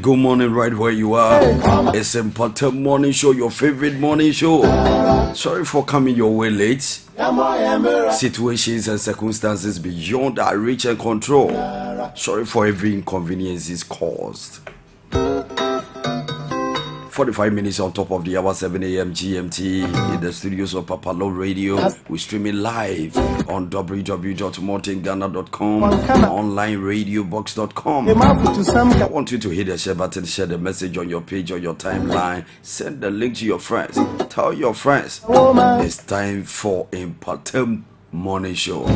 Good morning, right where you are. It's Mpɔtam morning show, your favorite morning show. Sorry for coming your way late. Situations and circumstances beyond our reach and control. Sorry for every inconvenience caused. 45 minutes on top of the hour, 7 a.m. GMT in the studios of PAPALAW Radio. We streaming live on www.mortingghana.com, onlineradiobox.com. I want you to hit the share button, share the message on your page or your timeline. Send the link to your friends. Tell your friends it's time for Mpɔtam Morning Show.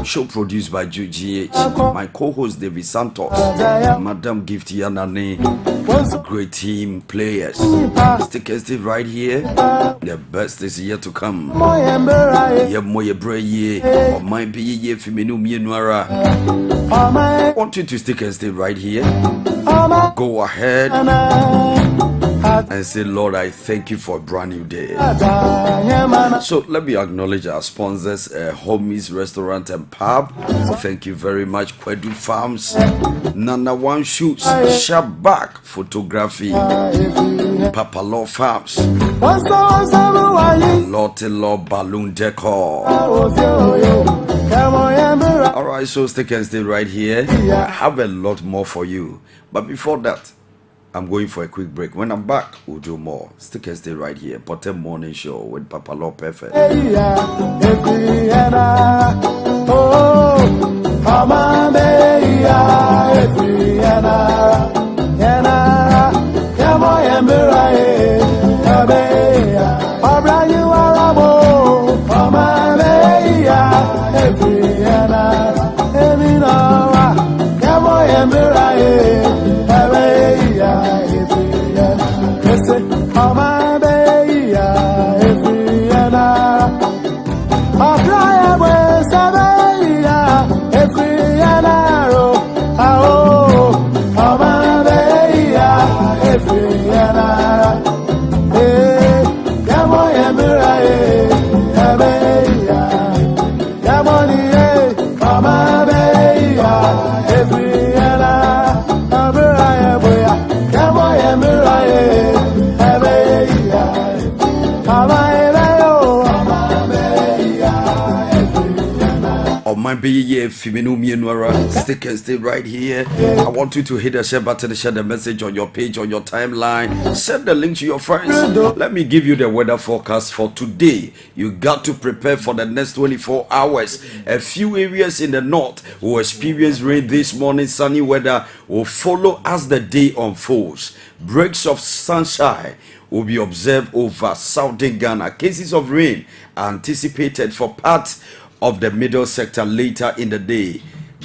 Show produced by GH. My co-host David Santos, Madam Gift Yanane, great team players. Stickers right here. The best is yet to come. I want you to stick and stay right here. Go ahead. and say, Lord, I thank you for a brand new day. So let me acknowledge our sponsors, Homies Restaurant and Pub. Thank you very much. Kwedu Farms, Nana One Shoots, Shabak Photography, PAPALAW Farms, Lotte Law Balloon Decor. Alright, so stick and stay right here. I have a lot more for you. But before that, I'm going for a quick break. When I'm back, we'll do more. Stick and stay right here. Mpɔtam Morning Show with PAPALAW Perfect. Stick and stay right here. I want you to hit the share button, share the message on your page, on your timeline. Send the link to your friends. Let me give you the weather forecast for today. You got to prepare for the next 24 hours. A few areas in the north will experience rain this morning. Sunny weather will follow as the day unfolds. Breaks of sunshine will be observed over southern Ghana. Cases of rain are anticipated for parts of the middle sector later in the day.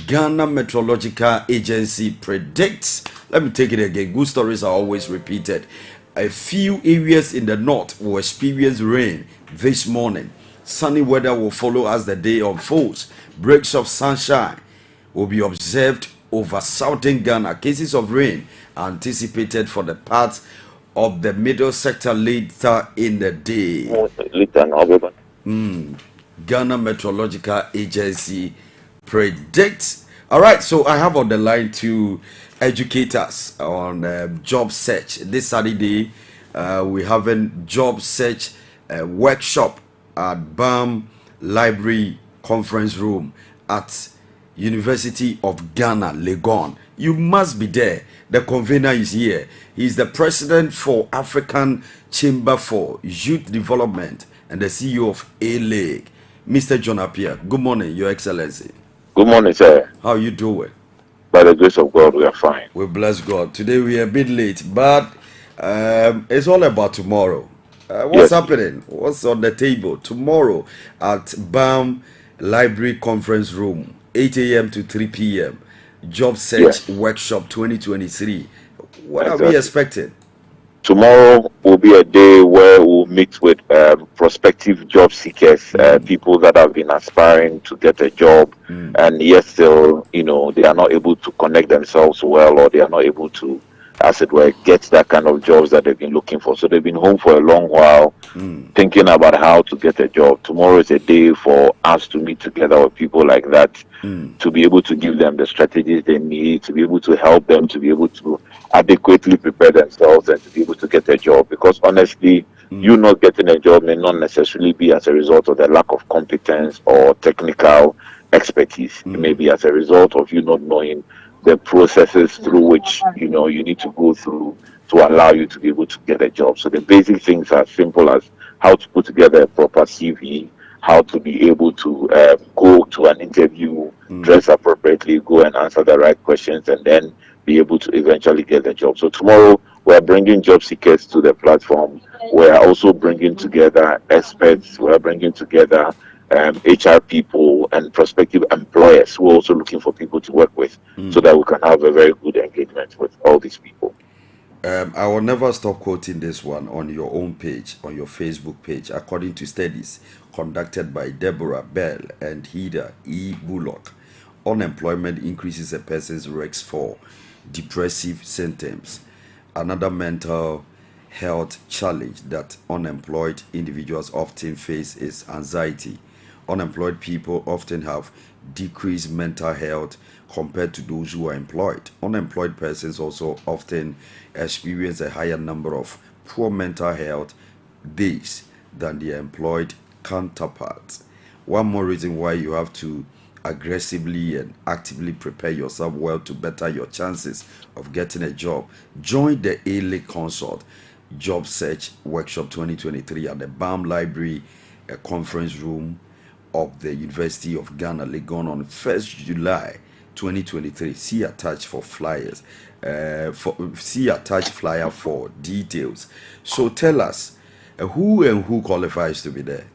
Ghana Meteorological Agency predicts, let me take it again, good stories are always repeated. A few areas in the north will experience rain this morning. Sunny weather will follow as the day unfolds. Breaks of sunshine will be observed over southern Ghana. Cases of rain are anticipated for the parts of the middle sector later in the day. Ghana Meteorological Agency predicts. All right, so I have on the line to educate us on job search. This Saturday, we have a job search workshop at BAM Library Conference Room at University of Ghana, Legon. You must be there. The convener is here. He is the president for African Chamber for Youth Development and the CEO of A-League, Mr. John Appiah. Good morning, Your Excellency. Good morning, sir. How you doing? By the grace of God, we are fine. We bless God. Today we are a bit late, but it's all about tomorrow. What's happening? What's on the table? Tomorrow at BAM Library Conference Room, 8 a.m. to 3 p.m. Job Search Workshop 2023. What are we expecting? Tomorrow will be a day where we'll meet with prospective job seekers, people that have been aspiring to get a job, and yet still, they are not able to connect themselves well, or they are not able to, as it were, get that kind of jobs that they've been looking for. So they've been home for a long while, thinking about how to get a job. Tomorrow is a day for us to meet together with people like that, to be able to give them the strategies they need, to be able to help them, to be able to adequately prepare themselves and to be able to get a job. Because honestly, you not getting a job may not necessarily be as a result of the lack of competence or technical expertise. It may be as a result of you not knowing the processes through which you need to go through to allow you to be able to get a job. So the basic things are simple as how to put together a proper CV, how to be able to go to an interview, dress appropriately, go and answer the right questions, and then be able to eventually get a job. So tomorrow we're bringing job seekers to the platform. We're also bringing together experts. We're bringing together HR people and prospective employers who are also looking for people to work with, so that we can have a very good engagement with all these people. I will never stop quoting this one on your own page, on your Facebook page. According to studies conducted by Deborah Bell and Hida E. Bullock, unemployment increases a person's risk for depressive symptoms, another mental health challenge that unemployed individuals often face is anxiety. Unemployed people often have decreased mental health compared to those who are employed. Unemployed persons also often experience a higher number of poor mental health days than their employed counterparts. One more reason why you have to aggressively and actively prepare yourself well to better your chances of getting a job. Join the A-League Consult Job Search Workshop 2023 at the BAM Library Conference Room of the University of Ghana, Legon, on 1st July 2023. See attached for flyers. See attached flyer for details. So tell us, who and who qualifies to be there?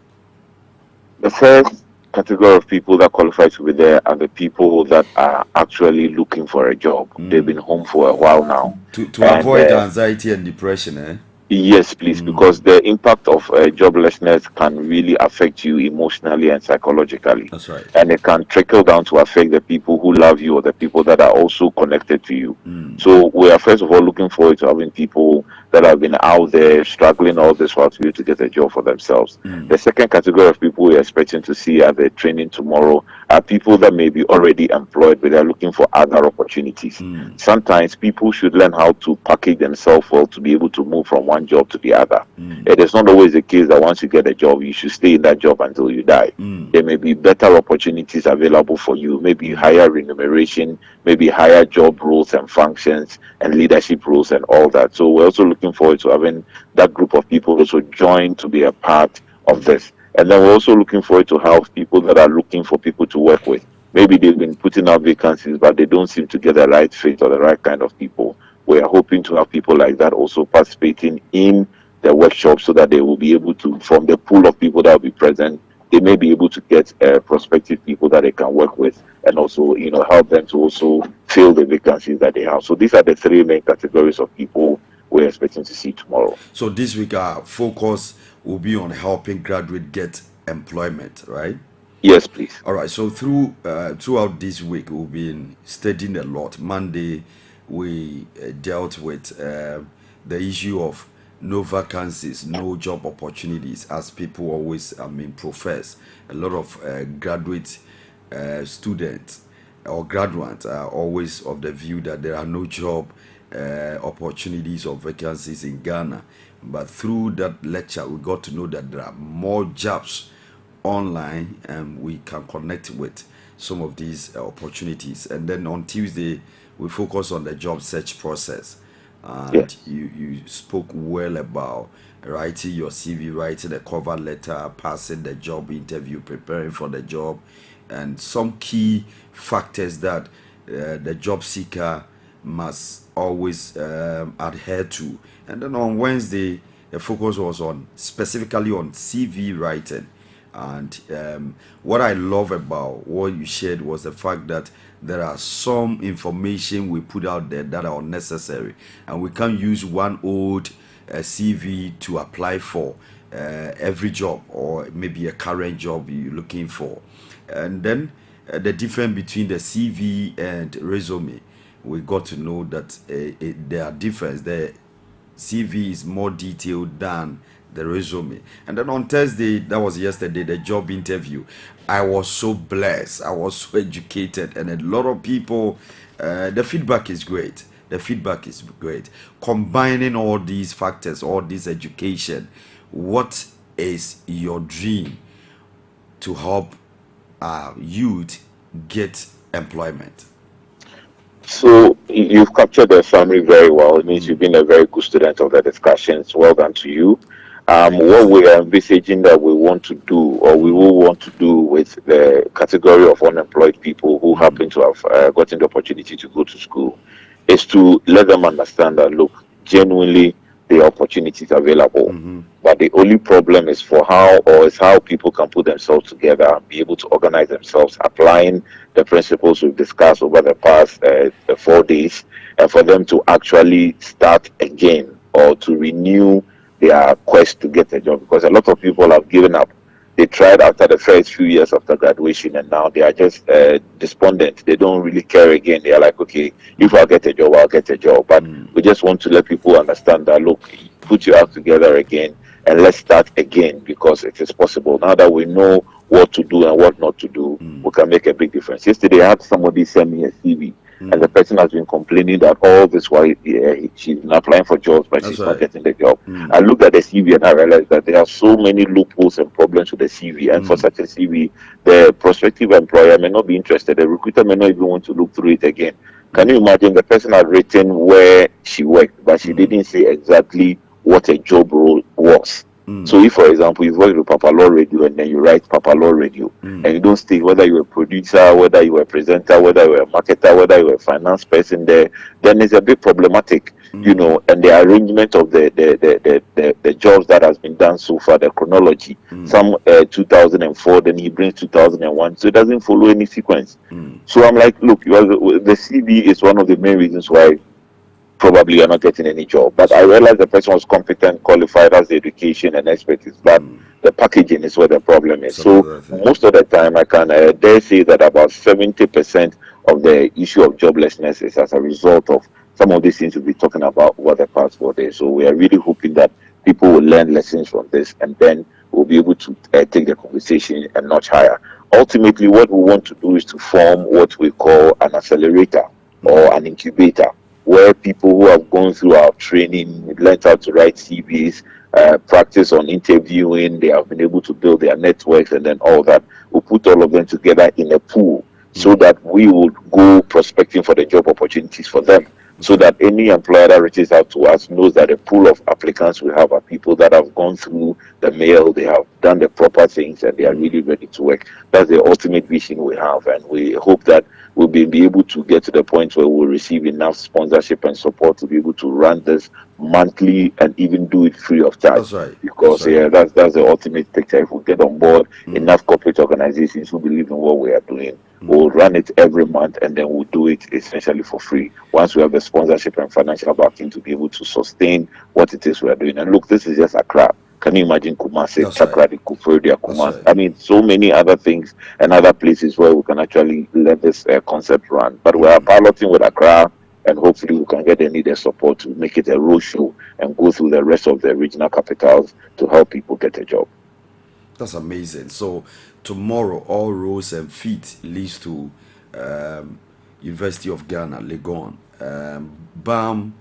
The first category of people that qualify to be there are the people that are actually looking for a job. They've been home for a while now. To avoid anxiety and depression, eh? Yes, please, because the impact of joblessness can really affect you emotionally and psychologically. That's right. And it can trickle down to affect the people who love you or the people that are also connected to you. So we are first of all looking forward to having people that have been out there struggling all this while to be able to get a job for themselves. The second category of people we're expecting to see at the training tomorrow are people that may be already employed, but they're looking for other opportunities. Sometimes people should learn how to package themselves well to be able to move from one job to the other. It is not always the case that once you get a job, you should stay in that job until you die. There may be better opportunities available for you, maybe higher remuneration, maybe higher job roles and functions and leadership roles and all that. So we're also looking forward to having that group of people also join to be a part of this. And then we're also looking forward to have people that are looking for people to work with. Maybe they've been putting out vacancies, but they don't seem to get the right fit or the right kind of people. We're hoping to have people like that also participating in the workshop so that they will be able to, from the pool of people that will be present, they may be able to get prospective people that they can work with and also, help them to also fill the vacancies that they have. So these are the three main categories of people we're expecting to see tomorrow. So this week our focus will be on helping graduates get employment, right? Yes, please. All right. So throughout this week we've been studying a lot. Monday we dealt with the issue of no vacancies, no job opportunities, as people always profess. A lot of graduate students or graduates are always of the view that there are no job opportunities or vacancies in Ghana. But through that lecture, we got to know that there are more jobs online, and we can connect with some of these opportunities. And then on Tuesday, we focus on the job search process. And Yes. you spoke well about writing your CV, writing a cover letter, passing the job interview, preparing for the job, and some key factors that the job seeker must always adhere to. And then on Wednesday, the focus was on specifically on CV writing. And what I love about what you shared was the fact that there are some information we put out there that are unnecessary, and we can't use one old CV to apply for every job or maybe a current job you're looking for. And then the difference between the CV and resume, we got to know that there are difference. The CV is more detailed than the resume. And then on Thursday, that was yesterday, the job interview, I was so blessed, I was so educated, and a lot of people, the feedback is great. The feedback is great. Combining all these factors, all this education, what is your dream to help youth get employment? So you've captured the summary very well. It means you've been a very good student of the discussions. Well done to you. What we are envisaging that we want to do, or we will want to do with the category of unemployed people who happen to have gotten the opportunity to go to school, is to let them understand that, look, genuinely there are opportunities available. But the only problem is how people can put themselves together and be able to organize themselves, applying the principles we've discussed over the past 4 days, and for them to actually start again or to renew their quest to get a job. Because a lot of people have given up. They tried after the first few years after graduation, and now they are just despondent. They don't really care again. They are like, okay, if I get a job, I'll get a job. But we just want to let people understand that, look, put your act together again, and let's start again, because it is possible. Now that we know what to do and what not to do, we can make a big difference. Yesterday, I had somebody send me a CV, and the person has been complaining that all this while she's been applying for jobs, but she's not getting the job. I looked at the CV and I realized that there are so many loopholes and problems with the CV, and for such a CV, the prospective employer may not be interested. The recruiter may not even want to look through it again. Can you imagine the person had written where she worked, but she didn't say exactly what a job role was? So if, for example, you've worked with PAPALAW Radio and then you write PAPALAW Radio, and you don't state whether you're a producer, whether you were a presenter, whether you were a marketer, whether you were a finance person there, then it's a bit problematic, you know, and the arrangement of the jobs that has been done so far, the chronology, some 2004, then he brings 2001, so it doesn't follow any sequence. So I'm like, look, the CV is one of the main reasons why probably you're not getting any job. But I realized the person was competent, qualified, has the education and expertise, but the packaging is where the problem is. So most of the time, I can dare say that about 70% of the issue of joblessness is as a result of some of these things we'll be talking about over the past 4 days. So we are really hoping that people will learn lessons from this, and then we'll be able to take the conversation a notch higher. Ultimately, what we want to do is to form what we call an accelerator or an incubator, where people who have gone through our training, learned how to write CVs, practice on interviewing, they have been able to build their networks, and then all that, we'll put all of them together in a pool so that we would go prospecting for the job opportunities for them. So that any employer that reaches out to us knows that the pool of applicants we have are people that have gone through the mail, they have done the proper things, and they are really ready to work. That's the ultimate vision we have, and we hope that we'll be able to get to the point where we'll receive enough sponsorship and support to be able to run this monthly and even do it free of charge. That's right. Because that's the ultimate picture. If we get on board enough corporate organizations who believe in what we are doing, we'll run it every month, and then we'll do it essentially for free once we have the sponsorship and financial backing to be able to sustain what it is we are doing. And look, this is just Accra. Can you imagine Kumasi, Takrady, Kufuri, Kumasi? I mean, so many other things and other places where we can actually let this concept run. But we are piloting with Accra, and hopefully we can get the needed support to make it a roadshow and go through the rest of the regional capitals to help people get a job. That's amazing. So tomorrow, all roads and feet leads to University of Ghana, Legon, BAM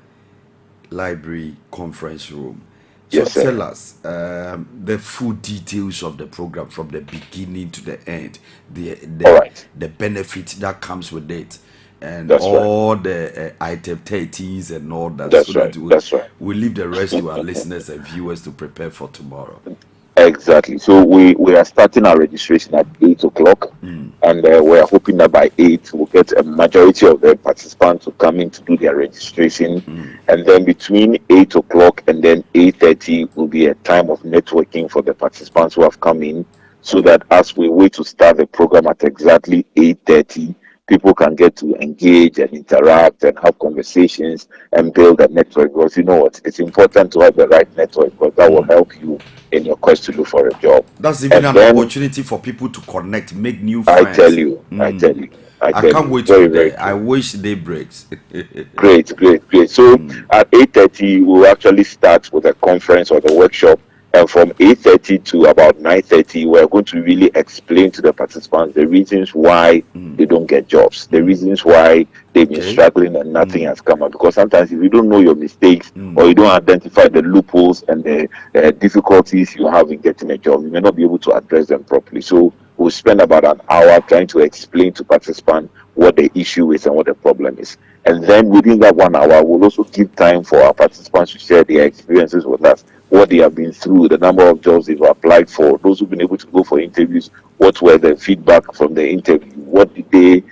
Library Conference Room. So Yes, sir. tell us the full details of the program from the beginning to the end, All right. the benefit that comes with it, and That's all the item 13s and all that. That's so right. that That's right. we leave the rest to our listeners and viewers to prepare for tomorrow. Exactly. So we are starting our registration at 8 o'clock, and we are hoping that by 8 we'll get a majority of the participants to come in to do their registration, and then between 8 o'clock and then 8:30 will be a time of networking for the participants who have come in, so that as we wait to start the program at exactly 8:30, people can get to engage and interact and have conversations and build a network. Because you know what, it's important to have the right network, because that will help you in your quest to look for a job. That's even an opportunity for people to connect, make new friends. I tell you. I can't wait to be there. I wish day breaks. Great. So at 8:30 we'll actually start with a conference or the workshop, and from 8:30 to about 9:30 we're going to really explain to the participants the reasons why they don't get jobs, the reasons why they've been struggling and nothing has come up. Because sometimes if you don't know your mistakes or you don't identify the loopholes and the difficulties you have in getting a job, you may not be able to address them properly. So we'll spend about an hour trying to explain to participants what the issue is and what the problem is. And then within that 1 hour, we'll also give time for our participants to share their experiences with us, what they have been through, the number of jobs they've applied for, those who've been able to go for interviews, what were the feedback from the interview, what did they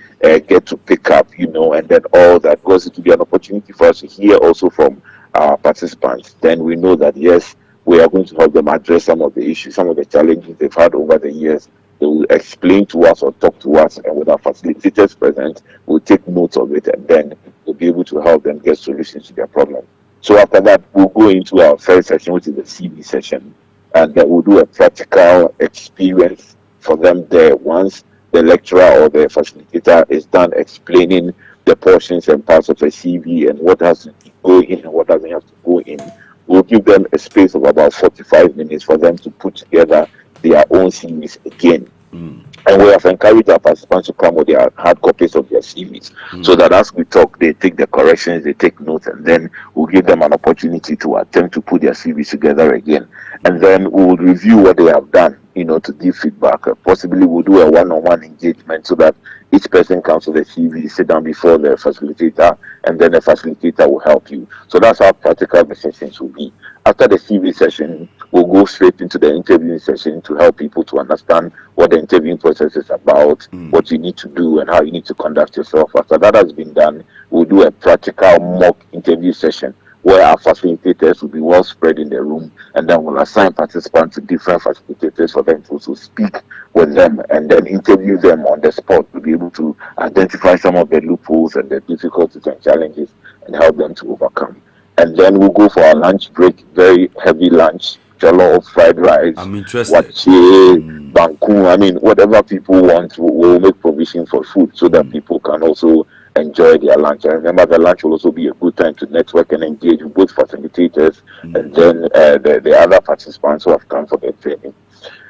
get to pick up, and then all that. Because it will be an opportunity for us to hear also from our participants. Then we know that, yes, we are going to help them address some of the issues, some of the challenges they've had over the years. They will explain to us or talk to us, and with our facilitators present, we'll take notes of it, and then we'll be able to help them get solutions to their problem. So after that, we'll go into our first session, which is the CV session, and then we'll do a practical experience for them there. Once the lecturer or the facilitator is done explaining the portions and parts of a CV and what has to go in and what doesn't have to go in, we'll give them a space of about 45 minutes for them to put together their own CVs again. And we have encouraged our participants to come with their hard copies of their CVs, so that as we talk, they take the corrections, they take notes, and then we'll give them an opportunity to attempt to put their CVs together again. And then we will review what they have done, to give feedback. Possibly we'll do a one-on-one engagement so that each person comes with a CV, sit down before the facilitator, and then the facilitator will help you. So that's how practical the sessions will be. After the CV session, we'll go straight into the interviewing session to help people to understand what the interviewing process is about, what you need to do, and how you need to conduct yourself. After that has been done, we'll do a practical mock interview session where our facilitators will be well spread in the room, and then we'll assign participants to different facilitators for them to also speak with them and then interview them on the spot to be able to identify some of the loopholes and the difficulties and challenges and help them to overcome. And then we'll go for our lunch break, very heavy lunch, jollof, fried rice, I'm interested. wache, banku, whatever people want, we'll make provision for food so that people can also enjoy their lunch. And remember, the lunch will also be a good time to network and engage with both facilitators and then the other participants who have come for the training.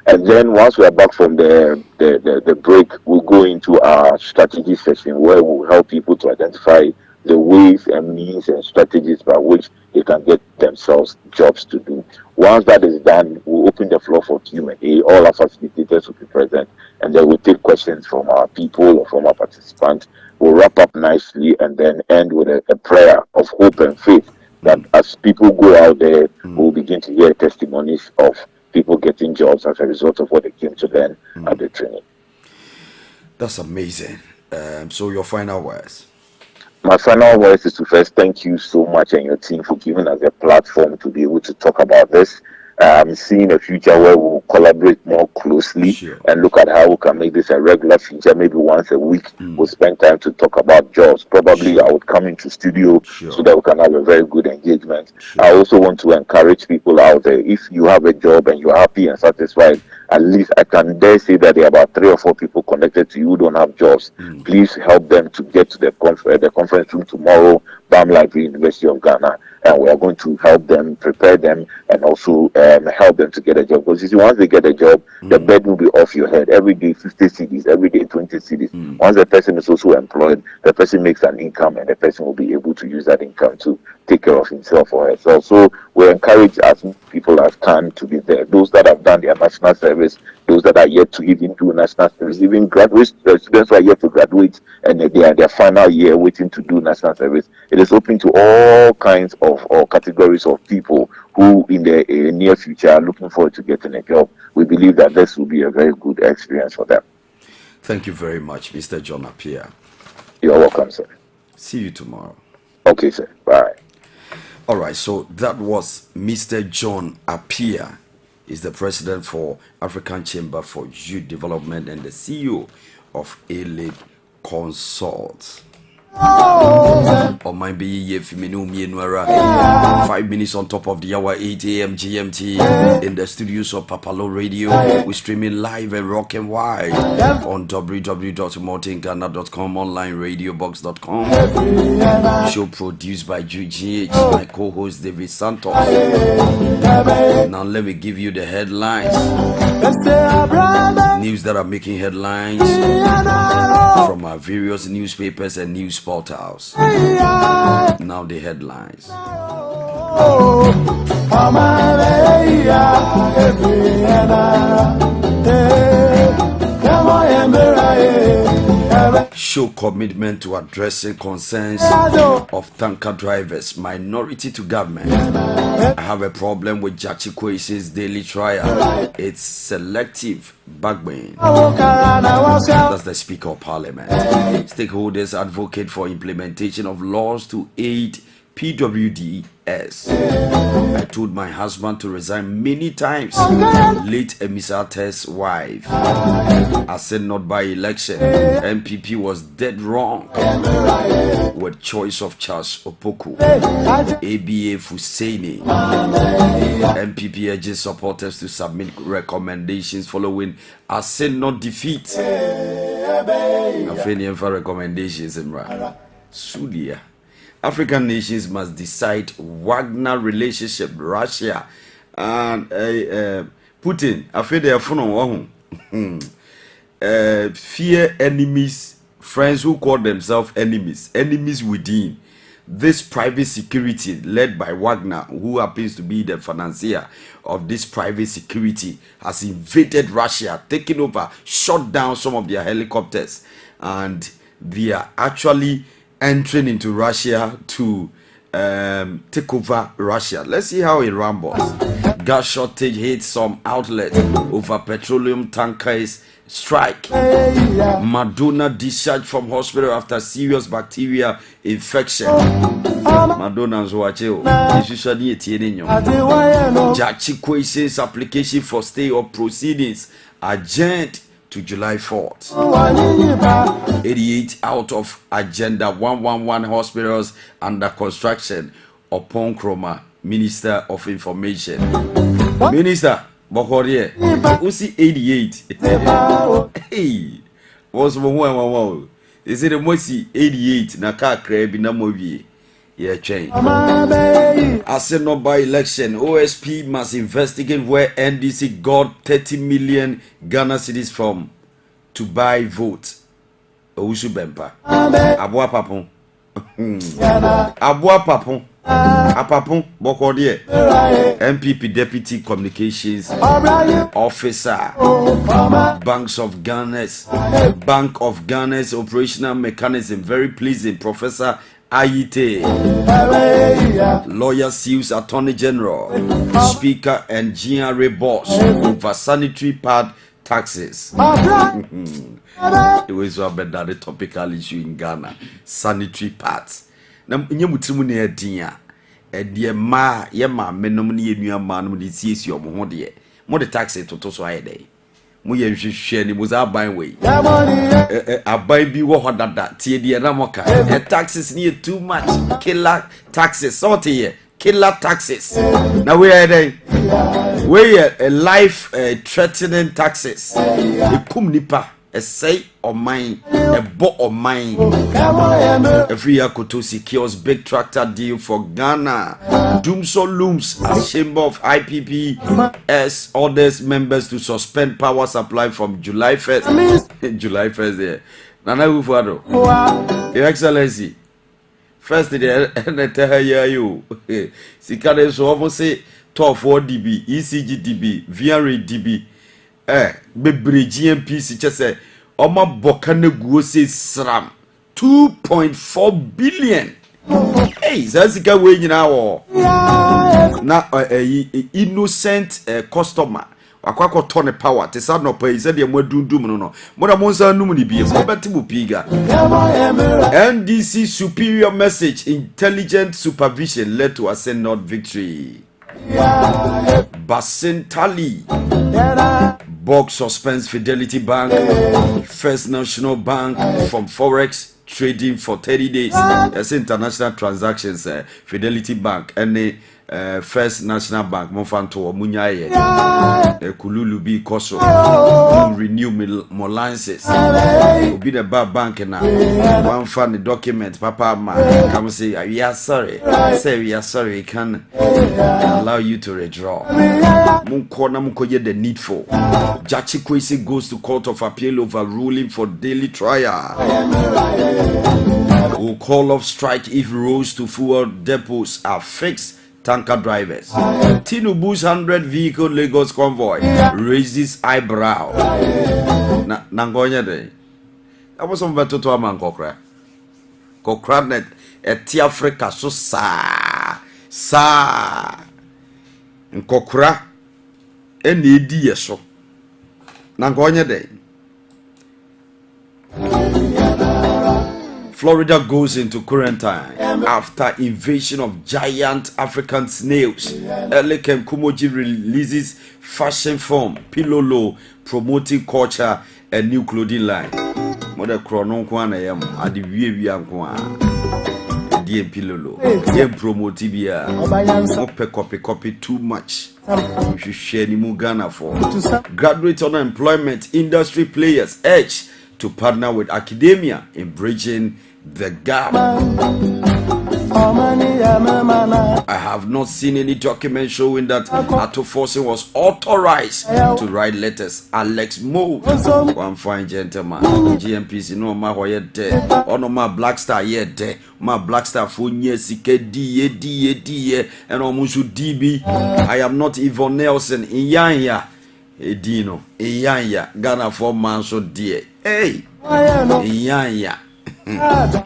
And then once we are back from the break, we'll go into our strategy session where we'll help people to identify the ways and means and strategies by which they can get themselves jobs to do. Once that is done, we'll open the floor for Q&A. All our facilitators will be present, and then we'll take questions from our people or from our participants. We'll wrap up nicely and then end with a prayer of hope and faith that as people go out there, we'll begin to hear testimonies of people getting jobs as a result of what they came to learn at the training. That's amazing. So your final words? My final words is to first thank you so much and your team for giving us a platform to be able to talk about this. I'm seeing a future where we'll collaborate more closely and look at how we can make this a regular feature. Maybe once a week we'll spend time to talk about jobs. Probably I would come into studio so that we can have a very good engagement. I also want to encourage people out there, if you have a job and you're happy and satisfied, at least I can dare say that there are about 3 or 4 people connected to you who don't have jobs. Please help them to get to the conference room tomorrow, BAM Library, University of Ghana, and we are going to help them, prepare them, and also help them to get a job. Because you see, once they get a job, the bed will be off your head. Every day 50 cedis, every day 20 cedis. Once the person is also employed, the person makes an income, and the person will be able to use that income to take care of himself or herself. So we encourage as many people as can to be there. Those that have done their national service, those that are yet to even do national service, even graduate students who are yet to graduate and they are their final year waiting to do national service. It is open to all kinds of or categories of people who in the near future are looking forward to getting a job. We believe that this will be a very good experience for them. Thank you very much, Mr. John Appiah. You're welcome, sir. See you tomorrow. Okay, sir. Bye. All right, so that was Mr. John Appiah. He's the president for African Chamber for Youth Development and the CEO of A-League Consult. Or might be ye 5 minutes on top of the hour, 8 a.m. GMT in the studios of PAPALAW Radio. We're streaming live and rock and wide on www.mortingghana.com, online radiobox.com. Show produced by GGH, my co-host David Santos. Now let me give you the headlines. News that are making headlines from our various newspapers and news portals. Now the headlines. Show commitment to addressing concerns of tanker drivers, minority to government. I have a problem with Jachi Kwesi's daily trial. It's selective backbone. That's the Speaker of Parliament. Stakeholders advocate for implementation of laws to aid PWDs. I told my husband to resign many times. Late Emisate's wife. I said not by election. MPP was dead wrong with choice of Charles Opoku. ABA Fuseni. MPP urges supporters to submit recommendations following I said not defeat. Afeni for recommendations in Sudia. African nations must decide Wagner relationship, Russia and Putin. I feel they are phone fear enemies, friends who call themselves enemies within. This private security led by Wagner, who happens to be the financier of this private security, has invaded Russia, taken over, shot down some of their helicopters, and they are actually entering into Russia to take over Russia. Let's see how it rambles. Gas shortage hits some outlets over petroleum tankers strike. Madonna discharged from hospital after serious bacteria infection. Madonna's watching. Jachi Kwesi's application for stay of proceedings adjourned to July 4th. 88 out of Agenda 111 hospitals under construction upon Kroma, Minister of Information. Minister Bokorie, Usi 88. Hey, was one. Is it a Mosi 88? Naka crab in a movie. Yeah, change. I said no by election. OSP must investigate where NDC got 30 million Ghana cedis from to buy vote. Owusu Bempa. Abua Papon. Abua Papon. Apapon Bokodie. MPP Deputy Communications Officer. Bank of Ghana's operational mechanism. Very pleasing. Professor Ayite. Lawyer seals Attorney General, Speaker and GRA boss over sanitary pad taxes. It was about the topical issue in Ghana. Sanitary pads. Na nyemutimu ne adia. Edie ma ye ma menom ne enua ma no de siesie omo ho de. Mo de taxes toto so ayede. Mo ye hwehwe ni mo za aban we. Aban bi wo hodada tie de na moka. Taxes ni too much. Killer taxes sort here. Killer taxes. Now we are there. We a life threatening taxes. E kum nipa, e say or mine, a bo or mine. Every year Koto secures big tractor deal for Ghana. Doomso looms as Chamber of IPPS orders members to suspend power supply from July 1st. July 1st there. Nana AKUFO-ADDO. Your Excellency. First day and tell her you. Sikade so almost say 4 dB, ECG dB, VRA dB. Bebre GMP si chese oma bokane guo se sram 2.4 billion. Hey, zazika we nyina wo. Na innocent customer akwa tone power te sa no pay se de madundum no moda monsa num ni bie ko betibu piga. NDC superior message intelligent supervision led to ascend not victory. Basin Tally Box suspends Fidelity Bank, First National Bank from Forex trading for 30 days. That's international transactions. Fidelity Bank and the First National Bank Monfanto Munyaye Kululu B Koso renew more licenses. Be the bad bank now. One funny document, Papa man come say we are sorry. Say we are sorry, we can allow you to withdraw. Munkona mukoye the needful. Jachi Kwesi goes to Court of Appeal over ruling for daily trial. Will call off strike if roads to fuel depots are fixed. Tanker drivers. Tinubu's 100 vehicle Lagos convoy raises eyebrow. Nangonya de. I was on better to a man kokra. Kokra net eti Africa so sa. Nkokra eni edi yeso. Nangonya de. Florida goes into quarantine after invasion of giant African snails. Elekem Kumoji releases fashion form Pilolo promoting culture and new clothing line. Mother Cronon Kwana yam at the Vivian dear Pilolo. Dear promotibia. Copy too much. We should share the Mugana for graduate unemployment industry players edge to partner with academia in bridging the gap. I have not seen any document showing that AKUFO-ADDO was authorized to write letters. Alex Mo, one fine gentleman. GMPC no ma who yet there. Oh no ma Black Star yet there. Ma Black Star for sike die and almost DB. I am not Yvonne Nelson in Yanya. Edino, Yanya, Ghana for man so dear. Hey, Yanya.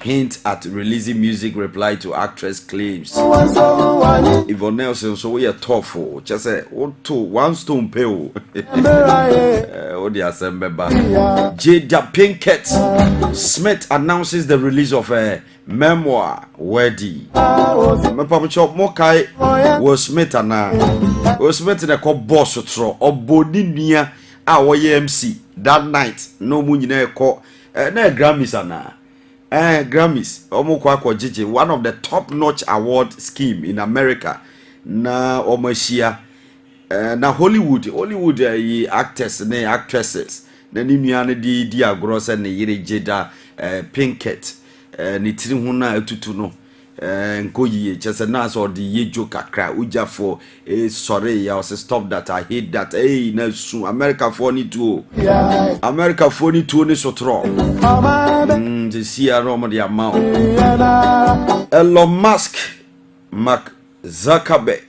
Hint at releasing music reply to actress claims. Yvonne Nelson, so we are tough. Just say, one stone pale. Oh, the assembly. Jada Pinkett Smith announces the release of a memoir, Wedi. My papa chop Mokai was Smith and was Smith in a called boss tro or Bodinia, our MC that night. No moon call na Grammys ana. Grammys, Gigi, one of the top-notch award scheme in America. Na Omashia, na Hollywood, actors and actresses. Na Nimiana di Agros and Yiri Jada Pinkett, Nitrihuna Tutuno, Nkoyi, just a nice or the Yejo Kakra, Uja for sorry, I was stop that. I hate that. Hey, no, soon America 42. America 42 is so strong. To see a Roma the amount. Elon Musk, Mark Zuckerberg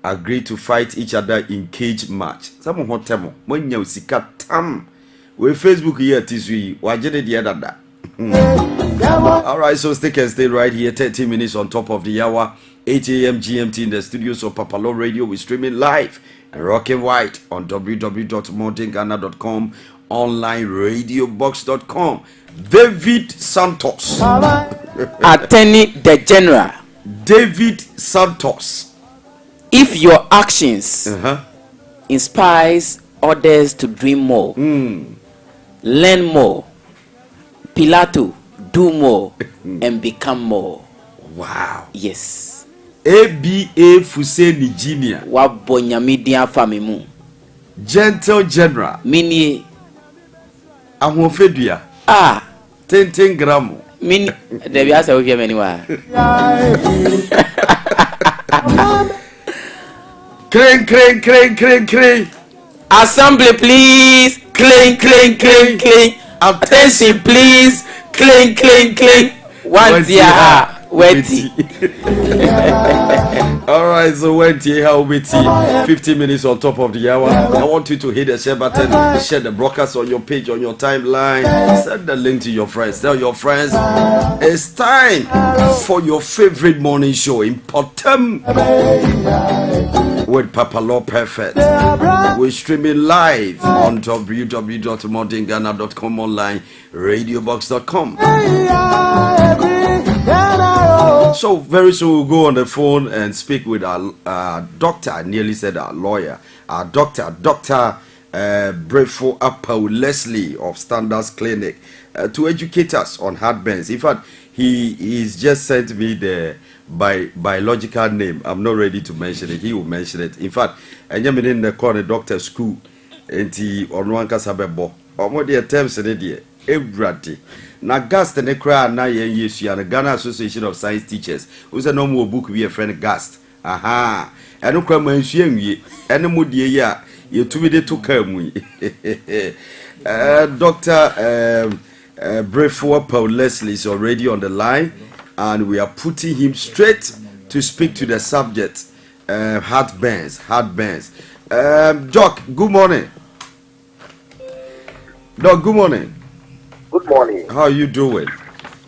agreed to fight each other in cage match. Some hot temo. When you see tam, we Facebook here this week. Wajede the other. Alright, so stay right here. 30 minutes on top of the hour. 8 a.m. GMT in the studios of PAPALAW Radio. We're streaming live and rocking white on www.mountainghana.com, online radiobox.com. David Santos. Attorney the General. David Santos. If your actions inspires others to dream more, learn more, Pilato, do more, and become more. Wow. Yes. ABA Fuseni Junior. Wabonyamidia famimu. Gentle General. Mini. Ahofedua. 10 gram. Mini. There we are so anywhere. Crane. Assembly, please. Clean. Attention, please. Clean. One dear. Wetty. Alright, so Wetty, how witty? 15 minutes on top of the hour. I want you to hit the share button, share the broadcast on your page, on your timeline, send the link to your friends. Tell your friends it's time for your favorite morning show in Mpɔtam with PAPALAW Perfect. We're streaming live on www.mountainghana.com, online radiobox.com. So very soon we'll go on the phone and speak with our doctor. I nearly said our lawyer. Our Dr. Mpɔtam Leslie of Standards Clinic to educate us on heartburns. In fact, he's just sent me the biological name. I'm not ready to mention it. He will mention it. In fact, I'm in the corner doctor school and he on one casabebo. Or the attempts in it every na Gast ne kra na yen yesu ya Ghana Association of Science Teachers. Who's a normal book we a friend Gast. Aha. Eno kra mansu anwie. Ene mo die ya ye tumi de to kam Dr. Mpɔtam Leslie is already on the line and we are putting him straight to speak to the subject heartburns. Doc, good morning. Doc, good morning. Good morning. How are you doing?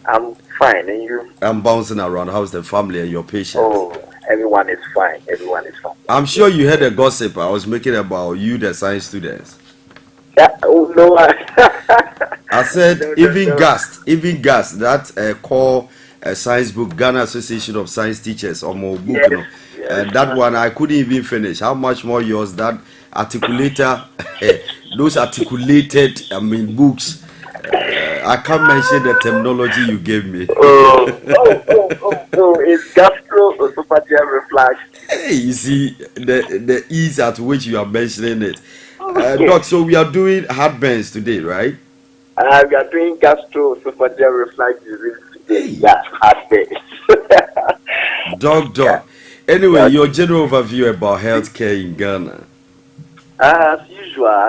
I'm fine, and you? I'm bouncing around. How's the family and your patients? Oh, everyone is fine. I'm sure you heard a gossip I was making about you, the science students. Yeah, oh, no. I said even Gast, that call science book, Ghana Association of Science Teachers, or more book, yes, you know, yes. that one I couldn't even finish. How much more yours? That articulator, those articulated, books. I can't mention the terminology you gave me. It's gastroesophageal reflux. Hey, you see the ease at which you are mentioning it. Doc, so we are doing heartburns today, right? We are doing gastroesophageal reflux disease today. That's heartburns. Doc. Anyway, your general overview about healthcare in Ghana. As usual,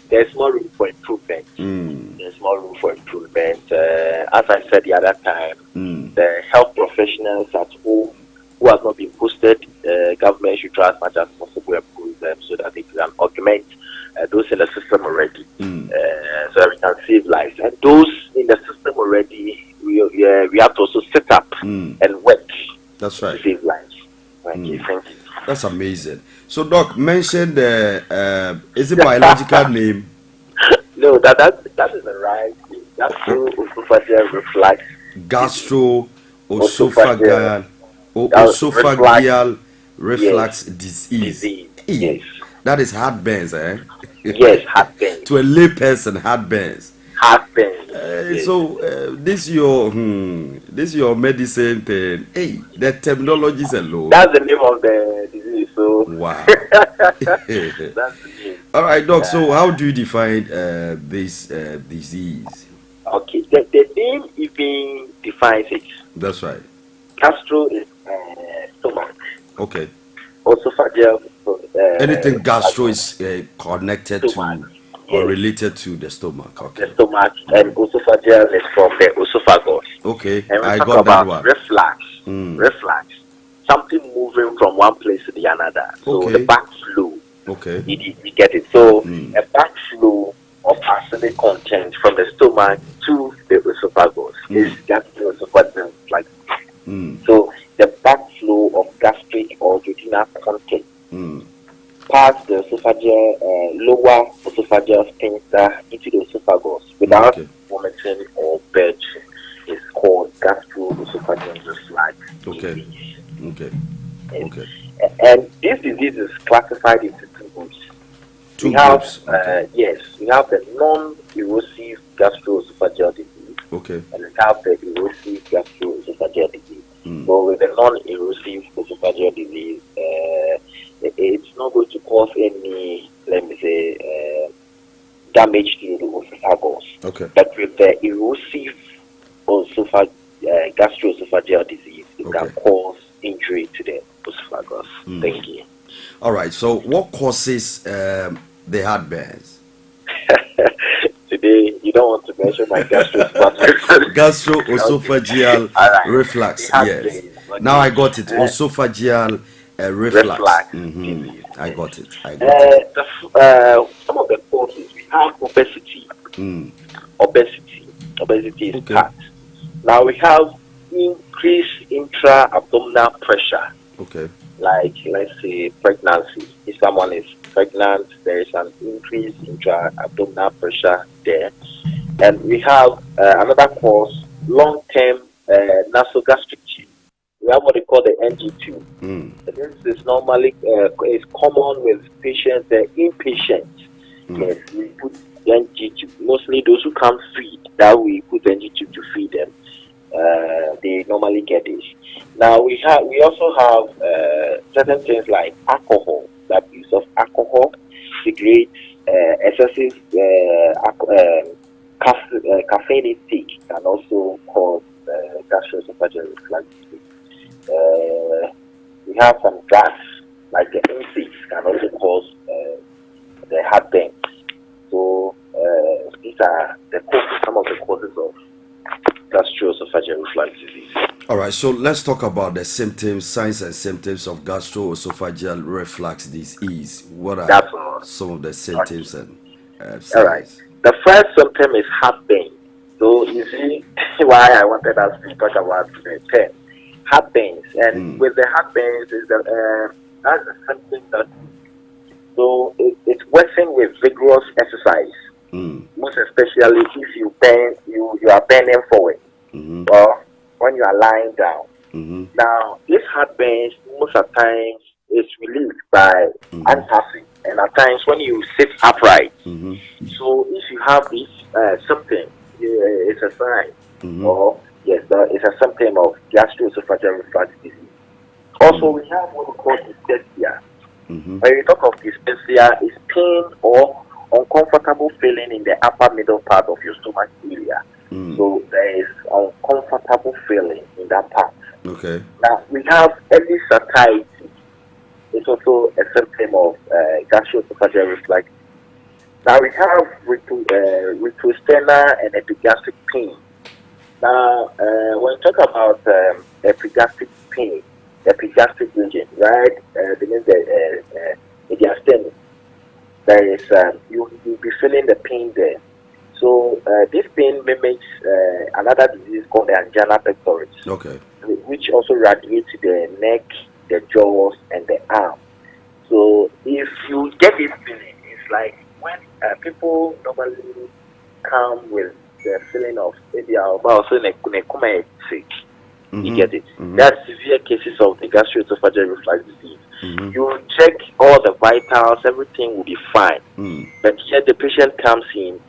there's more room for improvement. There's more room for improvement. As I said the other time, the health professionals at home who have not been posted, government should try as much as possible and post them so that they can augment those in the system already, so that we can save lives. And those in the system already, we have to also set up and work. That's right. To save lives. Thank you. That's amazing. So, Doc, mention the is it biological name? No, that is the right name. Gastroesophageal reflux. Gastroesophageal reflux disease. Yes. That is heartburns, eh? Yes, heartburns. To a lay person, heartburns. Yes. So this your medicine thing. Hey, the terminology is alone. That's the name of the disease. So wow. That's the name. All right, Doc. So how do you define this disease? Okay, the name even defines it. That's right. Gastro is stomach. Okay. Esophageal. Anything gastro is connected stomach. to or related to the stomach. Okay. The stomach and esophageal is from the esophagus. Okay. And we I talk got about that one. Reflux. Reflux. Something moving from one place to the another. So the backflow. Okay. You get it. So a backflow of acidic content from the stomach to the esophagus is gastroesophageal reflux. So the backflow of gastric or duodenal content past the esophageal lower esophageal sphincter into the esophagus without vomiting or belching is called gastroesophageal reflux. Okay. And this disease is classified into two groups. We have the non-erosive gastroesophageal disease. Okay. And we have the erosive gastroesophageal disease. So with the non-erosive esophageal disease, it's not going to cause any, let me say, damage to the esophagus. Okay. But with the erosive gastroesophageal disease, it can cause injury to the esophagus. Thank you. All right. So, what causes the heartburns? Today, you don't want to mention my gastroesophageal reflux. Yes. Now I got it. Esophageal reflux. I got it. Some of the causes, we have obesity. Obesity is part. Now we have increased intra-abdominal pressure. Okay. Like, let's say, pregnancy. If someone is pregnant, there is an increase in intra-abdominal pressure there. And we have another cause, long-term nasogastric tube. We have what they call the NG tube. This is normally is common with patients, inpatients. Yes, we put the NG tube. Mostly those who can't feed, that we put the NG tube to feed them. They normally get this. Now we also have certain things like alcohol. The abuse of alcohol, cigarettes, excessive caffeine intake can also cause gastroesophageal reflux. We have some drugs like the insects can also cause the heartburn. So these are some of the causes of gastroesophageal reflux disease. All right, so let's talk about the symptoms, signs and symptoms of gastroesophageal reflux disease. What are some of the symptoms and signs? All right. The first symptom is heartburn. So you see why I wanted us to talk about the term heartburns. And with the heartburns is that's something that it's working with vigorous exercise. Most especially if you are bending forward or when you are lying down. Now, this heartburn most of the times is relieved by antacid, and at times when you sit upright. So if you have this symptom, it's a sign, or yes, it's a symptom of gastroesophageal reflux disease. Also, we have what we call dyspepsia. When we talk of dyspepsia, it's pain or uncomfortable feeling in the upper middle part of your stomach area. So there is uncomfortable feeling in that part. Okay. Now we have early satiety. It's also a symptom of gastroesophageal reflux. Now we have retrosternal and epigastric pain. Now, when we talk about epigastric pain, epigastric region, right? That means the mediastinum. There is you'll be feeling the pain there. So this pain mimics another disease called the angina pectoris. Okay. Which also radiates to the neck, the jaws, and the arm. So if you get this feeling, it's like when people normally come with the feeling of maybe also you get it. That's severe cases of the gastroesophageal reflux disease. You check all the vitals, everything will be fine. But yet the patient comes in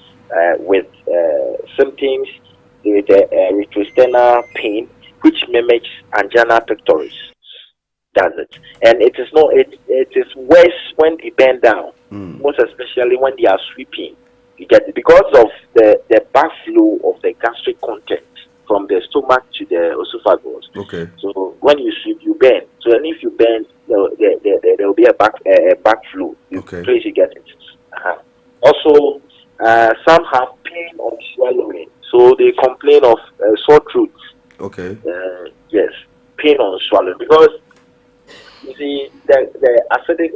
with symptoms with retrosternal pain, which mimics angina pectoris. That's it. And it is not. It is worse when they bend down, most especially when they are sweeping. You get it because of the backflow of the gastric content from the stomach to the esophagus. Okay. So when you sweep, you bend. So and if you bend, there will be a backflow. Okay. Please, you get it. Also, some have pain on swallowing, so they complain of sore throat. Okay. Yes, pain on swallowing because you see the acidic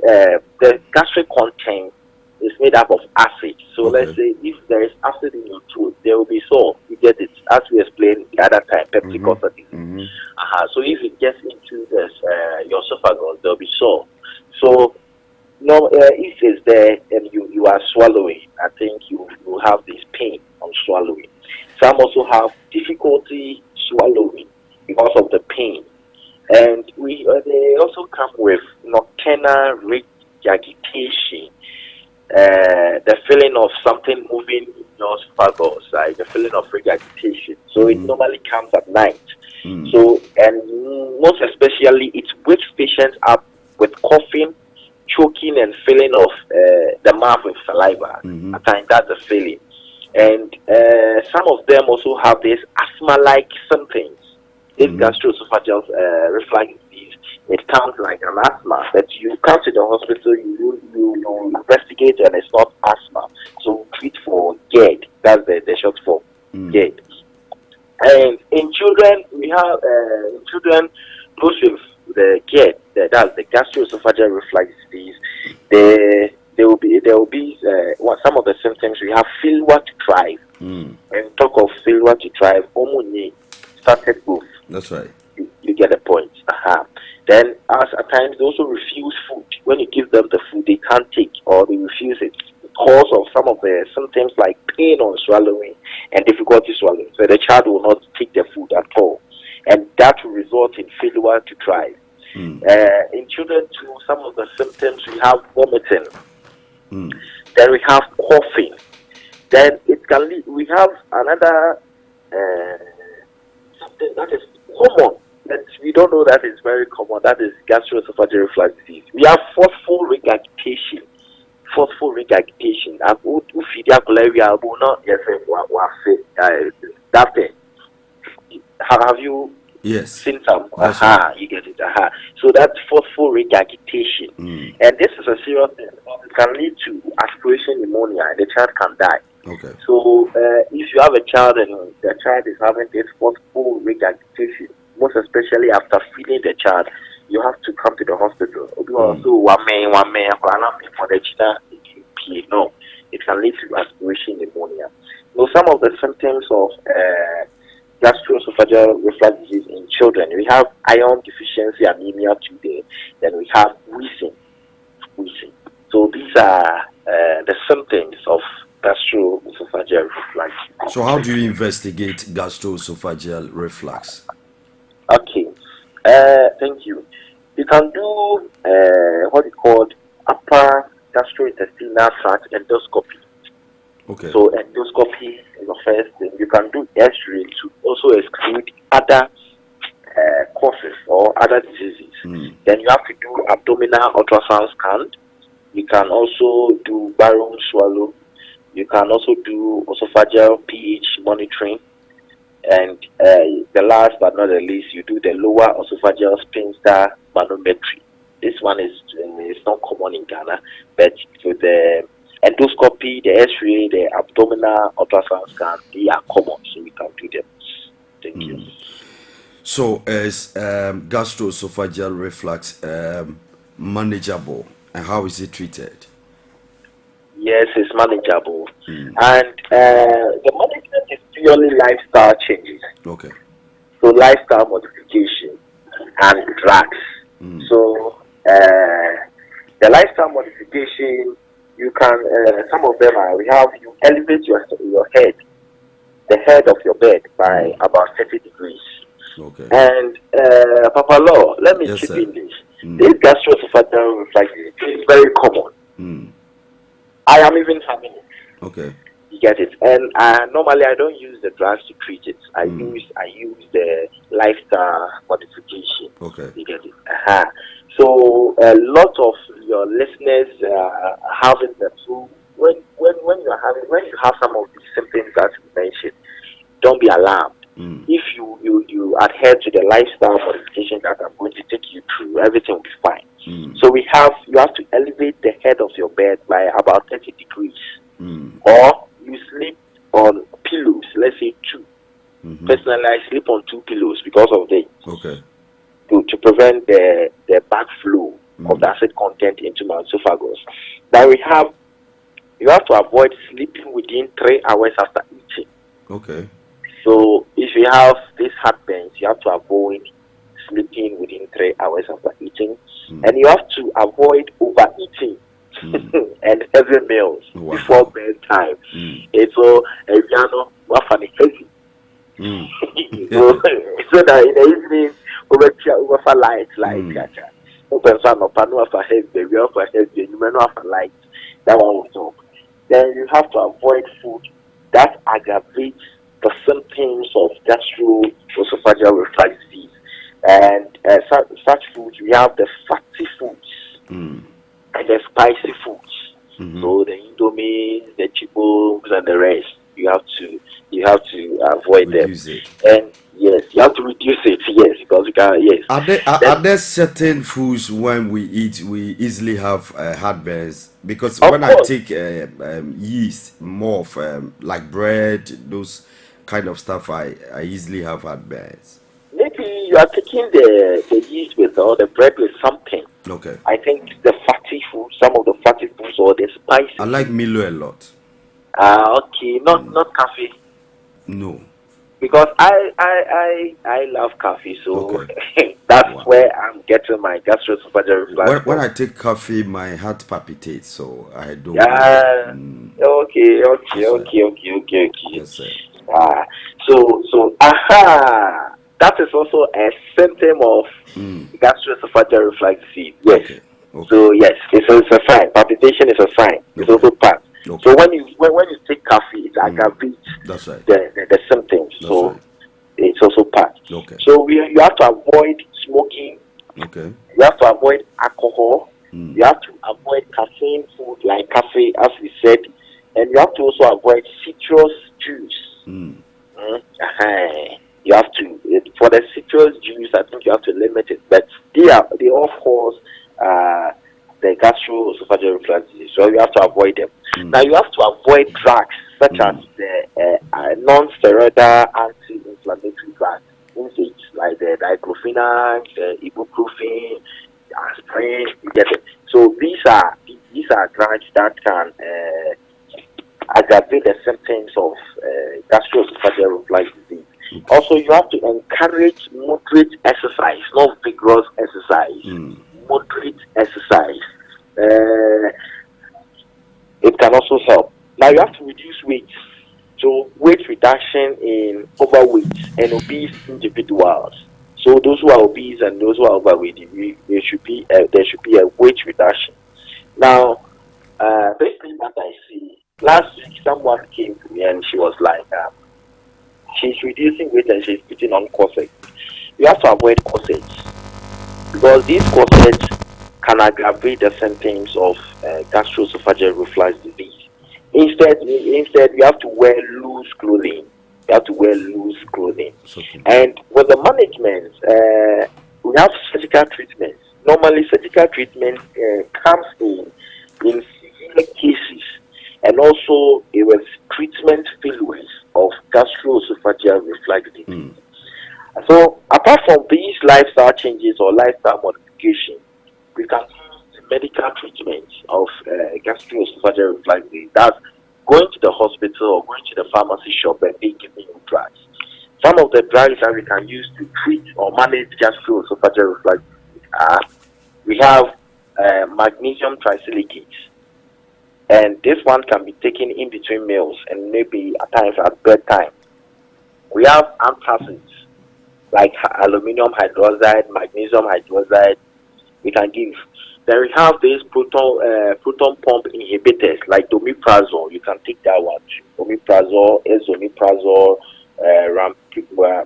the gastric content is made up of acid. So Okay. let's say if there is acid in your throat, there will be sore. You get it, as we explained the other time, peptic ulcer disease. So if it gets into this your esophagus, there will be sore. So no, if it's there and you are swallowing, I think you have this pain on swallowing. Some also have difficulty swallowing because of the pain, and they also come with nocturnal regurgitation, the feeling of something moving in your esophagus, like the feeling of regurgitation. So it normally comes at night. So, and most especially, it wakes patients up with coughing, choking, and feeling of the mouth with saliva. At times, that's the feeling. And some of them also have this asthma-like symptoms. This gastroesophageal reflux disease, it comes like an asthma. But you come to the hospital, you investigate, and it's not asthma. So treat for GERD. That's the short form, GERD. And in children, we have those with the GERD, that's the gastroesophageal reflux disease. There will be some of the symptoms. We have failure to thrive. And talk of failure to thrive, hormone started growth. That's right. You get the point. Then, as at times, they also refuse food. When you give them the food, they can't take or they refuse it because of some of the symptoms like pain on swallowing and difficulty swallowing. So the child will not take the food at all, and that will result in failure to thrive. In children too, some of the symptoms we have vomiting. Then we have coughing. Then it can lead. We have another something that is common that we don't know that is very common. That is gastroesophageal reflux disease. We have forceful regurgitation. Forceful regurgitation. Have you seen some? You get it. So that's forceful regurgitation, and this is a serious thing. It can lead to aspiration pneumonia, and the child can die. Okay. So if you have a child and the child is having this forceful regurgitation, most especially after feeding the child, you have to come to the hospital. No, it can lead to aspiration pneumonia. So some of the symptoms of gastroesophageal reflux disease in children, we have iron deficiency anemia today. Then we have wheezing. So these are the symptoms of gastroesophageal reflux. So how do you investigate gastroesophageal reflux? Okay, thank you. You can do what is called upper gastrointestinal tract endoscopy. Okay. So endoscopy is the first thing. You can do X-ray to also exclude other causes or other diseases. Then you have to do abdominal ultrasound scan. You can also do barium swallow. You can also do esophageal pH monitoring. And the last but not the least, you do the lower esophageal sphincter manometry. This one is not common in Ghana, but with the endoscopy, the X-ray, the abdominal ultrasound scan, they are common, so we can do them. Thank you. So, is gastroesophageal reflux manageable, and how is it treated? Yes, it's manageable, and the management is purely lifestyle changes. Okay. So lifestyle modification and drugs. So the lifestyle modification, you can some of them are you elevate your head, the head of your bed by about 30 degrees. Okay. And PAPALAW, let me chip in this. This gastroesophageal reflux is very common. I am even having it. Okay. You get it. And normally I don't use the drugs to treat it. I use the lifestyle modification. Okay. You get it. So a lot of your listeners having them. So when you have some of these symptoms that you mentioned, don't be alarmed. If you adhere to the lifestyle modification that I'm going to take you through, everything will be fine. So you have to elevate the head of your bed by about 30 degrees. Or you sleep on pillows, let's say 2. Personally, I sleep on 2 pillows because of this. Okay. To prevent the backflow of the acid content into my esophagus. Then you have to avoid sleeping within 3 hours after eating. Okay. So if you have these heartburns, you have to avoid sleeping within 3 hours after eating, and you have to avoid overeating and heavy meals before bedtime. It's so heavy. So that in the evening over light light. That one will talk. Then you have to avoid food that aggravates the symptoms of gastroesophageal reflux disease. And such foods, we have the fatty foods and the spicy foods. So the indomie, the chibos, and the rest. You have to avoid reduce them. It. And yes, you have to reduce it. Yes, because you can. Yes. Are there certain foods when we eat we easily have heartburns? Because when I take yeast, more of like bread, those kind of stuff, I easily have heartburns. Maybe you are taking the yeast with or the bread with something. Okay. I think the fatty food, some of the fatty foods or the spicy. I like Milo a lot. Okay, not coffee. No. Because I love coffee, so okay. that's where I'm getting my gastroesophageal reflux. When I take coffee, my heart palpitates, so I don't. Yeah. Okay. Yes, sir. So that is also a symptom of gastroesophageal reflux disease. Yes. Okay. So yes, it's a sign. Palpitation is a sign. It's also part. Okay. So when you take coffee, it aggravates the symptoms. That's so right. It's also part. Okay. So you have to avoid smoking. Okay. You have to avoid alcohol. You have to avoid caffeine food like coffee, as we said, and you have to also avoid citrus juice. You have to for the citrus juice. I think you have to limit it, but they all cause the gastroesophageal reflux disease, so you have to avoid them. Now you have to avoid drugs such as the non-steroidal anti-inflammatory drugs, like the diclofenac, the ibuprofen, aspirin. You get it. So these are drugs that can aggravate the symptoms of gastroesophageal reflux disease. Also, you have to encourage moderate exercise, not vigorous exercise. Moderate exercise. It can also help. Now you have to reduce weight. So weight reduction in overweight and obese individuals. So those who are obese and those who are overweight, there should be a weight reduction. Now, this thing that I see last week, someone came to me and she was like, she's reducing weight and she's putting on corsets. You have to avoid corsets because these corsets can aggravate the symptoms of gastroesophageal reflux disease. Instead, you have to wear loose clothing. You have to wear loose clothing. And with the management, we have surgical treatments. Normally, surgical treatment comes in severe cases, and also it was treatment failures of gastroesophageal reflux disease. So, apart from these lifestyle changes or lifestyle modifications, we can use the medical treatment of gastroesophageal reflux disease. That's going to the hospital or going to the pharmacy shop and they giving you drugs. Some of the drugs that we can use to treat or manage gastroesophageal reflux disease are, we have magnesium trisilicate, and this one can be taken in between meals and maybe at times at bedtime. We have antacids like aluminum hydroxide, magnesium hydroxide. We can give. Then we have these proton pump inhibitors like omeprazole. You can take that one too. Omeprazole, esomeprazole,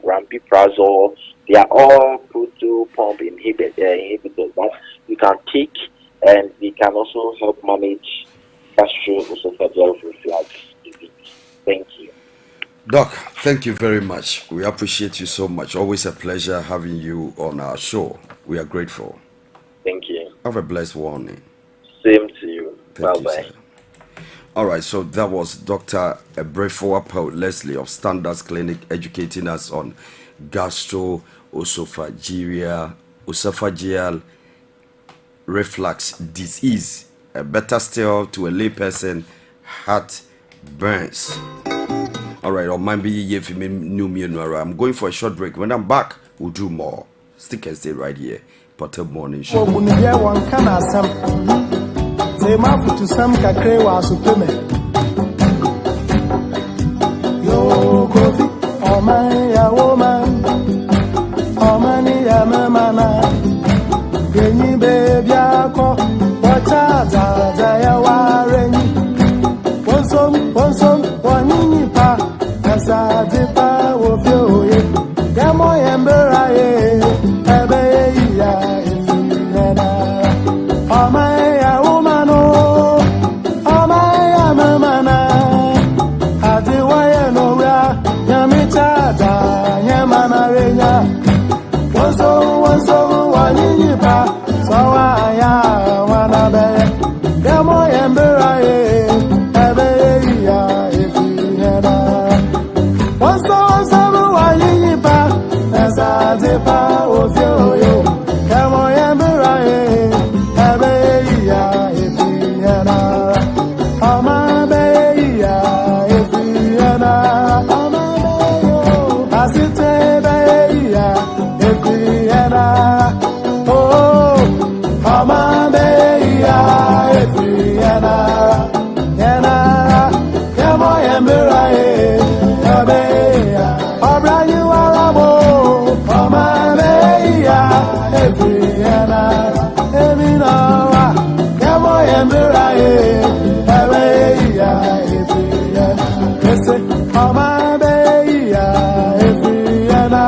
rampiprazole. They are all proton pump inhibitors that you can take, and they can also help manage gastroesophageal reflux disease. Thank you. Doc, thank you very much. We appreciate you so much. Always a pleasure having you on our show. We are grateful. Thank you. Have a blessed morning. Same to you. Thank Bye-bye. you, sir. All right, so that was Dr. Ebrefoa Leslie of Standards Clinic educating us on gastroesophageal reflux disease. Better still, to a layperson, heart burns. All right, I'm going for a short break. When I'm back, we'll do more. Stick and stay right here. Mpɔtam Morning Show. Yo, Kofi, oh man, ya woman, oh man, ya mana, Geni baby, ako, wacha, ya wareni, one wanini pa, asa dipa, wofio, yamo yembera, ebe ya, oh man, ya woman, oh man, ya mana. Onso wanini pa sawa ya wanabe demo yembera ebe ya efihena onso wanini pa ezade pa ofioyo demo yembera ebe ya efihena amabe ya efihena amabe asite be ya efihena oh amabe ya efihena yana kemo yembera ebe ya obrayu arabo amabe ya efihena emina kemo yembera ebe ya efihena ese amabe ya efihena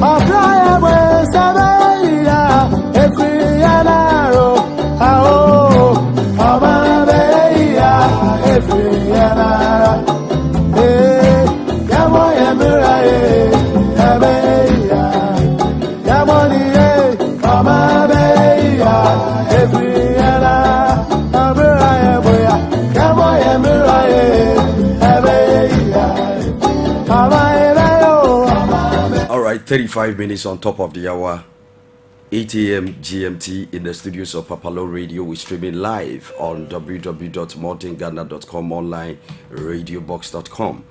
Abraya we sabeya efiyana ro ao amabeya efiyana yamo yemira abeya yamoni amabeya efiyana abraya we yamo yemira abeya amabeya. All right, 35 minutes on top of the hour, 8 a.m. GMT in the studios of PAPALAW Radio. We're streaming live on www.mortingghana.com, online radiobox.com.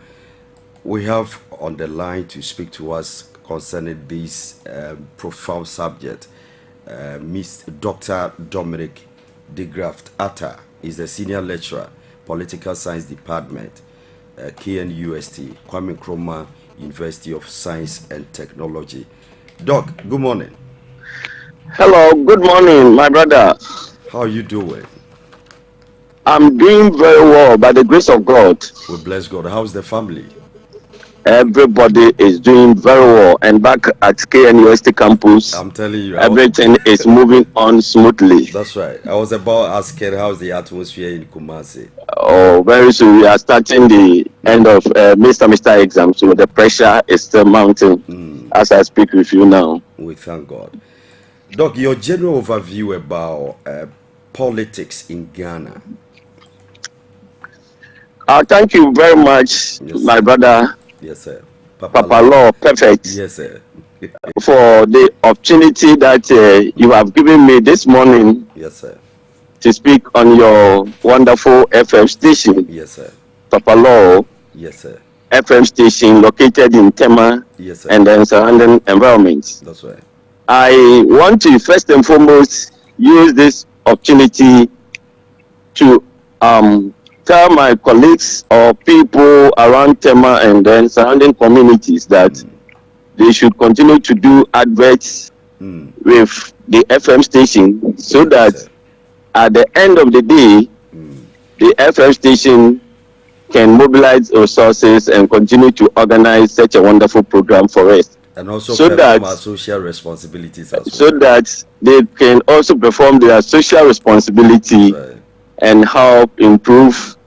We have on the line to speak to us concerning this profound subject. Miss Dr. Dominic de Graft-Atta is the senior lecturer, Political Science Department, KNUST, Kwame Nkrumah University of Science and Technology. Doc, good morning. Hello, good morning, my brother. How are you doing? I'm doing very well by the grace of God. We bless God. How's the family? Everybody is doing very well, and back at KNUST campus, I'm telling you, everything is moving on smoothly. That's right. I was about asking how's the atmosphere in Kumasi. Oh, very soon we are starting the end of Mr. exam, so the pressure is still mounting as I speak with you now. We thank God. Doc, your general overview about politics in Ghana. Thank you very much, my brother. Yes, sir. PAPALAW, perfect. Yes, sir. For the opportunity that you have given me this morning. Yes, sir. To speak on your wonderful FM station. Yes, sir. PAPALAW. Yes, sir. FM station located in Tema. Yes, sir. And then surrounding environments. That's right. I want to first and foremost use this opportunity to tell my colleagues or people around Tema and then surrounding communities that they should continue to do adverts with the FM station so that at the end of the day, the FM station can mobilize resources and continue to organize such a wonderful program for us. And also so perform our social responsibilities as well. So that they can also perform their social responsibility and help improve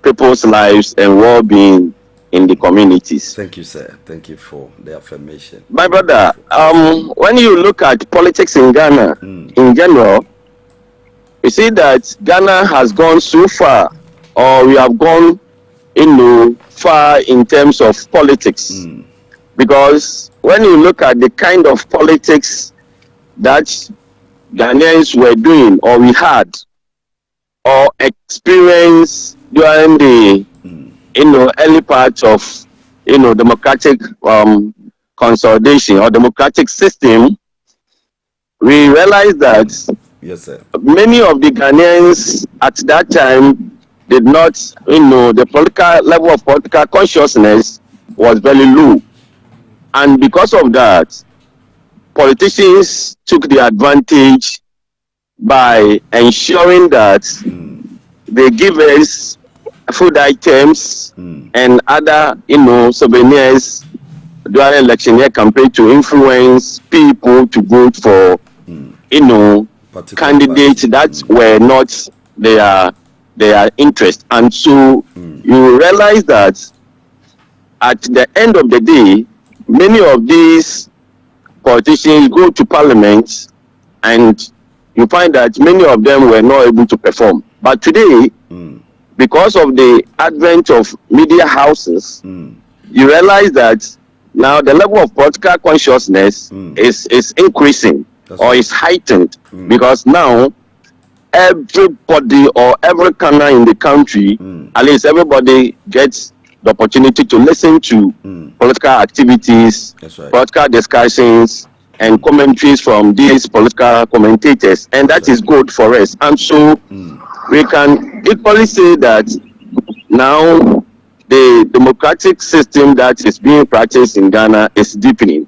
people's lives and well-being in the communities. Thank you, sir. Thank you for the affirmation. My brother, when you look at politics in Ghana in general, you see that Ghana has gone so far, or we have gone, far in terms of politics. Because when you look at the kind of politics that Ghanaians were doing, or we had, or experienced during the, early part of, democratic consolidation or democratic system, we realized that yes, sir. Many of the Ghanaians at that time did not, the political level of political consciousness was very low. And because of that, politicians took the advantage by ensuring that they give us food items and other, souvenirs during election year campaign to influence people to vote for, candidates that were not their interest. And so you realize that at the end of the day, many of these politicians go to parliament and you find that many of them were not able to perform. But today, because of the advent of media houses, you realize that now the level of political consciousness is increasing. That's or is heightened because now everybody or every corner in the country, at least everybody gets the opportunity to listen to political activities, political discussions, and commentaries from these political commentators, and that is good for us. And so we can equally say that now the democratic system that is being practiced in Ghana is deepening.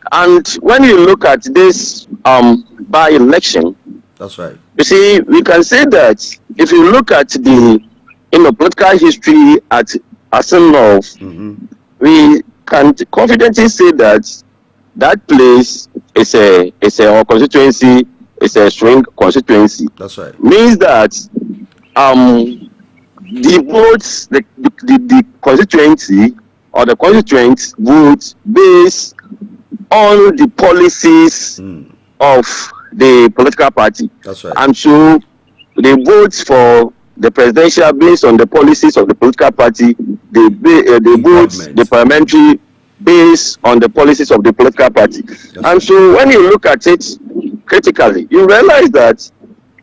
And when you look at this by-election, that's right. You see, we can say that if you look at the political history at Asen North, we can confidently say that that place is a constituency, is a swing constituency. That's right. Means that the votes, the constituency or the constituents vote based on the policies of the political party. That's right. And so they vote for the presidential based on the policies of the political party. They vote the parliamentary based on the policies of the political party. That's and right. So when you look at it critically, you realize that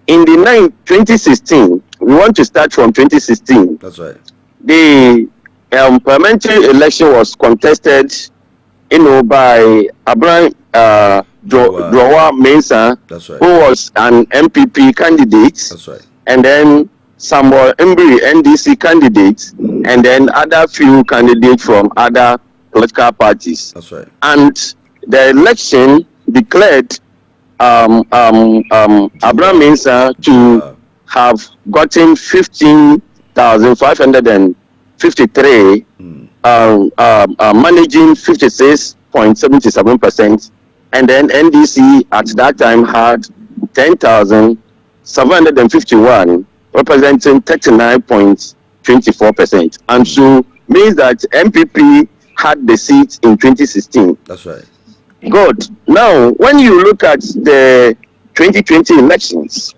in the 2016, we want to start from 2016. That's right. The parliamentary election was contested by Abraham Drowa Mensah, who was an MPP candidate. That's right. And then Samuel Mbri, NDC candidate, and then other few candidates from other political parties. That's right. And the election declared Abraham Mensah to have gotten 15,553, managing 56.77%, and then NDC at that time had 10,751, representing 39.24%. And so means that MPP had the seat in 2016. That's right. Good. Now, when you look at the 2020 elections,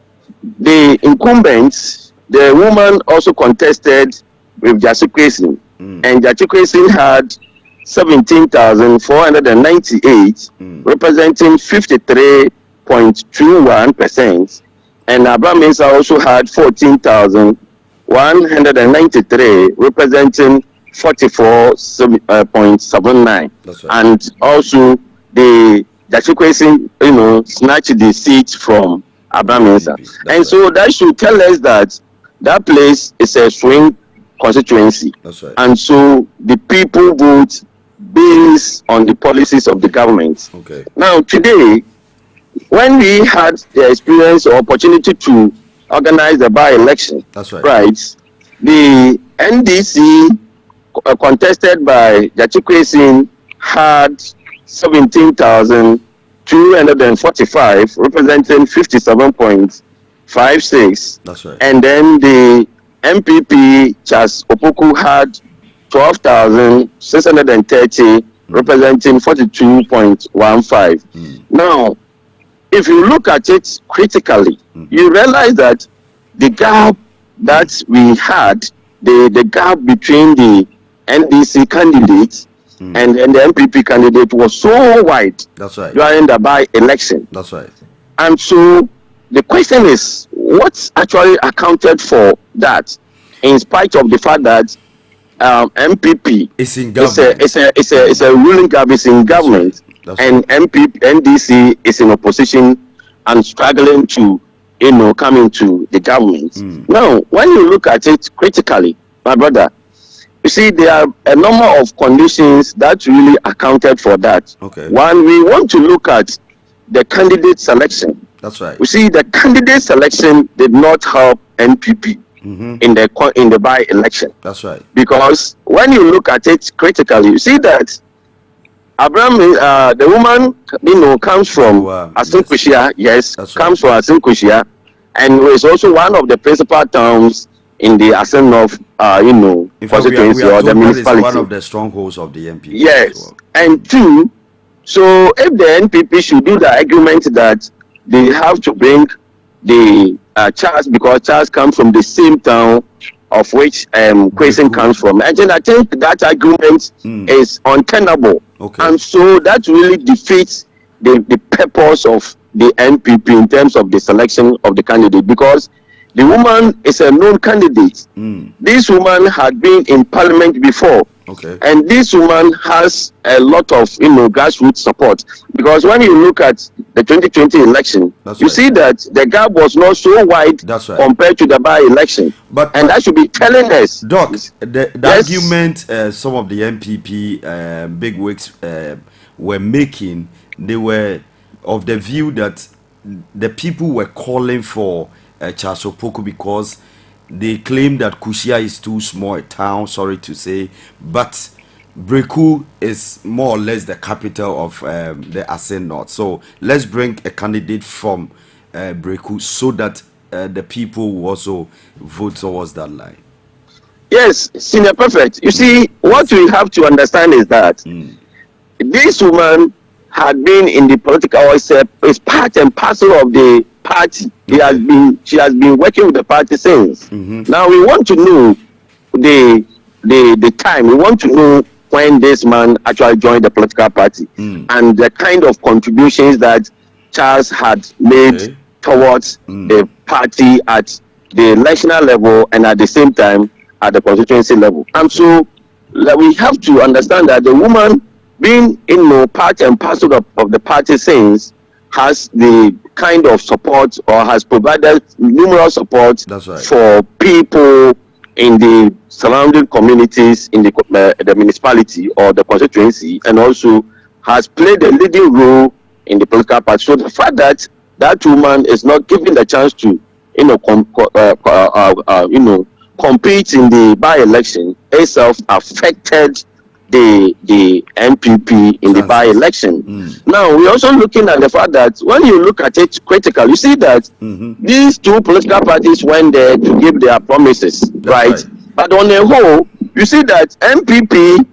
the incumbents, the woman also contested with Jaci Kwesi, and Jaci Kwesi had 17,498, representing 53.21%, and Abraham Mensah also had 14,193, representing 44.79. Right. And also the Jaci Kwesi, snatched the seat from Abraham Mensah. And right. so that should tell us that that place is a swing constituency. That's right. And so the people vote based on the policies of the government. Okay. Now today, when we had the experience or opportunity to organize the by-election, that's right. Right, the NDC contested by Jaci Kwesi had 17,245, representing 57.56. That's right. And then the MPP Charles Opoku had 12,630, representing 42.15. Now, if you look at it critically, you realize that the gap that we had, the gap between the NDC candidates and the MPP candidate was so wide. That's right. During the by-election. That's right. And so the question is, what's actually accounted for that, in spite of the fact that MPP is in government, it's a ruling government, in government, That's and NDC is in opposition and struggling to come into the government. Now, when you look at it critically, my brother, you see there are a number of conditions that really accounted for that. Okay. One, we want to look at the candidate selection. That's right. You see, the candidate selection did not help NPP in the by-election. That's right. Because when you look at it critically, you see that Abraham, the woman, comes from Asinkushia. Yes, comes from Asinkushia, and is also one of the principal towns in the Asin North, constituency or the municipality. One of the strongholds of the NPP. Yes, and two, so if the NPP should do the argument that they have to bring the Charles, because Charles comes from the same town of which Kwesi comes from, and then I think that argument is untenable. Okay. And so that really defeats the purpose of the NPP in terms of the selection of the candidate, because the woman is a known candidate. This woman had been in parliament before. Okay. And this woman has a lot of grassroots support, because when you look at the 2020 election, you see that the gap was not so wide compared to the by-election. But that should be telling us, Doc, the argument some of the NPP bigwigs were making, they were of the view that the people were calling for Charles Opoku because they claim that Kushia is too small a town, sorry to say, but Breku is more or less the capital of the Asin North. So let's bring a candidate from Breku so that the people will also vote towards that line. Yes, Senior Perfect. You see, what we have to understand is that this woman had been in the political, is part and parcel of the party. She has been working with the party since. Now we want to know the time. We want to know when this man actually joined the political party and the kind of contributions that Charles had made towards the party at the national level and at the same time at the constituency level. And so we have to understand that the woman, being part and parcel of the party since, has the kind of support or has provided numerous support for people in the surrounding communities in the municipality or the constituency, and also has played a leading role in the political party. So the fact that that woman is not given the chance to compete in the by-election itself affected the MPP in the by-election. Now, we're also looking at the fact that when you look at it critically, you see that these two political parties went there to give their promises, right? But on the whole, you see that MPP,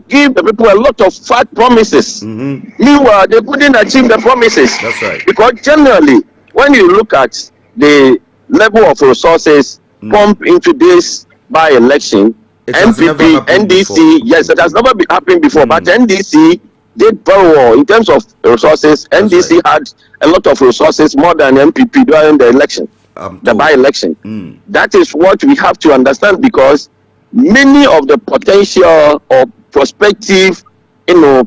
give the people a lot of fat promises. Meanwhile, they couldn't achieve the promises. That's right. Because generally, when you look at the level of resources pumped into this by-election, MPP, NDC, yes, it has never been happened before, but NDC did very well in terms of resources. NDC had a lot of resources, more than MPP during the election, the by-election. That is what we have to understand, because many of the potential or prospective,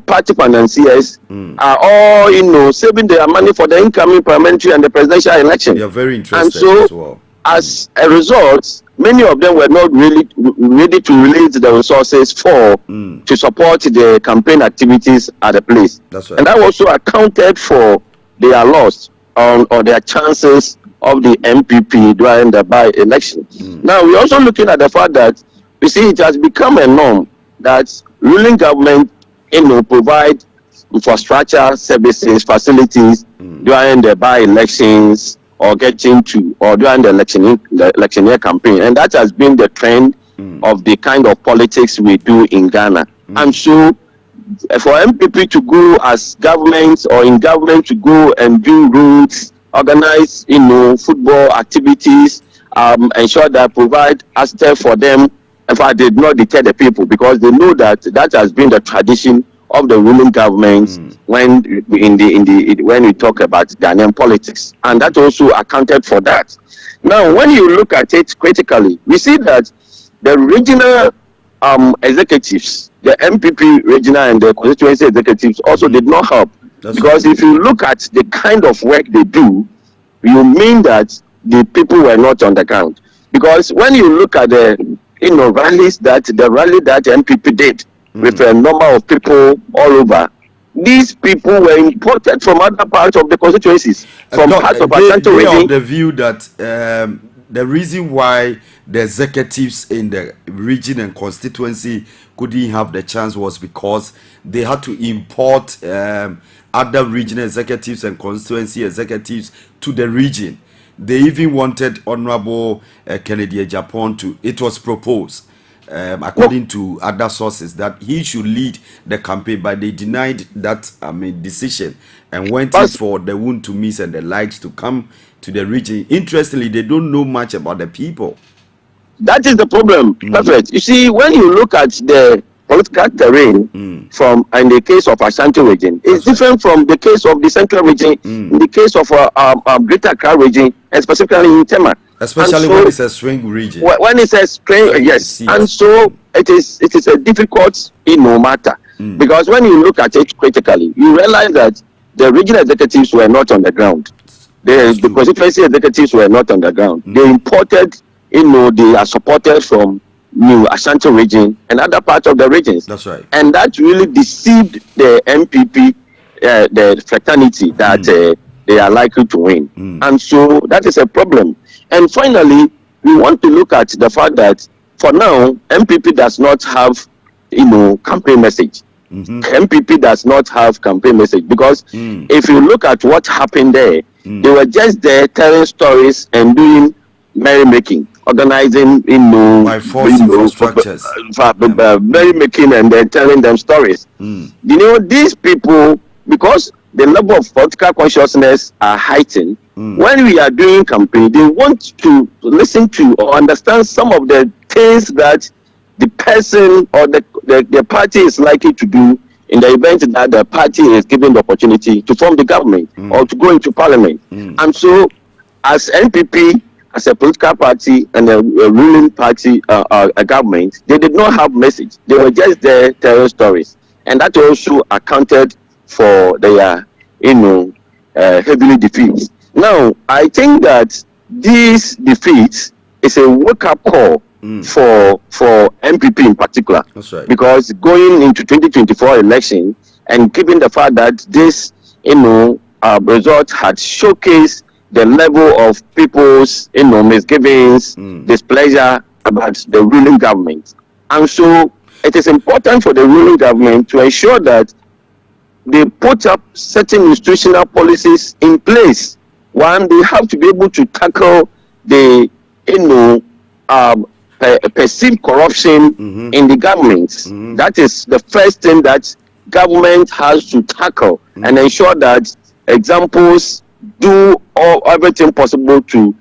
party financiers are all, saving their money for the incoming parliamentary and the presidential election. You're very interested and so, as well. As a result, many of them were not really ready to release the resources to support the campaign activities at the place. That's right. And that also accounted for their loss or their chances of the MPP during the by-election. Now, we're also looking at the fact that, you see, it has become a norm that ruling government, provide infrastructure, services, facilities during the by-elections, or during the election year campaign. And that has been the trend of the kind of politics we do in Ghana. And so for MPP to go as government or in government to go and do routes, organize, football activities, ensure that provide assistance for them, in fact, did not deter the people, because they know that has been the tradition of the ruling governments when we talk about Ghanaian politics, and that also accounted for that. Now, when you look at it critically, we see that the regional executives, the MPP regional and the constituency executives also did not help. Because if you look at the kind of work they do, you mean that the people were not on the ground. Because when you look at the rally that MPP did, with a number of people all over, these people were imported from other parts of the constituencies, from parts of Ashanti region. They of the view that the reason why the executives in the region and constituency couldn't have the chance was because they had to import other regional executives and constituency executives to the region. They even wanted Honorable Kennedy Japan it was proposed, according to other sources, that he should lead the campaign, but they denied that decision and went in for the wound to miss and the lights to come to the region. Interestingly, they don't know much about the people. That is the problem. Perfect. You see, when you look at the political terrain from in the case of Ashanti region, it's different from the case of the central region, in the case of Greater Accra region, and specifically in Tema. Especially when it's a swing region. When it's a swing, yes. And so it is a difficult matter. Because when you look at it critically, you realize that the regional executives were not on the ground. The constituency executives were not on the ground. They imported, they are supported from New Ashanti region and other parts of the regions. That's right. And that really deceived the MPP, the fraternity that they are likely to win. And so that is a problem. And finally, we want to look at the fact that for now, MPP does not have, campaign message. MPP does not have campaign message because if you look at what happened there, they were just there telling stories and doing merrymaking, organizing, by force infrastructures, merrymaking, and then telling them stories. These people, because the level of political consciousness are heightened, when we are doing campaign, they want to listen to or understand some of the things that the person or the party is likely to do in the event that the party is given the opportunity to form the government or to go into parliament. And so, as NPP, as a political party and a ruling party, a government, they did not have message. They were just there telling stories. And that also accounted for their, heavily defeats. Now, I think that these defeats is a wake-up call for MPP in particular. That's right. Because going into 2024 election and given the fact that this, result had showcased the level of people's, misgivings, displeasure about the ruling government. And so it is important for the ruling government to ensure that they put up certain institutional policies in place. One, they have to be able to tackle the perceived corruption in the government. That is the first thing that government has to tackle and ensure that examples do everything possible to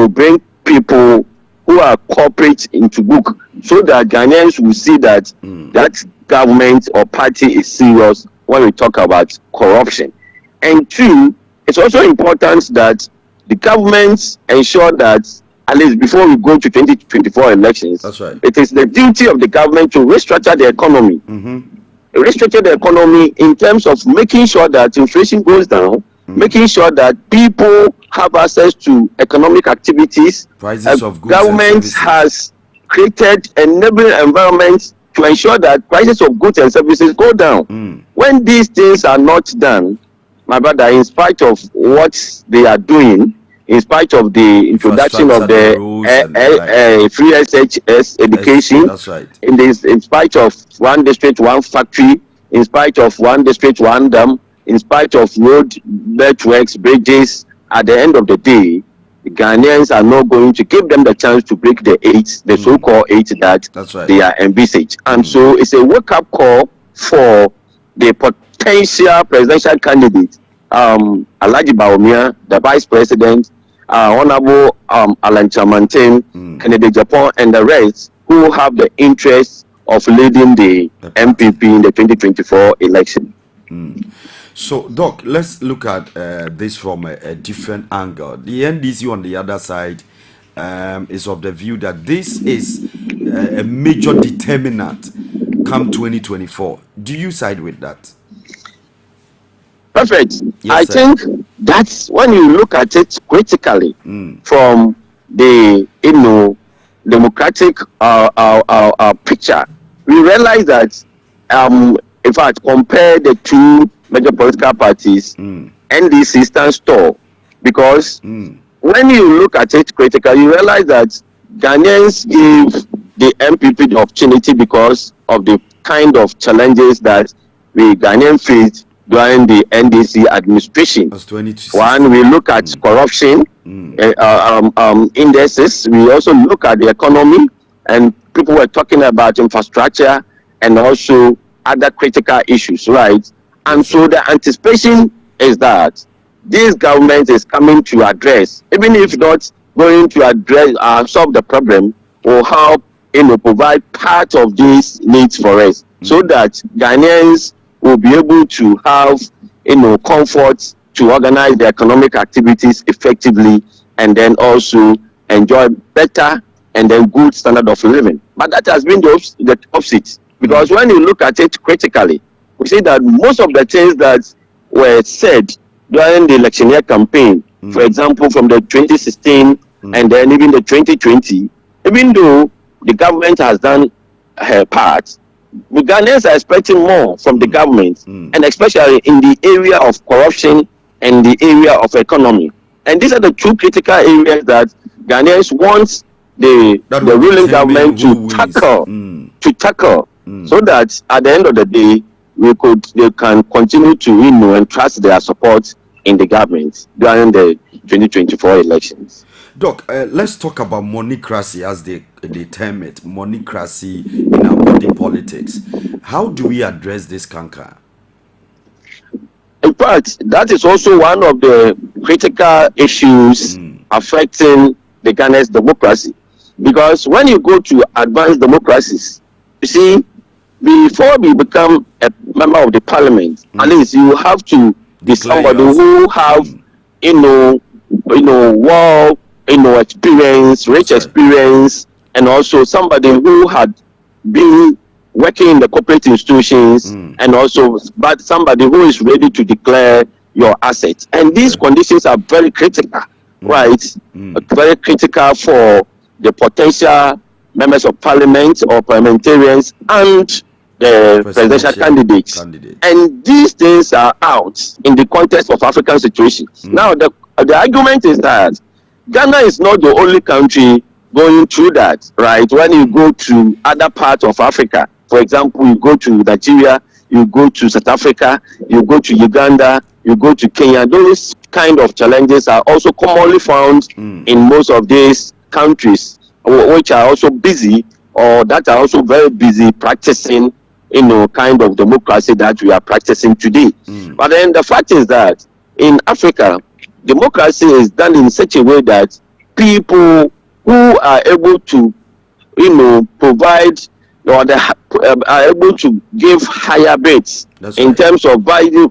bring people who are corporate into book, so that Ghanaians will see that that government or party is serious when we talk about corruption. And two, it's also important that the government ensure that at least before we go to 2024 elections, that's right, it is the duty of the government to restructure the economy. Restructure the economy in terms of making sure that inflation goes down, making sure that people have access to economic activities. Prices of goods government has created an enabling environment to ensure that prices of goods and services go down. When these things are not done, my brother, in spite of what they are doing, in spite of the introduction of the free SHS education, that's right, in spite of one district, one factory, in spite of one district, one dam, in spite of road networks, bridges, at the end of the day, the Ghanaians are not going to give them the chance to break the eight, the so-called eight that they are envisaged. And so it's a wake-up call for the potential presidential candidate, Alhaji Bawumia, the vice president, Honorable Alan Chamantin, Kennedy Japan, and the rest who have the interest of leading the MPP in the 2024 election. So, Doc, let's look at this from a different angle. The NDC on the other side is of the view that this is a major determinant come 2024. Do you side with that? Perfect. Yes, I think that's when you look at it critically from the democratic picture, we realize that in fact, compare the two major political parties, NDC stands tall, because when you look at it critically, you realize that Ghanaians give the MPP the opportunity because of the kind of challenges that the Ghanaian faced during the NDC administration. One, we look at corruption indices. We also look at the economy, and people were talking about infrastructure and also other critical issues, right? And so the anticipation is that this government is coming to address, even if not going to address solve the problem, or help provide part of these needs for us, so that Ghanaians will be able to have comfort to organize their economic activities effectively, and then also enjoy better and then good standard of living. But that has been the opposite, because when you look at it critically, we see that most of the things that were said during the election year campaign, for example, from the 2016 and then even the 2020, even though the government has done her part, the Ghanaians are expecting more from the government, and especially in the area of corruption and the area of economy. And these are the two critical areas that Ghanaians want the ruling government to tackle, so that at the end of the day, they can continue to entrust their support in the government during the 2024 elections. Doc, let's talk about monocracy, as they term it, monocracy in our body politics. How do we address this canker? In fact, that is also one of the critical issues affecting the Ghanaian democracy. Because when you go to advanced democracies, you see, before we become a member of the parliament, at least you have to be somebody who have, experience, rich experience, and also somebody who had been working in the corporate institutions, and also but somebody who is ready to declare your assets. And these conditions are very critical, right? Very critical for the potential members of parliament or parliamentarians and the presidential candidates. And these things are out in the context of African situation. Now, the argument is that Ghana is not the only country going through that, right? When you go to other parts of Africa, For example, you go to Nigeria, you go to South Africa, you go to Uganda, you go to Kenya. Those kind of challenges are also commonly found in most of these countries, which are also busy, or that are also very busy practicing, kind of democracy that we are practicing today. But then the fact is that in Africa, democracy is done in such a way that people who are able to, provide, or they are able to give higher bids in terms of buying,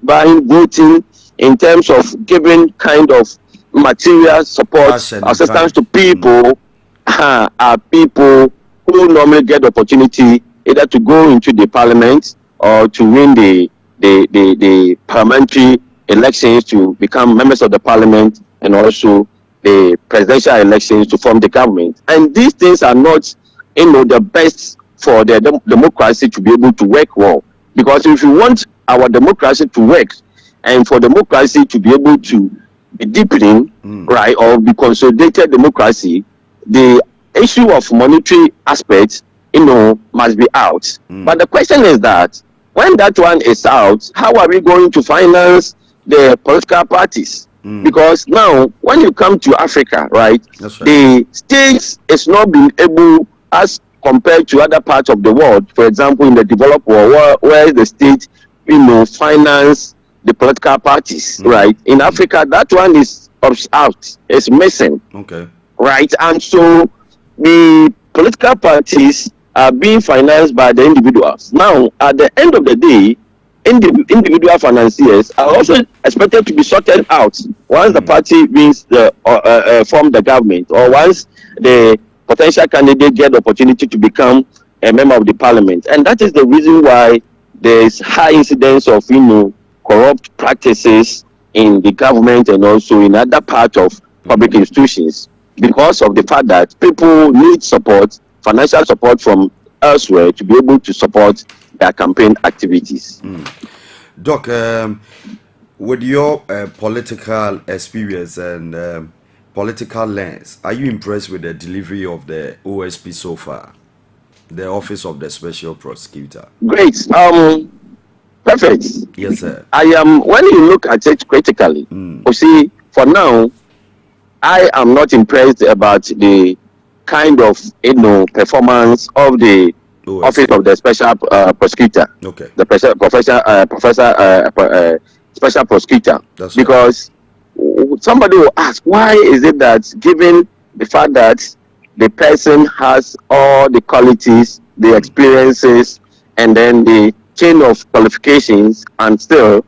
voting, in terms of giving kind of material support, assistance to people, are people who normally get the opportunity either to go into the parliament or to win the parliamentary elections to become members of the parliament, and also the presidential elections to form the government. And these things are not, the best for the democracy to be able to work well. Because if you want our democracy to work, and for democracy to be able to be deepening, right, or be consolidated democracy, the issue of monetary aspects, must be out. But the question is that when that one is out, how are we going to finance the political parties? Because now, when you come to Africa, right, the states is not being able, as compared to other parts of the world, for example, in the developed world, where the state, finance the political parties, right? In Africa, that one is out, is missing, right? And so the political parties are being financed by the individuals. Now, at the end of the day, individual financiers are also expected to be sorted out once the party wins form the government, or once the potential candidate get the opportunity to become a member of the parliament. And that is the reason why there is high incidence of corrupt practices in the government and also in other parts of public institutions, because of the fact that people need support, financial support from elsewhere, to be able to support their campaign activities. Doc, with your political experience and political lens, are you impressed with the delivery of the OSP so far, the Office of the Special Prosecutor? Great. Perfect. Yes, sir. I am. When you look at it critically, you see, for now, I am not impressed about the kind of performance of the Office of the Special Prosecutor. Okay. The Special Prosecutor. That's because somebody will ask, why is it that, given the fact that the person has all the qualities, the experiences, and then the chain of qualifications, and still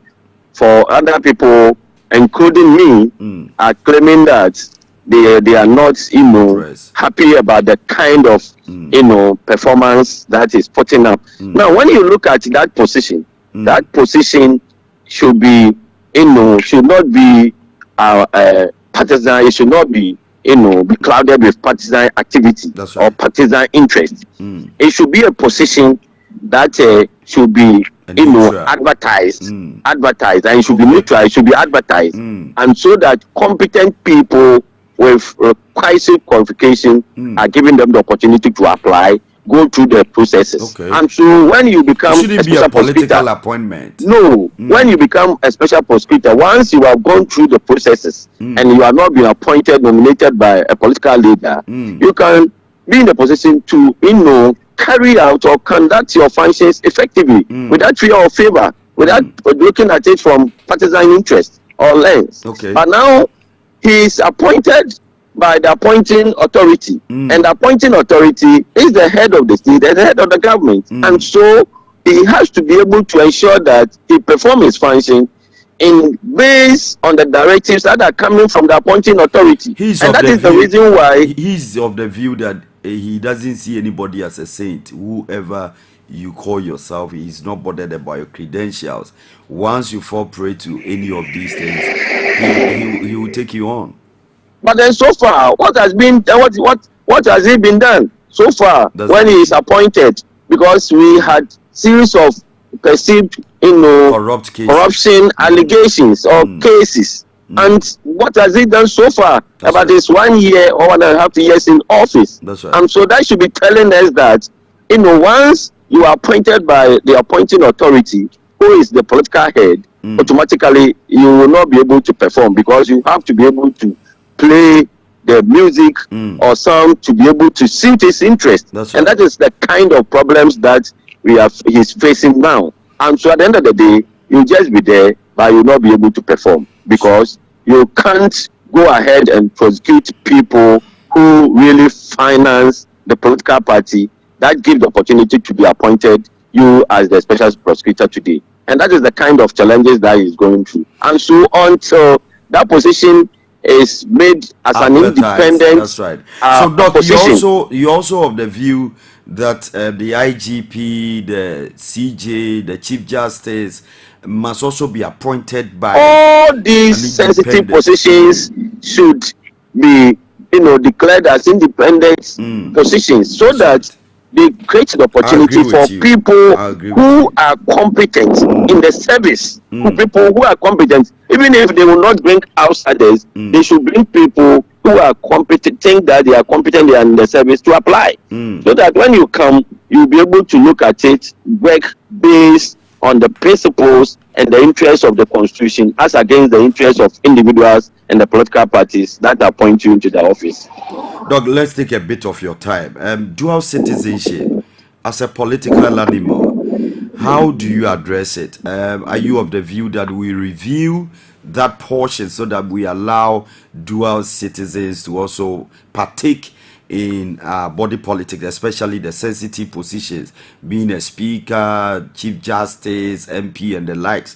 for other people, including me, are claiming that they are not happy about the kind of performance that is putting up. Now, when you look at that position should be should not be partisan. It should not be be clouded with partisan activity or partisan interest. It should be a position that should be advertised, and it should be neutral. It should be advertised, and so that competent people with requisite qualification are giving them the opportunity to apply, go through the processes. And so when you become a special political appointment. No, when you become a special prosecutor, once you have gone through the processes and you are not being appointed, nominated by a political leader, you can be in the position to carry out or conduct your functions effectively without fear or favor, without looking at it from partisan interest or lens. But now he is appointed by the appointing authority, and the appointing authority is the head of the state, the head of the government, and so he has to be able to ensure that he performs his function based on the directives that are coming from the appointing authority. And that is the reason why he's of the view that he doesn't see anybody as a saint. Whoever you call yourself, he's not bothered about your credentials. Once you fall prey to any of these things, he will take you on. But then so far, what has he been done so far when he is appointed? Because we had series of perceived corruption allegations or cases. And what has he done so far about his 1 year or 1.5 years in office? And so that should be telling us that once you are appointed by the appointing authority, who is the political head, automatically you will not be able to perform, because you have to be able to play the music or sound to be able to suit his interest. And that is the kind of problems that he's facing now. And so at the end of the day, you'll just be there, but you'll not be able to perform, because you can't go ahead and prosecute people who really finance the political party that give the opportunity to be appointed you as the special prosecutor today. And that is the kind of challenges that he's going through. And so until that position is made as an independent, that's right. So Doc, you also of the view that the IGP, the CJ, the Chief Justice must also be appointed by all these sensitive positions should be, declared as independent positions, so that they create the opportunity for people who are competent in the service. People who are competent, even if they will not bring outsiders, they should bring people who are competent, think that they are competent in the service, to apply, so that when you come, you'll be able to look at it, work based on the principles and the interests of the Constitution, as against the interests of individuals and the political parties that appoint you into the office. Doc, let's take a bit of your time. Dual citizenship as a political animal, how do you address it? Are you of the view that we review that portion so that we allow dual citizens to also partake in body politics, especially the sensitive positions, being a speaker, chief justice, MP, and the likes?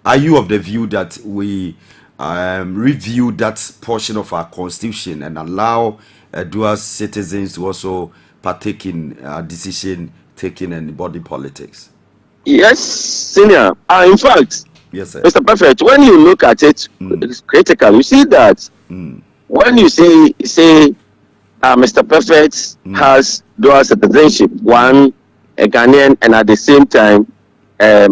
Are you of the view that we review that portion of our constitution and allow dual citizens to also partake in decision taking and body politics? Yes, Senior. In fact, yes, sir. Mr. Perfect, when you look at it critically, you see that when you say Mr. Perfect has dual citizenship, one a Ghanaian and at the same time a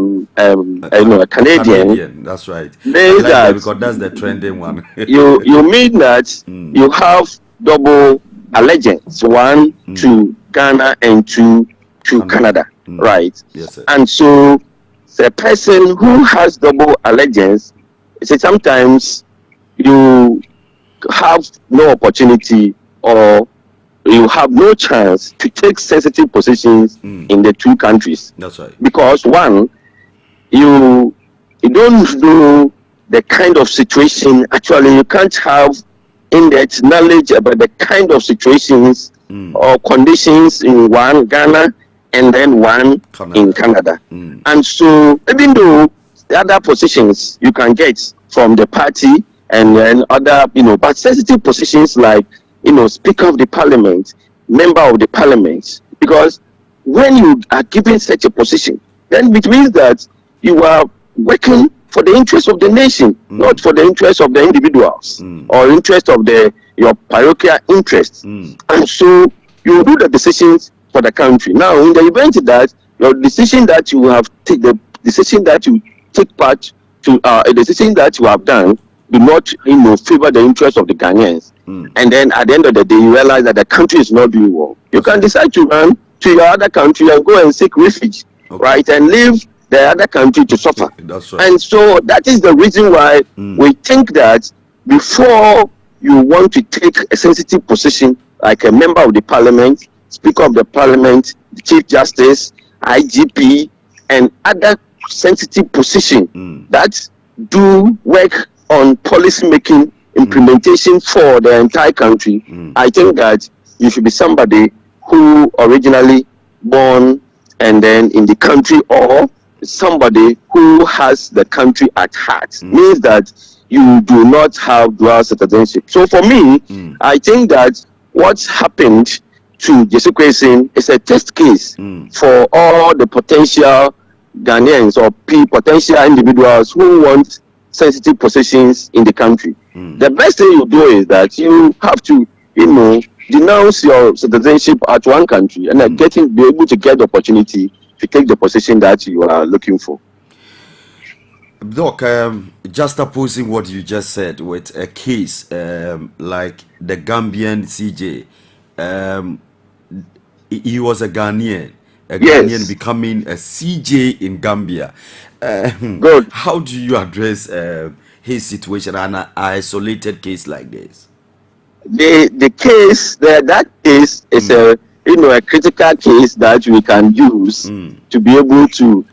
Canadian. That's right. Means that because that's the trending one. you mean that you have double allegiance, one to Ghana and two to Canada, right? Yes, sir. And so the person who has double allegiance, sometimes you have no opportunity or you have no chance to take sensitive positions in the two countries. That's right. Because one, you don't know the kind of situation. Actually, you can't have in-depth knowledge about the kind of situations or conditions in one Ghana and then one in Canada. And so, even though the other positions you can get from the party and then other, but sensitive positions like, Speaker of the Parliament, Member of the Parliament, because when you are given such a position, then it means that you are working for the interest of the nation, not for the interest of the individuals or interest of your parochial interests. And so you do the decisions for the country. Now, in the event that your decision that you have take the decision that you take part to a decision that you have done do not favor the interest of the Ghanaians, and then at the end of the day you realize that the country is not doing well, you can decide to run to your other country and go and seek refuge, right, and leave the other country to suffer. That's right. And so that is the reason why we think that before you want to take a sensitive position like a member of the Parliament, Speaker of the Parliament, the Chief Justice, IGP, and other sensitive positions that do work on policy making implementation for the entire country, I think that you should be somebody who originally born and then in the country, or somebody who has the country at heart. Means that you do not have dual citizenship. So for me, I think that what's happened to Jesse Kwesi is a test case for all the potential Ghanaians or potential individuals who want sensitive positions in the country. The best thing you do is that you have to, denounce your citizenship at one country and then be able to get the opportunity to take the position that you are looking for. Doc, just opposing what you just said with a case like the Gambian CJ, he was a Ghanaian a Ghanaian becoming a CJ in Gambia. Good. How do you address his situation and an isolated case like this? The case that case is a critical case that we can use to be able to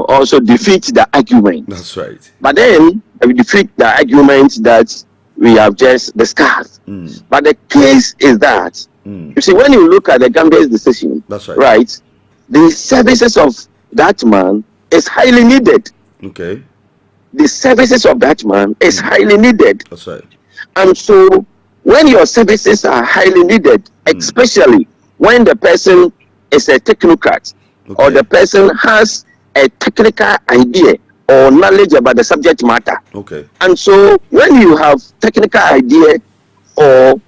also defeat the argument. That's right. But then we defeat the argument that we have just discussed. But the case is that you see, when you look at the Gambia's decision, that's right, the services of that man is highly needed. Okay. The services of that man is highly needed. That's right. And so when your services are highly needed, especially when the person is a technocrat, or the person has a technical idea or knowledge about the subject matter. Okay. And so when you have technical idea or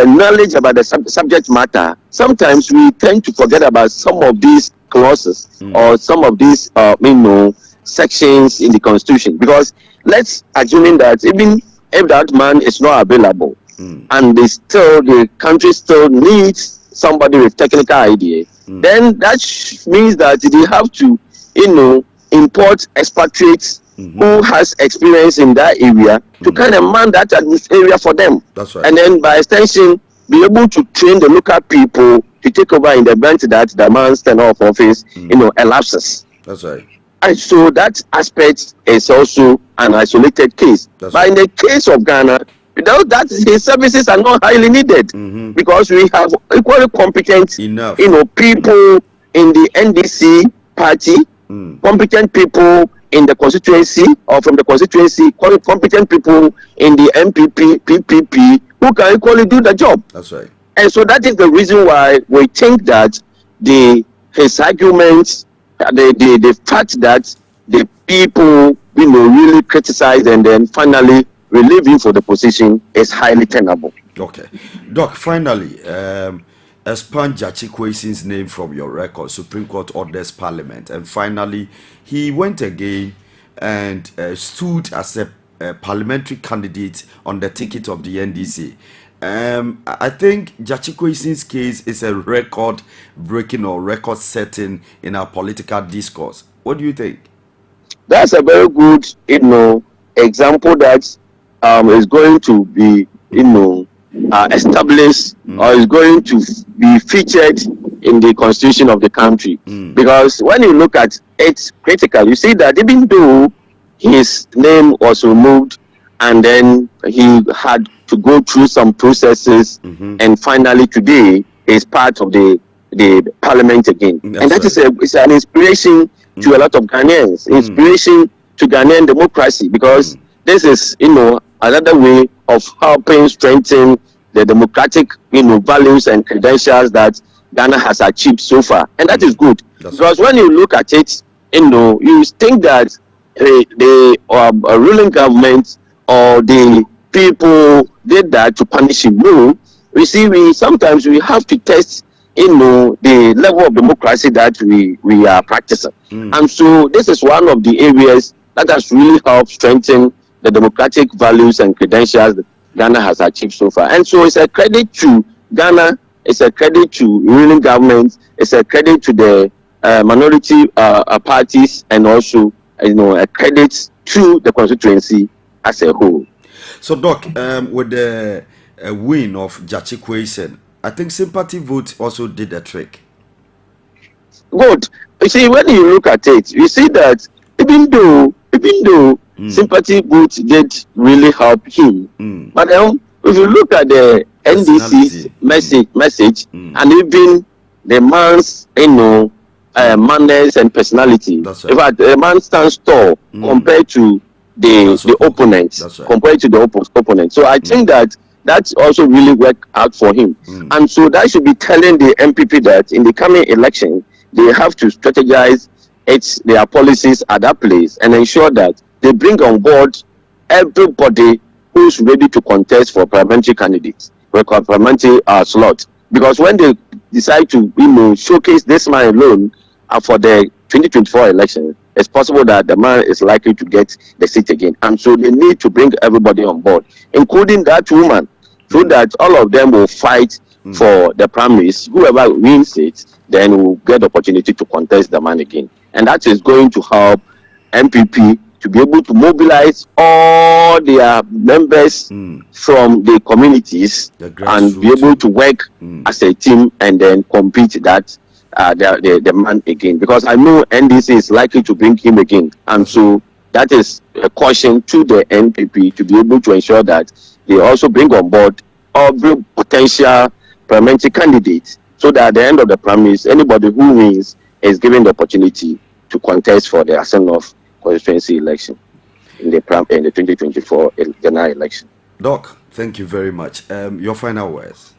knowledge about the subject matter, sometimes we tend to forget about some of these clauses or some of these sections in the Constitution, because let's assume that even if that man is not available and the country still needs somebody with technical idea, then that means that they have to import expatriates who has experience in that area to kind of man that area for them. That's right. And then by extension be able to train the local people to take over in the event that the man's tenure of office elapses. That's right. And so that aspect is also an isolated case. That's but right. In the case of Ghana, without that, his services are not highly needed because we have equally competent people in the NDC party, competent people in the constituency or from the constituency, competent people in the MPP, PPP who can equally do the job. That's right. And so that is the reason why we think that his arguments, the fact that the people really criticize and then finally relieve him for the position is highly tenable. Okay. Doc, finally, expand Jachikwesin's name from your record. Supreme Court orders Parliament. And finally, he went again and stood as a parliamentary candidate on the ticket of the NDC. I think Jachikwesin's case is a record-breaking or record-setting in our political discourse. What do you think? That's a very good, example that is going to be, established or is going to be featured in the constitution of the country. Because when you look at it critically, you see that even though his name was removed and then he had to go through some processes and finally today is part of the parliament again. And that is it's an inspiration to a lot of Ghanaians, inspiration to Ghanaian democracy, because this is, another way of helping strengthen the democratic, values and credentials that Ghana has achieved so far. And that is good. Because when you look at it, you think that the ruling government or the people did that to punish him. No, we see sometimes we have to test the level of democracy that we are practicing. And so this is one of the areas that has really helped strengthen the democratic values and credentials that Ghana has achieved so far. And so it's a credit to Ghana, it's a credit to ruling government, it's a credit to the minority parties, and also a credit to the constituency as a whole. So Doc, with the win of Jachikwesin, I think sympathy vote also did a trick. Good. You see, when you look at it, you see that even though sympathy vote did really help him, but if you look at the NDC's message and even the man's manners and personality, right. in fact, the man stands tall compared to the opponents, compared to the opponent. So I think that also really worked out for him. And so that should be telling the MPP that in the coming election, they have to strategize their policies at that place and ensure that they bring on board everybody who's ready to contest for parliamentary candidates, for parliamentary slot. Because when they decide to showcase this man alone for the 2024 election, it's possible that the man is likely to get the seat again. And so they need to bring everybody on board, including that woman, so that all of them will fight for the primaries. Whoever wins it, then will get the opportunity to contest the man again. And that is going to help MPP to be able to mobilize all their members from the communities and be able to work as a team and then compete that the man again. Because I know NDC is likely to bring him again. And so that is a caution to the NPP to be able to ensure that they also bring on board every potential parliamentary candidate, so that at the end of the primaries, anybody who wins is given the opportunity to contest for the Assembly of Constituency election in the 2024 general election. Doc, thank you very much. Your final words.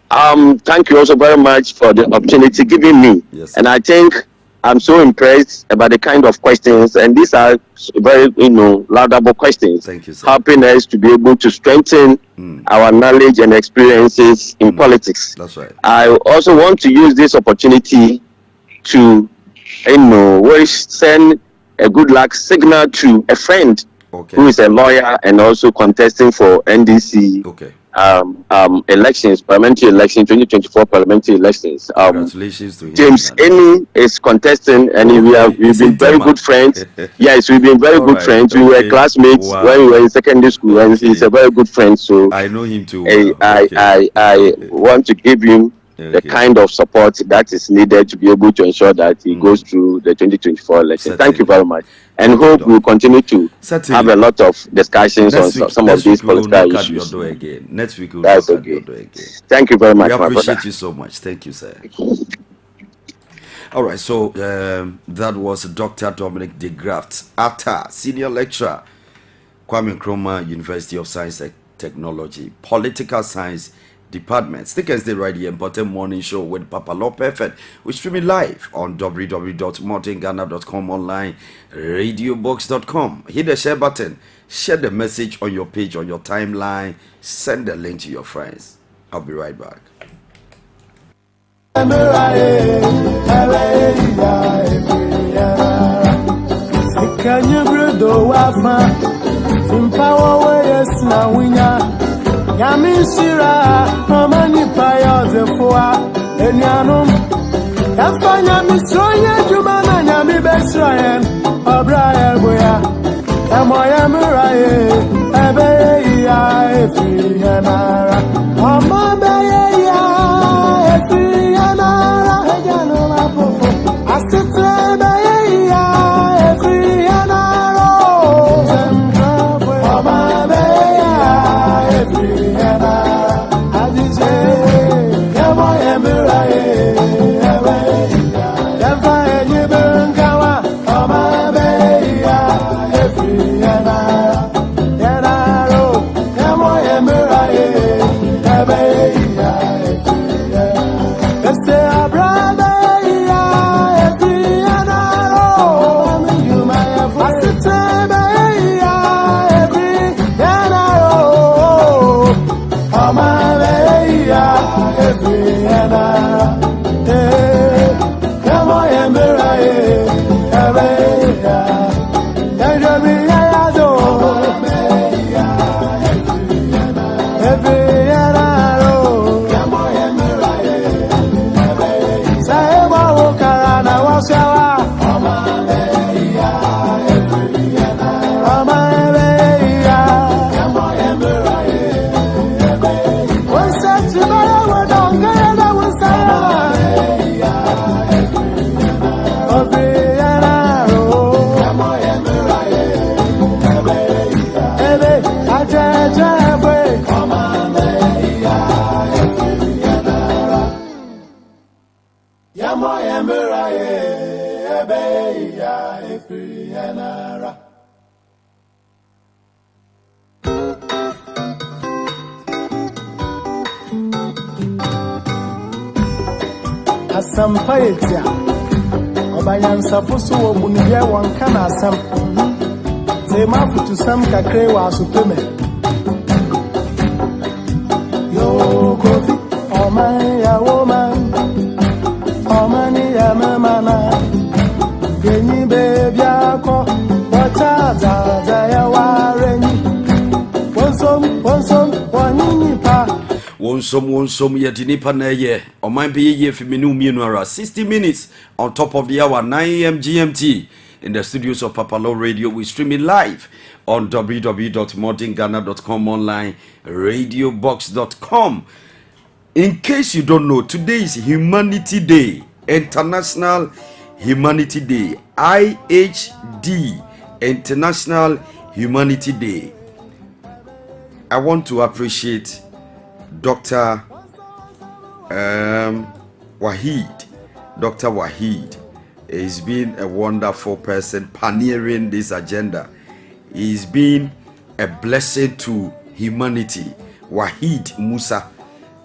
Thank you also very much for the opportunity given me. Yes. And I think I'm so impressed about the kind of questions, and these are very, laudable questions. Thank you, sir. Helping us to be able to strengthen our knowledge and experiences in politics. That's right. I also want to use this opportunity to, send a good luck signal to a friend who is a lawyer and also contesting for NDC. Okay. Elections, parliamentary elections, 2024 parliamentary elections. Congratulations to him. James Eni is contesting, and we've been very good friends. Yes, we've been very good friends. We were classmates when we were in secondary school, and he's a very good friend. So I know him too. I want to give him the kind of support that is needed to be able to ensure that he goes through the 2024 election. Thank you very much, and hope we'll continue to have a lot of discussions on some of these political issues. Next week we'll That's knock okay. your door again. Thank you very much, We my appreciate brother. you so much. Thank you, sir. All right, so that was Dr. Dominic de Graft, ATA, Senior Lecturer, Kwame Nkrumah University of Science and Technology, Political Science Department. Stick and stay right here. Mpɔtam Morning Show with PAPALAW Perfect. We're streaming live on www.mortingghana.com, online, radiobox.com. Hit the share button. Share the message on your page, on your timeline. Send the link to your friends. I'll be right back. Yamishira, Mamani Paya, the Foa, Enyanum, Yafanya Misroya, Jumana, Yami Besrayan, Abraham Boya, Amoya Murae, Abeya, Efianara, Amabeya, Efianara, Ejanova Popo, Asitrebeya, Efianara, Amabeya, Asampaetia Obayan Sapusu Obunia one kana sam Tema to some kakre wa supeme Yo Kofi Omaya woman Omani Yamana Geni baby ako Wachaza Zaya Wareni Wonsom Wanini pa some yet in Ipaneye, or might be a year for me, 60 minutes on top of the hour, 9 a.m. GMT, in the studios of PAPALAW Radio. We stream it live on www.modernghana.com, online, radiobox.com. In case you don't know, today is Humanity Day, International Humanity Day, IHD, International Humanity Day. I want to appreciate Dr. Wahid. Dr. Wahid has been a wonderful person pioneering this agenda. He's been a blessing to humanity. Wahid Musa,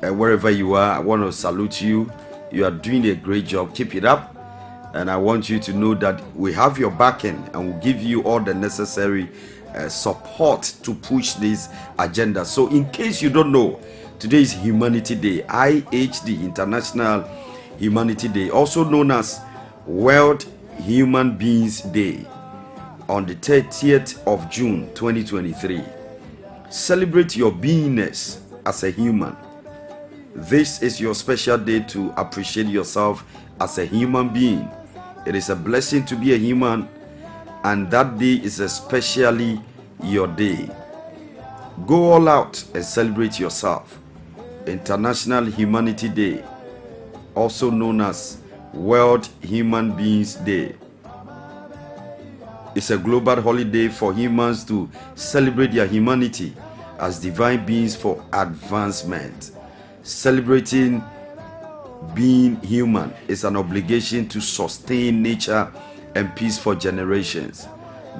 wherever you are, I want to salute you. You are doing a great job. Keep it up. And I want you to know that we have your backing and we'll give you all the necessary support to push this agenda. So in case you don't know, today is Humanity Day, IHD, International Humanity Day, also known as World Human Beings Day, on the 30th of June 2023. Celebrate your beingness as a human. This is your special day to appreciate yourself as a human being. It is a blessing to be a human, and that day is especially your day. Go all out and celebrate yourself. International Humanity Day, also known as World Human Beings Day. It's a global holiday for humans to celebrate their humanity as divine beings for advancement. Celebrating being human is an obligation to sustain nature and peace for generations.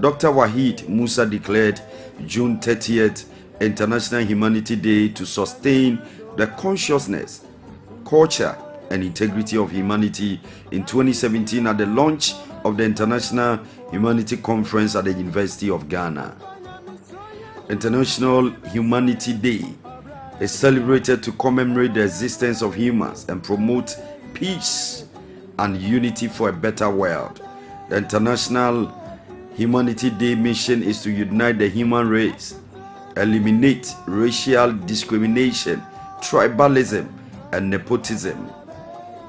Dr. Wahid Musa declared June 30th International Humanity Day to sustain the consciousness, culture, and integrity of humanity in 2017 at the launch of the International Humanity Conference at the University of Ghana. International Humanity Day is celebrated to commemorate the existence of humans and promote peace and unity for a better world. The International Humanity Day mission is to unite the human race, eliminate racial discrimination, tribalism, and nepotism,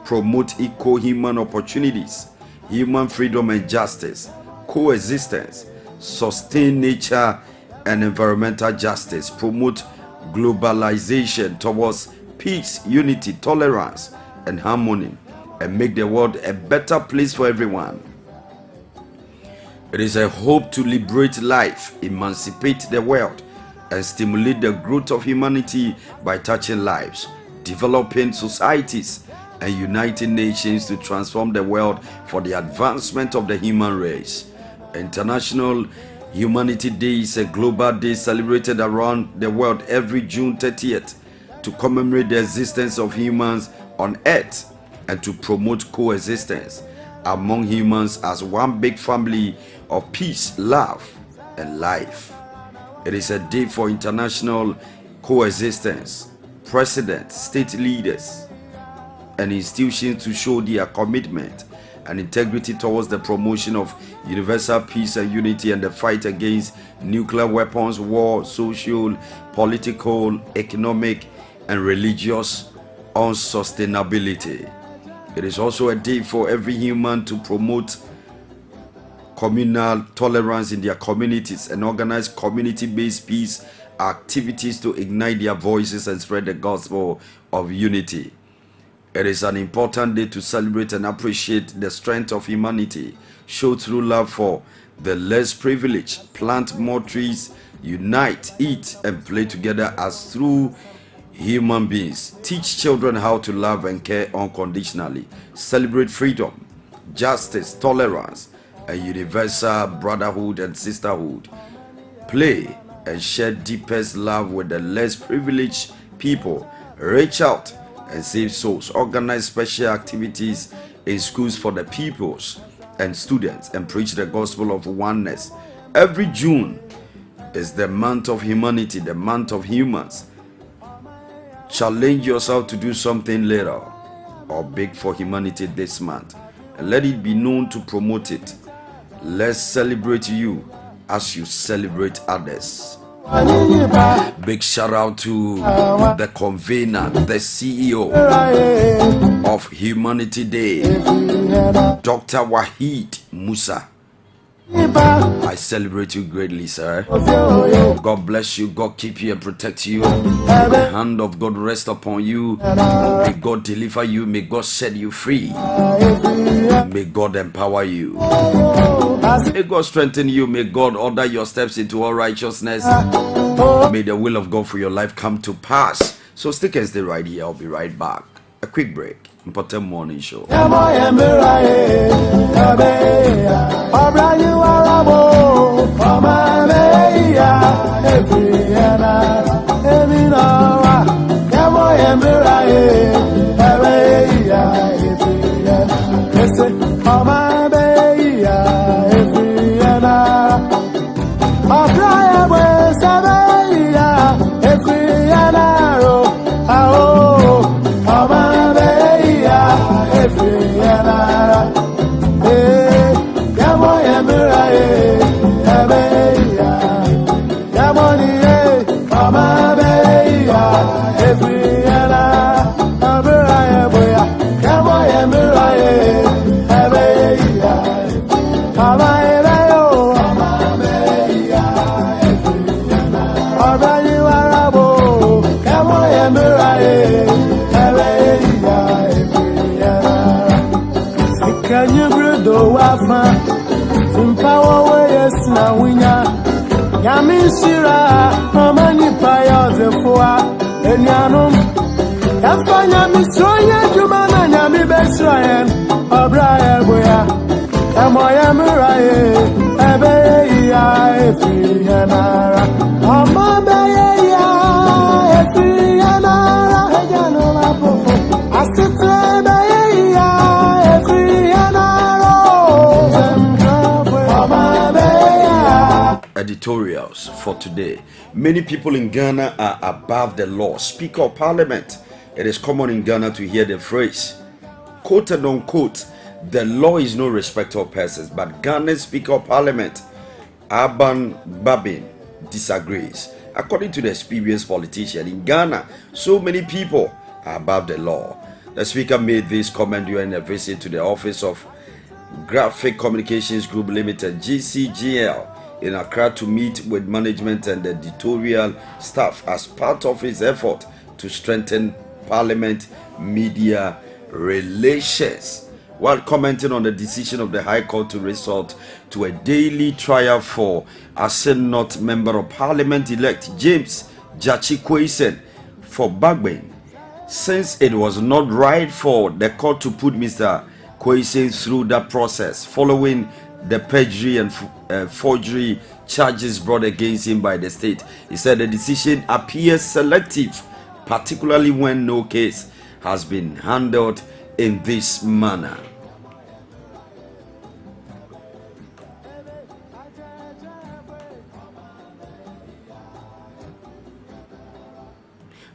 promote equal human opportunities, human freedom and justice, coexistence, sustain nature and environmental justice, promote globalization towards peace, unity, tolerance, and harmony, and make the world a better place for everyone. It is a hope to liberate life, emancipate the world, and stimulate the growth of humanity by touching lives, developing societies, and uniting nations to transform the world for the advancement of the human race. International Humanity Day is a global day celebrated around the world every June 30th to commemorate the existence of humans on earth and to promote coexistence among humans as one big family of peace, love, and life. It is a day for international coexistence. Presidents, state leaders, and institutions to show their commitment and integrity towards the promotion of universal peace and unity and the fight against nuclear weapons, war, social, political, economic, and religious unsustainability. It is also a day for every human to promote communal tolerance in their communities and organize community-based peace activities to ignite their voices and spread the gospel of unity. It is an important day to celebrate and appreciate the strength of humanity, show true love for the less privileged, plant more trees, unite, eat, and play together as true human beings, teach children how to love and care unconditionally, celebrate freedom, justice, tolerance, and universal brotherhood and sisterhood, play and share deepest love with the less privileged people, reach out and save souls, organize special activities in schools for the pupils and students, and preach the gospel of oneness. Every June is the month of humanity, the month of humans. Challenge yourself to do something little or big for humanity this month, and let it be known to promote it. Let's celebrate you as you celebrate others. Big shout out to the convener, the CEO of Humanity Day, Dr. Wahid Musa. I celebrate you greatly, sir. God bless you. God keep you and protect you. May the hand of God rest upon you. May God deliver you. May God set you free. May God empower you. May God strengthen you. May God order your steps into all righteousness. May the will of God for your life come to pass. So stick and stay right here. I'll be right back. A quick break. Mpɔtam morning show. Yamishira, Mamani Paya, the Foa, and Yanum. Yafanya Misroya, Jumana, Yami Besrayan, Abraham, Boya, Amoyamurae, Abeya, Efianara, Amabaya, Efianara, Yanova, Asitra, Editorials for today. Many people in Ghana are above the law. Speaker of Parliament. It is common in Ghana to hear the phrase, quote and unquote, the law is no respecter of persons. But Ghana's Speaker of Parliament, Aban Babin, disagrees. According to the experienced politician in Ghana, so many people are above the law. The speaker made this comment during a visit to the office of Graphic Communications Group Limited, GCGL, in Accra to meet with management and the editorial staff as part of his effort to strengthen Parliament media relations. While commenting on the decision of the High Court to resort to a daily trial for North Member of Parliament-elect James Jachi-Kwesen for Bagbin, since it was not right for the court to put Mr. Kwesen through that process following the perjury and forgery charges brought against him by the state. He said the decision appears selective, particularly when no case has been handled in this manner.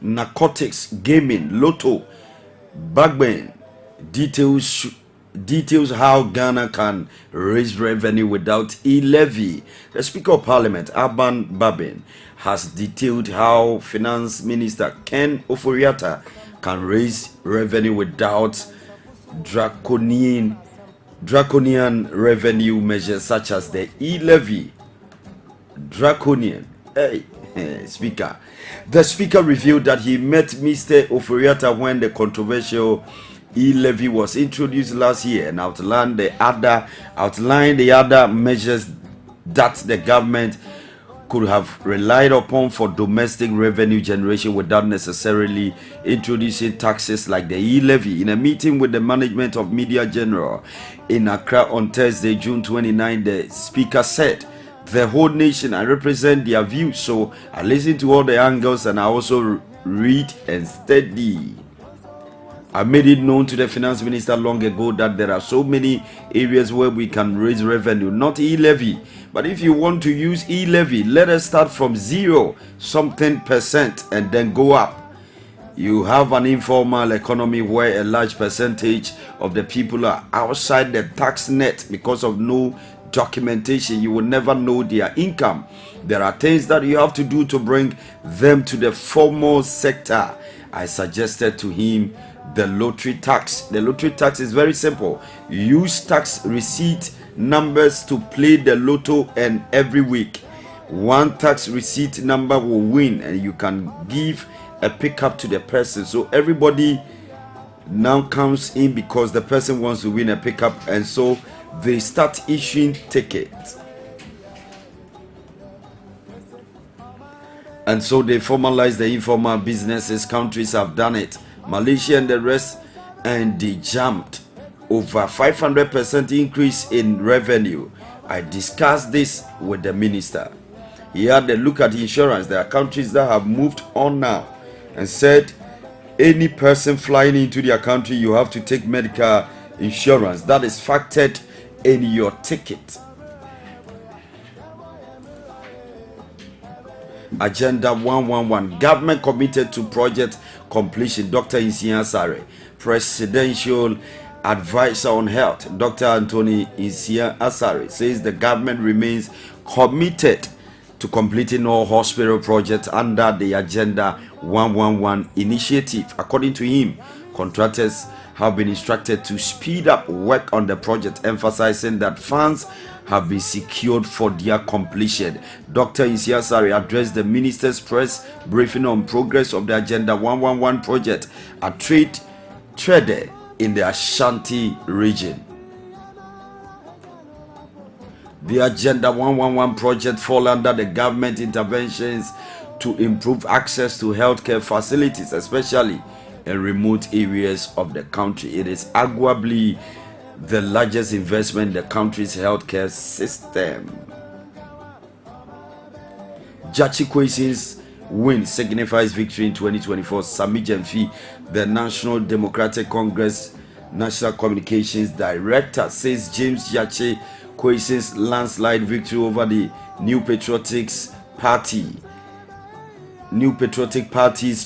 Narcotics, gaming, lotto, Bagbin, details how Ghana can raise revenue without e-levy. The Speaker of Parliament, Aban Babin, has detailed how Finance Minister Ken Ofori-Atta can raise revenue without draconian revenue measures such as the e-levy. Draconian. Speaker. The Speaker revealed that he met Mr. Ofori-Atta when the controversial e-levy was introduced last year and outlined the other measures that the government could have relied upon for domestic revenue generation without necessarily introducing taxes like the e-levy. In a meeting with the management of Media General in Accra on Thursday, June 29, the Speaker said, "The whole nation, I represent their views, so I listen to all the angles and I also read and study. I made it known to the Finance Minister long ago that there are so many areas where we can raise revenue, not e-levy. But if you want to use e-levy, let us start from 0% and then go up. You have an informal economy where a large percentage of the people are outside the tax net because of no documentation, you will never know their income. There are things that you have to do to bring them to the formal sector. I suggested to him the lottery tax. The lottery tax is very simple. Use tax receipt numbers to play the lotto, and every week one tax receipt number will win, and you can give a pickup to the person. So everybody now comes in because the person wants to win a pickup, and so they start issuing tickets, and so they formalize the informal businesses. Countries have done it, Malaysia and the rest, and they jumped over 500% increase in revenue. I discussed this with the minister. He had a look at insurance. There are countries that have moved on now and said any person flying into their country, you have to take medical insurance that is factored in your ticket. Agenda 111, government committed to project completion. Dr. Insia Sare, presidential advisor on health, Dr. Anthony Insia Asare, says the government remains committed to completing all hospital projects under the Agenda 111 initiative. According to him, contractors have been instructed to speed up work on the project, emphasizing that funds have been secured for their completion. Dr. Isiasari addressed the minister's press briefing on progress of the Agenda 111 project at Trade in the Ashanti region. The Agenda 111 project fall under the government interventions to improve access to healthcare facilities, especially in remote areas of the country. It is arguably the largest investment in the country's healthcare system. Jachi Kwesi's win signifies victory in 2024. Sami Jemfi, the National Democratic Congress National Communications Director, says James Jachi Kwesi's landslide victory over the New Patriotic Party's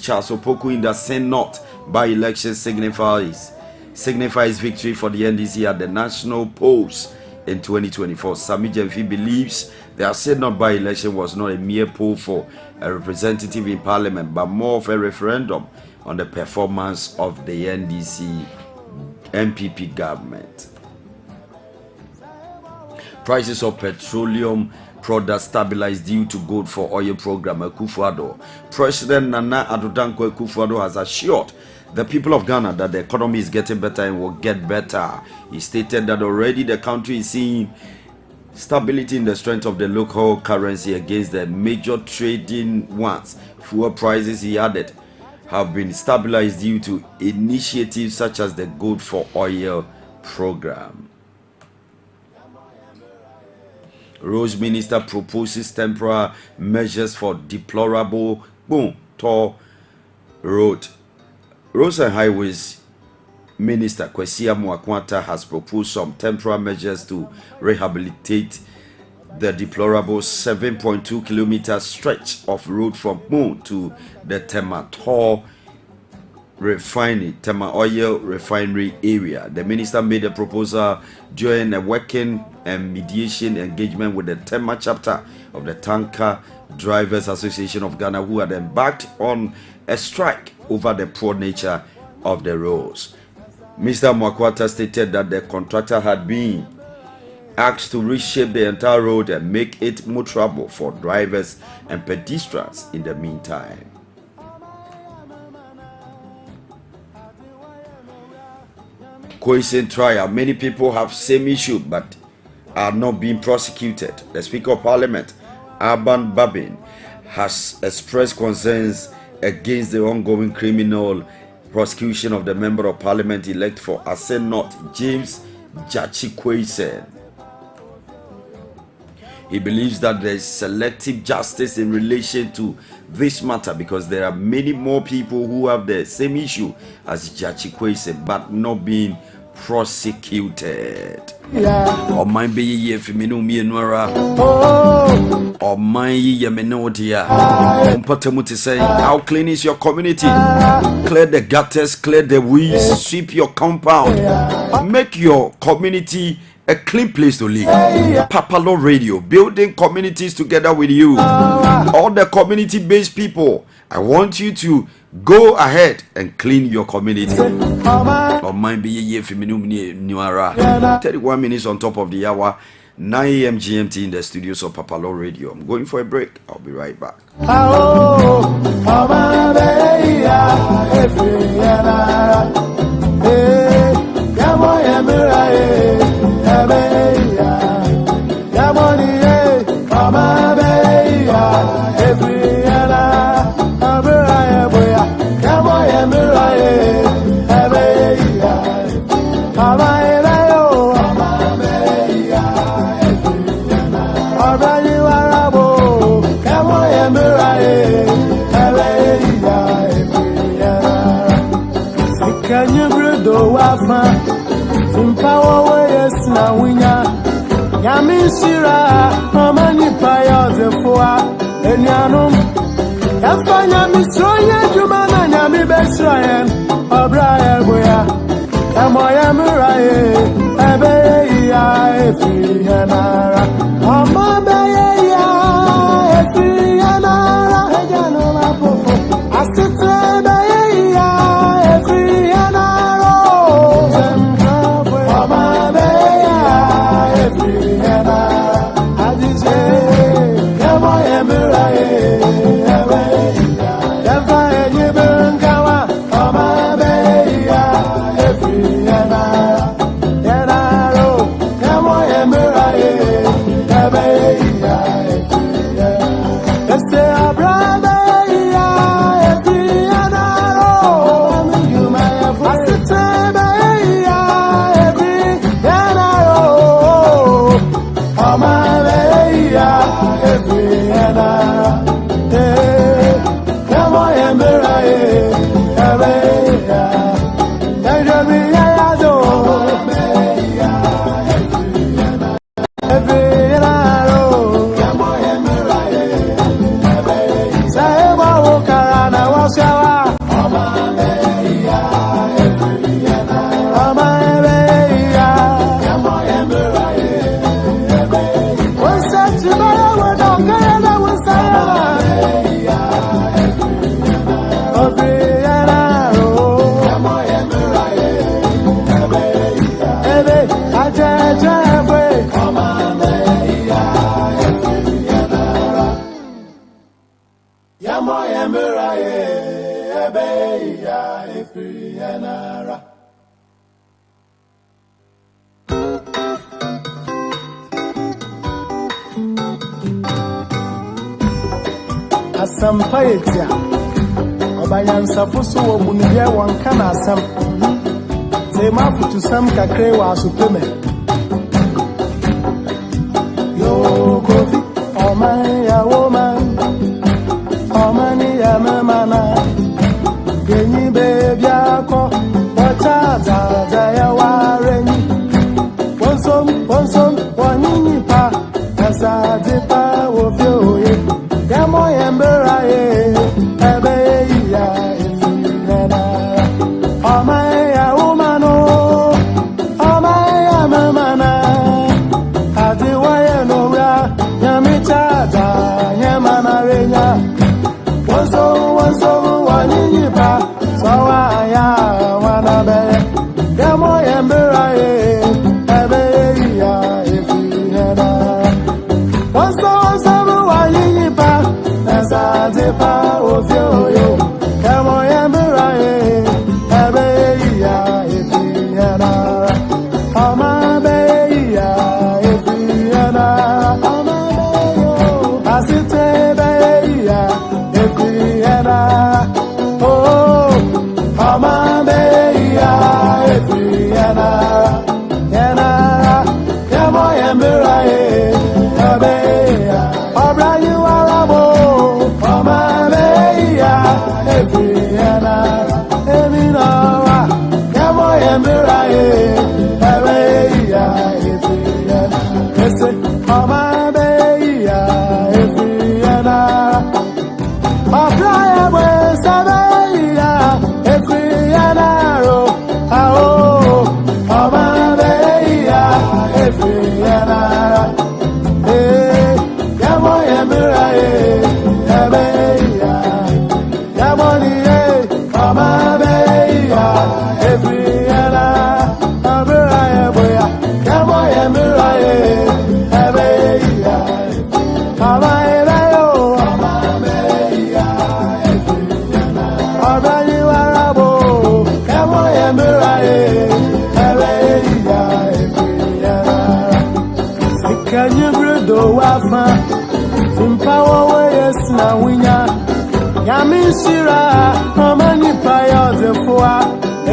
Charles Opoku in the Senate by-election signifies victory for the NDC at the national polls in 2024. Sami Jemfi believes the Senate by-election was not a mere poll for a representative in parliament, but more of a referendum on the performance of the NDC MPP government. Prices of petroleum products stabilized due to Gold for Oil program. AKUFO-ADDO. President Nana Addo Dankwa AKUFO-ADDO has assured the people of Ghana that the economy is getting better and will get better. He stated that already the country is seeing stability in the strength of the local currency against the major trading ones. Fuel prices, he added, have been stabilized due to initiatives such as the Gold for Oil program. Rose Minister proposes temporary measures for deplorable road. Roads and Highways Minister Kwesi Amoakwanta has proposed some temporary measures to rehabilitate the deplorable 7.2 kilometer stretch of road from Moon to the Tema Oil Refinery area. The minister made a proposal during a working and mediation engagement with the Tema chapter of the Tanker Drivers Association of Ghana, who had embarked on a strike over the poor nature of the roads. Mr. Mwakwata stated that the contractor had been asked to reshape the entire road and make it more trouble for drivers and pedestrians in the meantime. Kwesi trial. Many people have same issue but are not being prosecuted. The Speaker of Parliament, Aban Babin, has expressed concerns against the ongoing criminal prosecution of the Member of Parliament elect for Assin North, James Jachi Kwesi. He believes that there is selective justice in relation to this matter because there are many more people who have the same issue as Jachi Kwesi but not being prosecuted. Or mind be ye feminu me nwara. Or mind ye menodia. Mpɔtam to say, how clean is your community? Clear the gutters, clear the weeds, sweep your compound, make your community a clean place to live. PAPALAW Radio, building communities together with you. All the community-based people, I want you to go ahead and clean your community. Or mind be 31 minutes on top of the hour, 9 a.m. GMT in the studios of PAPALAW Radio. I'm going for a break. I'll be right back. Yamishira, Mamani Paya, the Foa, and Yanum. Yafanya Misroya, Jumana, Yami Besrayan, O'Brien, Boya, Yamoya Murae, Abeya, Efianara, Amabeya, Efianara, Janova Popo, Asita, Efianara, Sampayetia Obayan Safusu Obunia one kana sam Sema to some kakre wa supeme Yo kofi Oman ya woman Omani ya memana Genyi baby ako Wachaza zaya wareni Wonsom Wanini pa Asa dipa wofioye Yamo Yamberaye, Abeya, Ifina, Amaya Umano, Amaya Mamana, Adiwaya Nora, Yamita,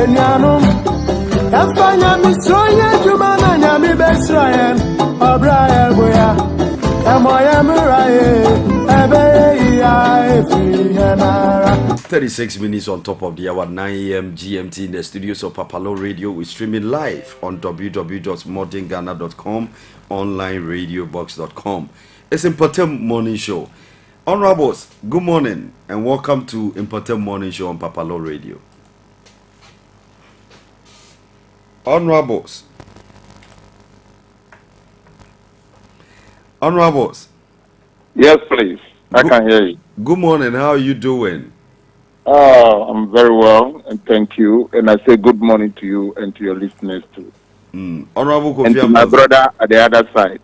Nianum, Yafanya Misroya, Jumana, Yami Besroyan, Obraya Boya, Amoya Muraye, Abeya, 36 minutes on top of the hour, 9 a.m. GMT in the studios of PAPALAW Radio. We're streaming live on www.modernghana.com, onlineradiobox.com. It's Mpɔtam Morning Show. Honorables, good morning and welcome to Mpɔtam Morning Show on PAPALAW Radio. Honorables. Yes, please. I can hear you. Good morning. How are you doing? I'm very well, and thank you. And I say good morning to you and to your listeners too. Honorable Kofi and to my brother at the other side.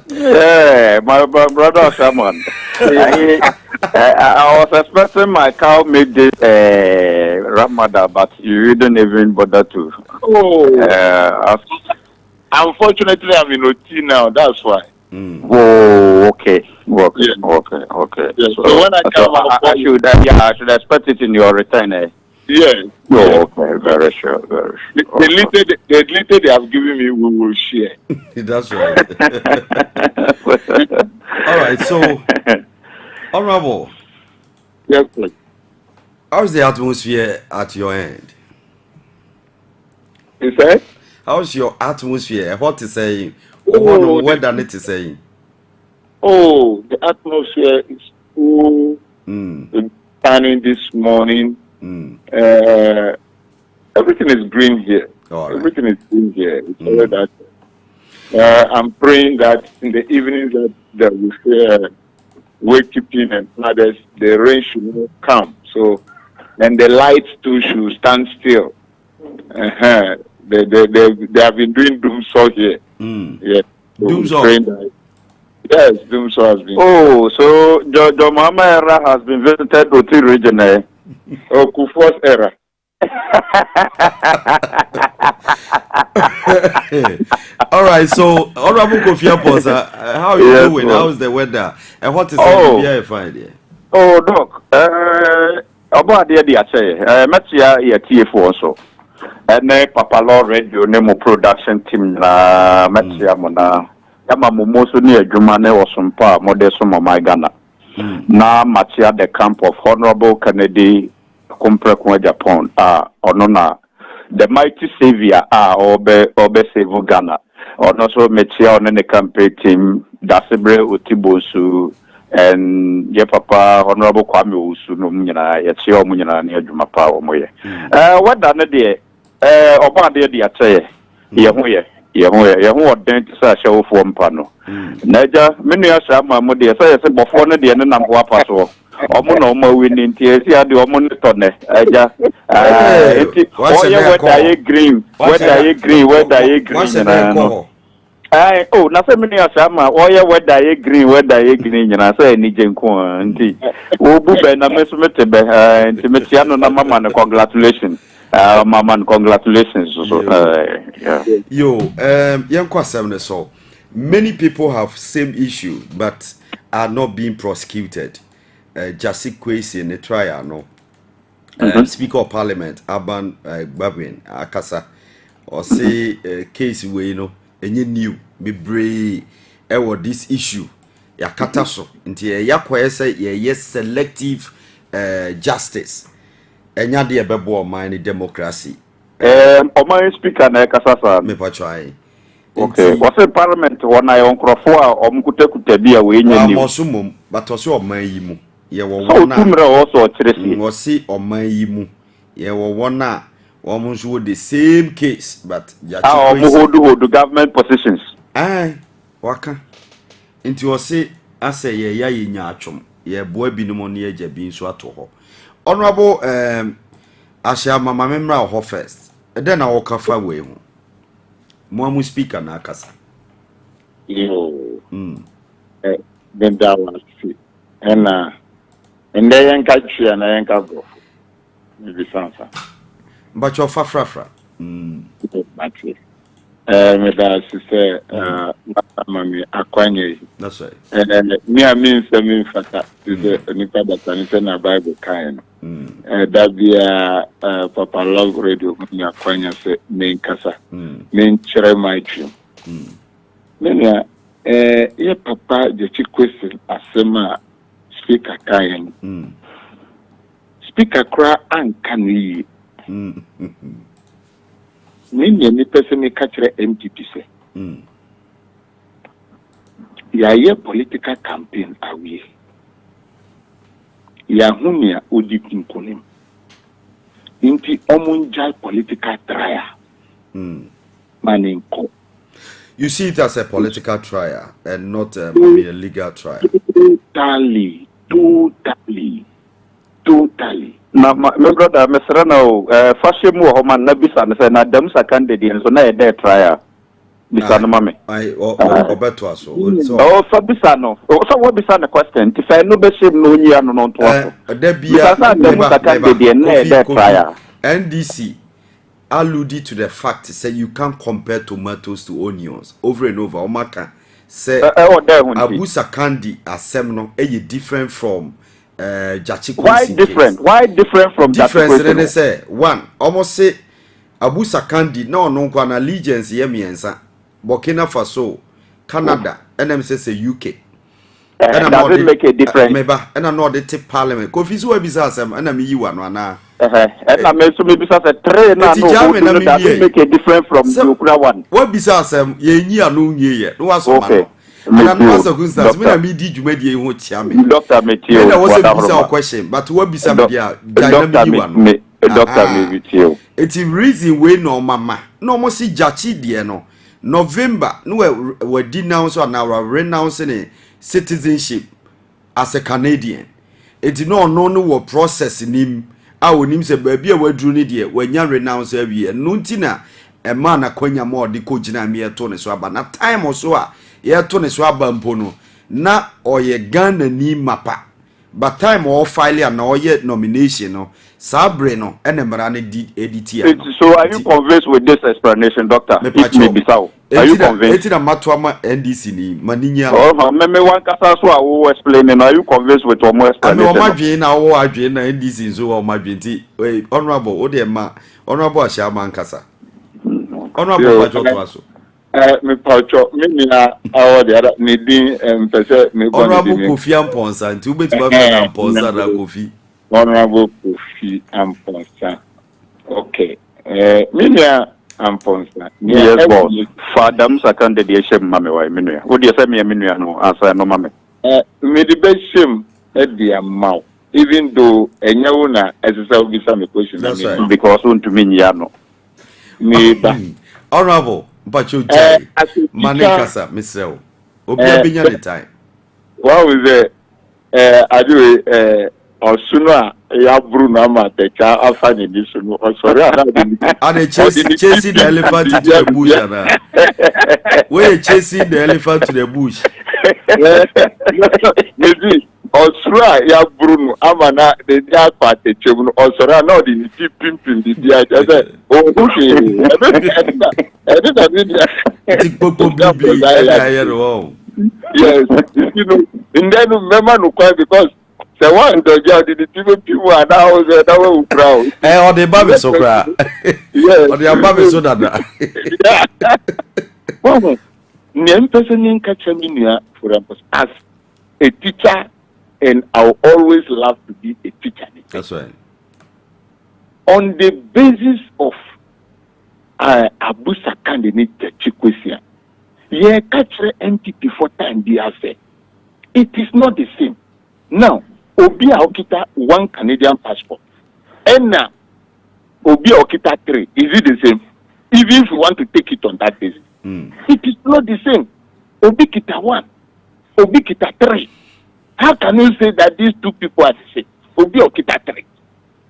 Yeah, my brother Shaman. I was expecting my cow made this Ramadan, but you didn't even bother to. Unfortunately, I'm in OT now. That's why. Oh, okay. Okay. Yeah. So when I come out, I should expect it in your return, eh? Yes. Oh, okay. Very sure. The little they have given me, we will share. That's right. All right. So, Honorable. Yes, please. How's the atmosphere at your end? You say? How's your atmosphere? What is saying? What than it is saying? Oh, the atmosphere is cool. Sunny this morning. Everything is green here. Right. Everything is green here. It's all that. I'm praying that in the evening that we wakekeeping and others, the rain should not come. So, and the lights too should stand still. They have been doing doomsaw here. Yeah. So doomsaw. Yes, doomsaw has been. Oh, so the Mama era has been visited to the region. AKUFO's era. All right, so Honorable Kofi Adddo, how are you doing? Bro. How's the weather? And what is the fine here? Oh, Doc. About the say, Matia, TF also. And PAPALAW Radio, Nemo production team, Matia Mona. Yama Momoso near Jumane or some pa, Modeso Ghana. Na Matia, the camp of Honorable Kennedy, Comprekwa Japan, Onona. The mighty savior Obe Save Ghana. Or also Metia on the campaign team, Dasebre Utibosu, and your papa, Honorable Kwame Usu, Numina, Yatio Munina, near Jumapa or Moye. What done a day? Oba de say, Yahu dent show for Mpano. Naja, many as my mother say, before the end of Wapaso. Omono winning tears, ya do Omonetone. Whether green. Oh, nothing many as Sama, or whether green, and I say, Nijan Quanti. Bubena Mesmete, and Timetiano Namaman, congratulations. Mama, congratulations. Young Kwasam, so many people have same issue, but are not being prosecuted. Jasik Kwesi in the trial, no. Speaker of Parliament, Aban Babin, Akasa, or say case where you know, and you knew me brave this issue. Yakataso, into Yakwa say, yes, selective justice. Enya de bebo mind democracy. My speaker na kasasa me pa try. Okay, what's the parliament when I on crofo a omkute bia we nya ni. Amosumum, but wose oman yi mu. Ye wo wona. So tumre also kiresi. Wose oman yi mu. Ye wo wona omo nso the same case but ya hold government positions. Waka. Nti wose ase ye ya nya atwom. Ye boa binom ne ye bi nso ato ho. Honorable Asha Mama Memra ho first. Then I walk off away. Mwamu speaker na akasa. Then that was it. And then yanka chi and yanka go. Maybe sansa. But your fafrafra. Meda sister mami akwanye. That's right. Me I mean seven fata is nipa batani na Bible kind. That be PAPALAW radio me akwanye se main kasa. Main chere my dream. Menya ye papa je chi question asema speaker kind. Speaker kra ankani. Ni person me catch MPP say. Ya political campaign away. Ya humia odi kunkunim. Inti omunjal political trial. Maninko. You see it as a political trial and not a legal trial. Totally. Na my brother Mr. No fashion mu ho man na bisa na say na dem sa candidate so na e dey trial bisa no mame obeto aso so fa bisa no so what bisa na question ti say no be shame no nyi ano no to aso da bia dem sa candidate na e dey trial. NDC alluded to the fact say you can't compare tomatoes to onions over and over. Omaka say Abu Sakandi asem no e different from Jachiko. Why different from different? Then they say one almost say Abu Sakandi no kwa na allegiance ye miensa Burkina Faso, Canada, and them say UK. And doesn't make a difference. Meba and I know they take parliament. Kofi so bizarre some and me you one na. And I mean so maybe say train na no doesn't make a difference from the Ukra one. What bizarre some ye nyi anu nye. No was okay. And I know circumstances when I me di dwumadi e ho chiame. Doctor Metio. There was a question, but what be some dia Doctor Metio. It's a reason we no mama. No mo si jachi die no. November no we denounce or now renouncing citizenship as a Canadian. It no process in him. I will him say baby we drew ni die when you renounce every year. Nuntina a man akwanya more the kojina me atone so aba na time also a ye atone so aba mpono na oye Ghana ni mapa. But time or file and or yet nomination no sabre no enemra ne di editia. So are you convinced with this explanation, doctor? Maybe so. Are you convinced? It's a matwama NDC ni maninya. Oh, me one kasa so I will explain. Are you convinced with one more explanation? I know na o adwen na NDC so o madwen ti honorable o de ma honorable Ashama kasa. Honorable Pacho to aso. Me Pacho me na awo de ara me din pese me honorable Kofi Amponsa nti ubeti ba fe Amponsa na Kofi. Honorable Kofi Amponsa. Okay. Me na Amponsa. Yes, boss. Father Musa candidate mame wa menua. Wo de say me menua no answer no mame. Me the best shame at the amount. Even though enyawo na exercise be some question because on to me ya no. Me ba. Honorable Pacho Jai. Manikasa Mr. Obi abinya the time. What was it? I do Osuna ya Bruno Amatecha after the issue. Sorry, and they chasing the elephant to the bush. We're chasing the elephant to the bush. Maybe Osura ya Bruno Amana the dia party chemu Osura now the pimping the dia. Oh, okay. I yes, you know, and then remember no quite because the one the job the people are now that will proud. Eh, or the baby so cry. Yes, or the baby so that. Well, name person in Kachaminia for as a teacher, and I'll always love to be a teacher. That's right. On the basis of Abu Sakandi ni Chikwesia. Ye catch NTP for time they say it is not the same. Now, Obia Okita one Canadian passport. And now Obia Okita 3. Is it the same? Even if you want to take it on that basis. It is not the same. Obi Kita 1. Obi Kita 3. How can you say that these two people are the same? Obi Okita 3.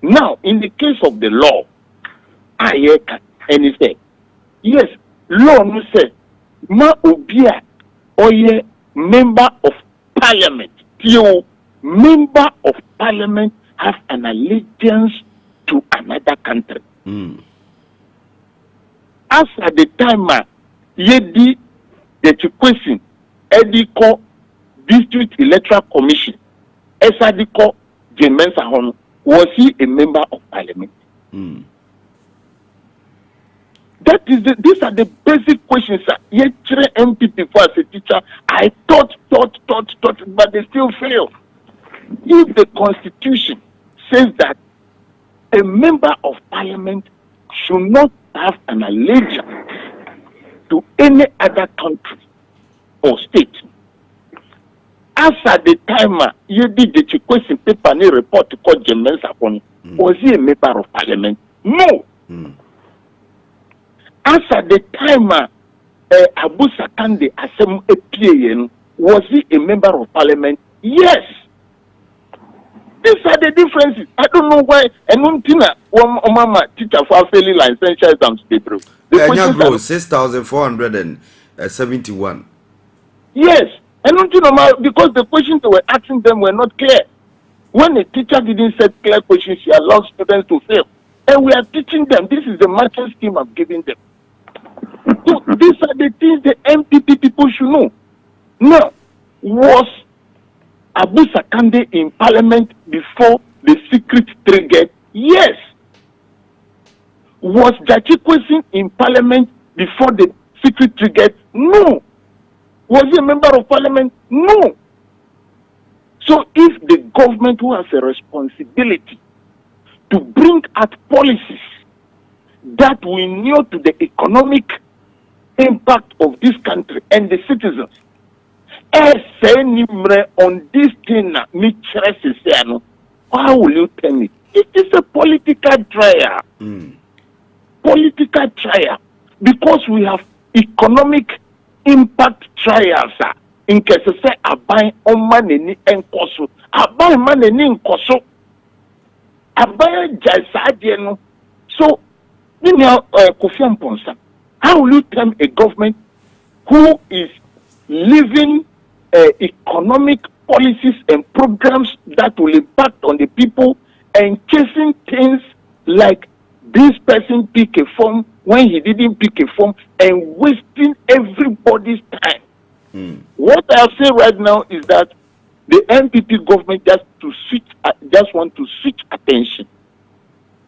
Now, in the case of the law, and he said, yes, law no say, ma obia oye member of parliament. You member of parliament have an allegiance to another country. As at the time Yedi the question Ediko District Electoral Commission Esadiko James Ahon, was he a member of parliament? These are the basic questions. Yet MPP for as a teacher, I thought, but they still fail. If the Constitution says that a member of parliament should not have an allegiance to any other country or state, as at the time you did the question paper and report to court James Ahon, was he a member of parliament? No. As at the time Abu Sakande Asem APAN, was he a member of parliament? Yes. These are the differences. I don't know why. And one mama teacher for failing licensure exams they broke. The 6,471. Yes. And because the questions they were asking them were not clear. When a teacher didn't set clear questions, she allowed students to fail. And we are teaching them. This is the matching scheme I'm giving them. So these are the things the MPP people should know. Now, was Abu Sakande in parliament before the secret triggered? Yes. Was Jachikwesi in parliament before the secret triggered? No. Was he a member of parliament? No. So if the government who has a responsibility to bring out policies that will kneel to the economic impact of this country and the citizens, on this thing, how will you tell me? It is a political trial. Political trial. Because we have economic impact trials. In case I say, abai omaneni enkoso. Abai maneni enkoso. Abai jaisadieno. So, how will you tell a government who is living economic policies and programs that will impact on the people and chasing things like this person pick a form when he didn't pick a form and wasting everybody's time? What I'll say right now is that the NPP government just want to switch attention,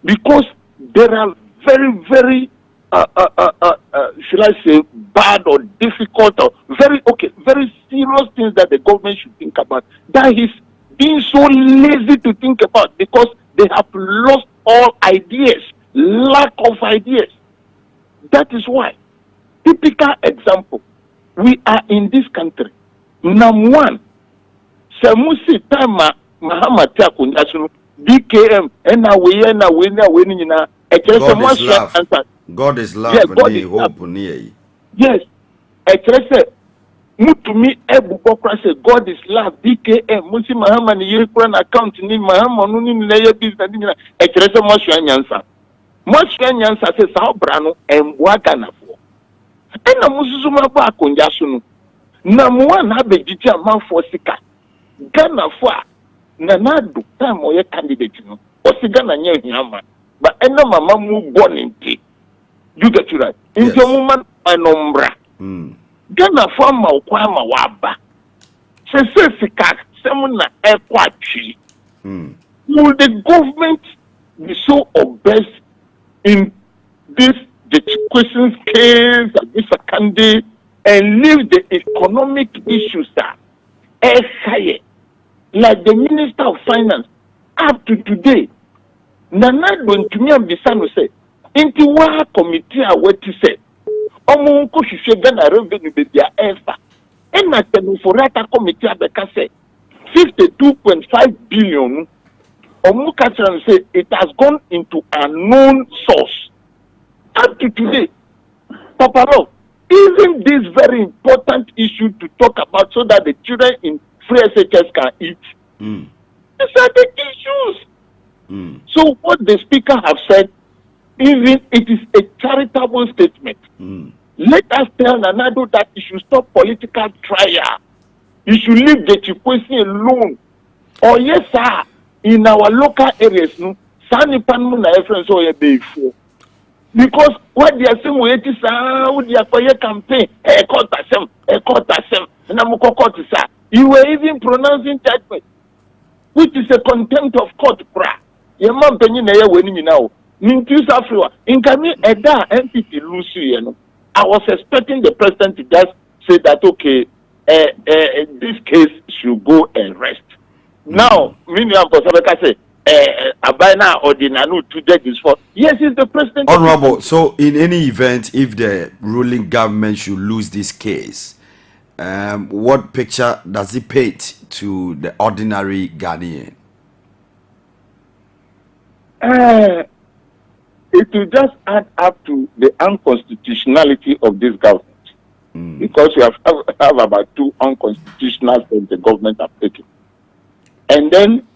because there are very should I say bad or difficult or very serious things that the government should think about, that is being so lazy to think about because they have lost all ideas, lack of ideas. That is why. Typical example, we are in this country. Number one, Samusi Tama Mahamati Akunyasunu DKM God is love. Yes, God is love. Yes. Mutumi Ebukokra say God is love. DKM Musi Mahama ni Yirikura account ni Mahama nuni ni business ni ekrese Mosua Nyansa. Mosua Nyansa say sa obrano embwaga na fo. Ena musuzuma ba akonja sunu. Na muwa na abejiti amanfo sika. Ghana fo na nadu time oye candidate no. Osi Ghana nye hiyama. But ena mama mu born into. You get it right. In the moment, anombra. Ghana farmer kwama waba. Se sika semuna ekwachi. Will the government be so obsessed in this questions case at this Sakande and leave the economic issues that like the Minister of Finance up to today? Nana don't to me Bisano say. Into what committee are what to say? Omo ko hwehwe Ghana revenue be dia efa. And na Tenufurata committee abeka say 52.5 billion. Omo Katran say it has gone into a known source. Up to today, PAPALAW, isn't this very important issue to talk about so that the children in free SHS can eat? These are the issues. So what the speaker have said, even it is a charitable statement. Let us tell Nanado that you should stop political trial. You should leave the Chikwesi alone. Or yes, sir, in our local areas, no, Sani Panmu na reference or before. Because what they are saying, we it is a campaign, a court assem, and I'm court is you were even pronouncing judgment, which is a contempt of court. Your mom penny winning now. In Africa, in Kami Eda MPP Lucy, I was expecting the president to just say that okay, this case should go and rest. Now, Miniam Kosabeka say. Abina or the Nanu to judges for yes, it's the president. Honorable, so in any event, if the ruling government should lose this case, what picture does it paint to the ordinary Ghanaian? It will just add up to the unconstitutionality of this government, because we have about 2 unconstitutional steps the government have taken, and then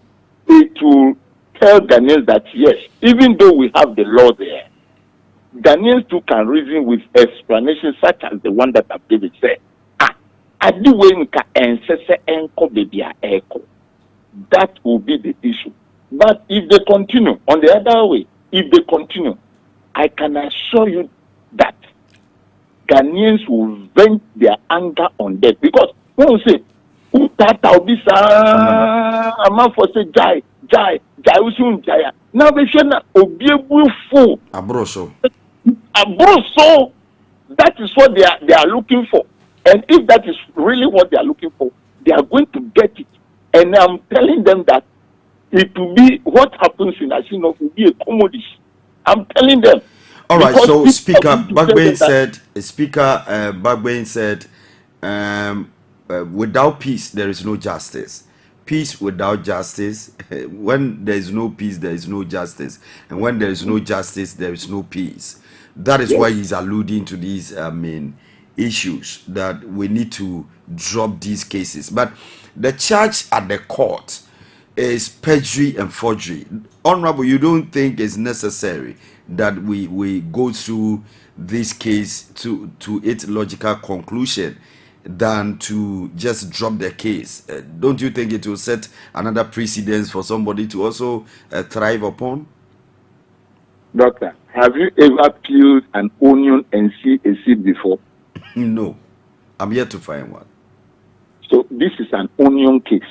it will tell Ghanaians that yes, even though we have the law there, Ghanaians too can reason with explanations such as the one that David said. That will be the issue. But if they continue, on the other way, if they continue, I can assure you that Ghanaians will vent their anger on that. Because when we say, I'm for say jai usun jaya. Now we should not obiebul full. Abroso. That is what they are looking for. And if that is really what they are looking for, they are going to get it. And I'm telling them that it will be what happens in Asino will be a commodity. I'm telling them. All right. So Speaker Bagbain said, without peace, there is no justice. Peace without justice. When there is no peace, there is no justice. And when there is no justice, there is no peace. That is why he's alluding to these main issues that we need to drop these cases. But the charge at the court is perjury and forgery. Honorable, you don't think it's necessary that we go through this case to its logical conclusion than to just drop the case? Don't you think it will set another precedence for somebody to also thrive upon? Doctor, have you ever peeled an onion and see a seed before? No, I'm yet to find one. So this is an onion case.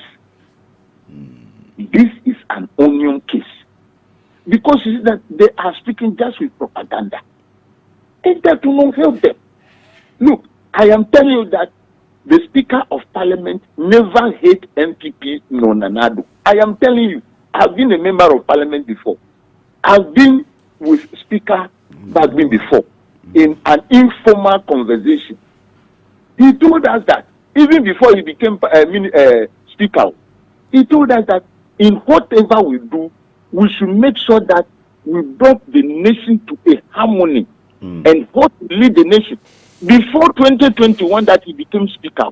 This is an onion case. Because you see that they are speaking just with propaganda. And that will not help them. Look, I am telling you that the Speaker of Parliament never hate MPP Nonanado. I am telling you, I've been a member of Parliament before. I've been with Speaker Bagbin before in an informal conversation. He told us that even before he became Speaker, he told us that in whatever we do, we should make sure that we brought the nation to a harmony and what will lead the nation. Before 2021 that he became Speaker.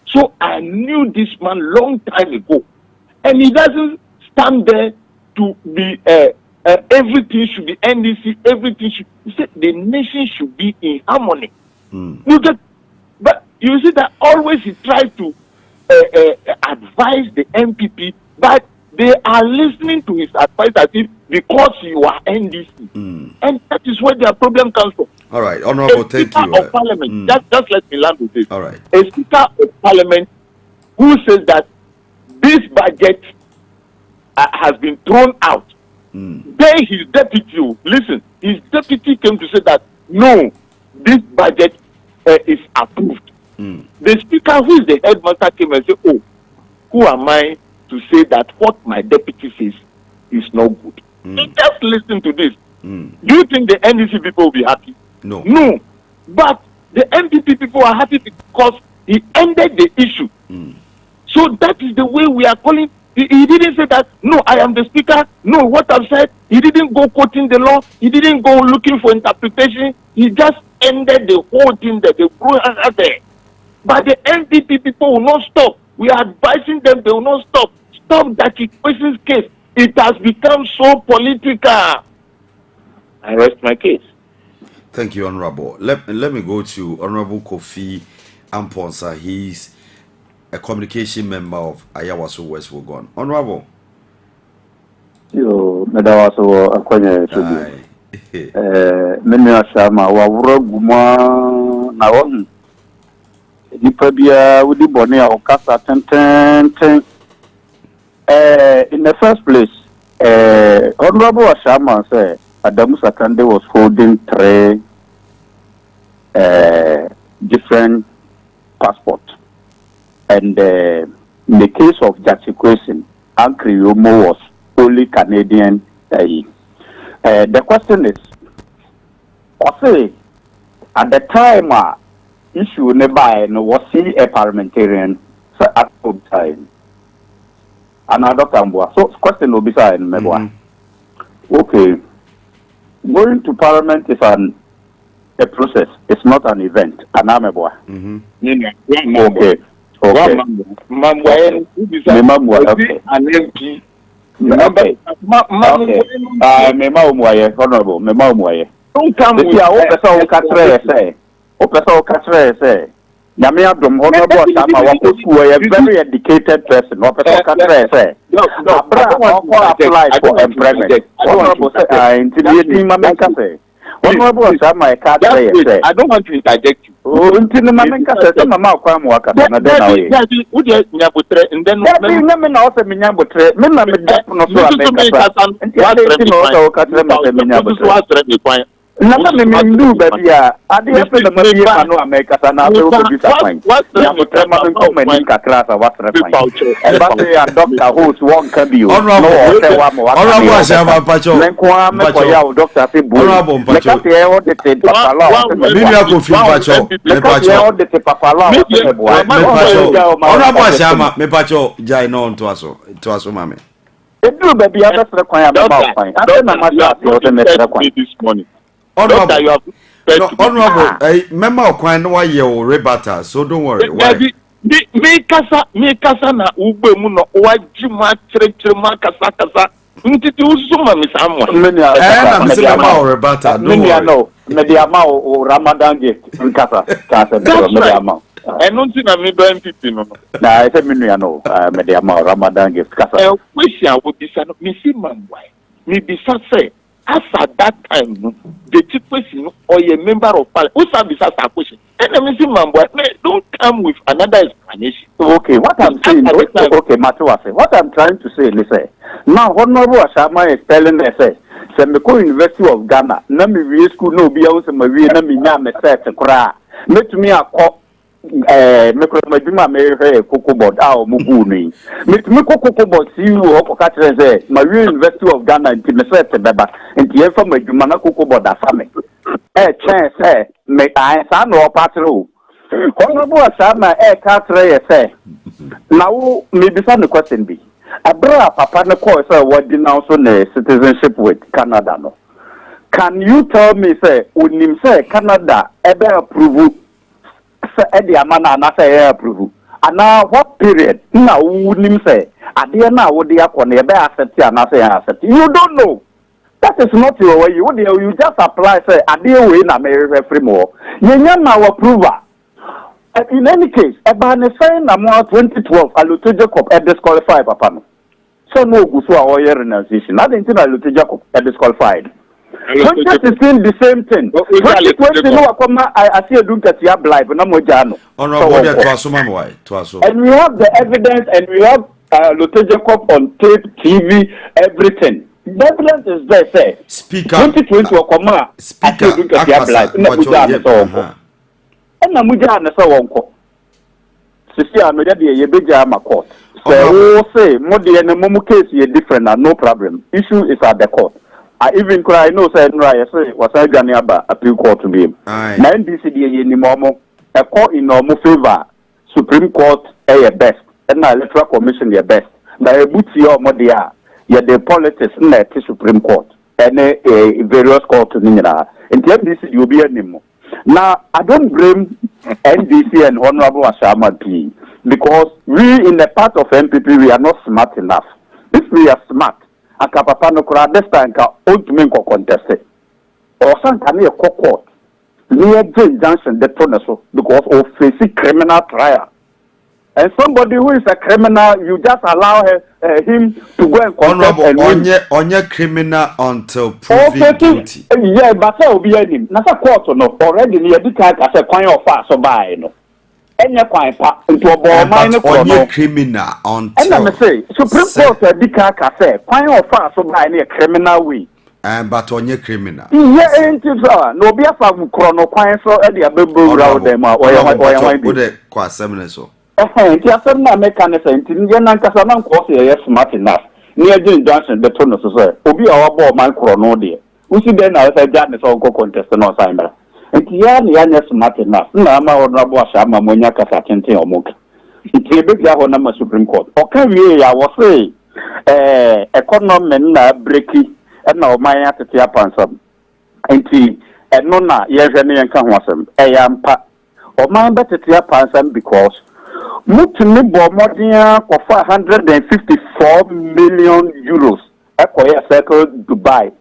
So I knew this man long time ago. And he doesn't stand there to be, everything should be NDC, everything should, he said the nation should be in harmony. But you see that always he tries to advise the MPP, but they are listening to his advice as if because you are NDC. And that is where their problem comes from. All right, Honorable, thank you. Of Parliament, just let me land with this. All right. A Speaker of Parliament who says that this budget has been thrown out. Then his deputy, listen, his deputy came to say that no, this budget is approved. The Speaker, who is the headmaster, came and said, oh, who am I to say that what my deputy says is not good? Just listen to this. Do you think the NDC people will be happy? No. No. But the MPP people are happy because he ended the issue. So that is the way we are calling. He didn't say that, no, I am the Speaker. No, what I've said, he didn't go quoting the law. He didn't go looking for interpretation. He just ended the whole thing that they threw out there. But the MPP people will not stop. We are advising them, they will not stop. Stop that equations case. It has become so political. I rest my case. Thank you, Honorable. Let me go to Honorable Kofi Amponsa. He's a communication member of Ayawaso West Wogon. Honorable. Yo, Medawaso Akwanya. Many Ashama, Wawra Guma, Naon. Nipabia with the Bonnie or Casa 10. In the first place, Honorable Ashama said Adamu Sakande was holding 3 different passports. And in the case of Jachikwesi, Uncle Yomo was only Canadian. The question is, at the time, issue nearby was he a parliamentarian at the time? Another Kambua. So, question will be signed, Okay. Going to parliament is a process. It's not an event. Okay. Okay. Yamia Dom Honorable Sama Wakusu, a very educated person, or Professor say, apply for employment. Honorable intimidating Mamenka say. Honorable Sama, I can't say, I don't want to interject you. Oh, until Mamenka says, Mamma Kwamwaka, and then would you and then women also Minabutre, Never do, baby. I didn't the money I make us an apple to disappoint. What's the class of what's the doctor who's one can be honorable Honorable, member of Quine, why you rebata, so don't worry. Me kasa na ugbe mu no wajima chere kasa ntiti usuma misamwa na misema rebata no mediama o Ramadan gift nkasa mediama nti na me do MPP no na ese menu ya no mediama o Ramadan gift kasa question wo bisa no mi si mamwai mi bisa say as at that time the chief person or a member of parliament who serve this question don't come with another explanation. Okay, what I'm saying, okay, Matuase, what I'm trying to say, listen. Now, Honorable Ashama is telling us, Semeko University of Ghana, Nami school no be able to marry Nami Yam set a cry. Make me a cop. Mekromajuma me Cocoa Board or Muguni. Make me Cocoa Board see you or Catcher, Marie University of Ghana and Timeset Beba, and the Jumana Cocoa Board family. Chance, may I son or patrol. Honorable Sama, Catre, say. Now, maybe some the question be. A bra papa no call, sir, what denounce on a citizenship with Canada. No. Can you tell me, say, when him say Canada ever approve? Eddie Amana and I say approve. And now what period? Now wouldn't him say? I dear now would the upon the asset and I say asset. You don't know. That is not your way. You just apply say I dear win a free more. You now approver. In any case, about the same amount 2012, I look to Jacob at disqualified papa. So no good for our renunciation. I didn't think I look to Jacob at disqualified. 2016 the same thing. 2020 no akoma I see a do that you live na mojano. And we have the evidence and we have Lotte Jacob on tape, TV, everything. The evidence is there say. Speaker 2020 akoma I see a do that you live na mojano so. And na mojano so wonko. Sisi anoja de ye beja ma court. So say mo de na mo case ye different no problem. Issue is at the court. I even cry no say was I Ganiaba appeal court to me. Now NDCD ni momo a court in normal favor Supreme Court best and now electoral commission your best. Now a booty or modia ya the politics in the Supreme Court and various courts in the NDCD will be anymore. Now I don't blame NDC and Honorable Ashama P because we in the part of MPP we are not smart enough. If we are smart aka papa no kura this time ka ontumi nko contest or san kan e court near injunction the so because of face criminal trial And somebody who is a criminal, you just allow him to go and confess and onye criminal until proven guilty. Yeah, but say obi anim. Na say court no already near the kind as a kwan of fast so buy no. Enye kwan pa into obo man no onye criminal until. And I say Supreme Court the kind say kwan of fast so buy na criminal way. But onye criminal. Yeah, ain't it so? No be afa no kwan so e dey abebo round them oya bi. Kwa 7 so. Nti asem na mekanisa nti nye na nkasa na nko se ye smart enough ni agin Johnson de to no so obi a wabo man kro no de usi de na say ja ne so nko contest no sign bra nti ya ni anya smart enough na ama honorable asha ama monya kasa tenten omoka nti ebe bia ho na ma Supreme Court o ka wie ya wo say economy na breaki na o man atete apansam nti eno na ye hwe ne yenka ho asem ya mpa o man betete apansam because Mutumi Bomodia kofa 154 million euros. Ekoye circle Dubai.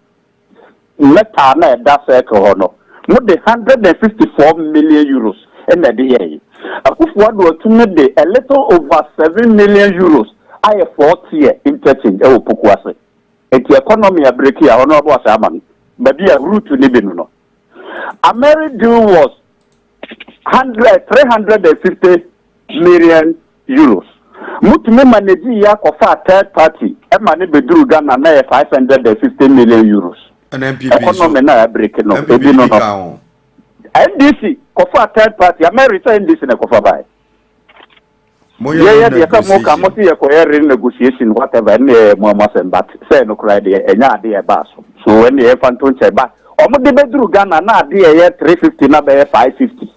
Meta na that circle hono. Mut the 154 million euros. And the day. AKUFO-ADDO to me a little over 7 million euros. I have 40 year interchange. Ewo pokuase. Eti economy a breaki a hono abo asaman. Baby a route to Libino. American was 350 million euros. Mutumi manage ya kofa third party. Emane beduru Ghana na 550 million euros. An MPP. Economy na break no. Ebi no. NDC kofa third party. America NDC na kofa buy. Yeah, the come ka mo see ko negotiation whatever ne mo but say no cry dey enya ade e ba so when the fanton che ba omo de beduru Ghana na ade e 350 na be 550.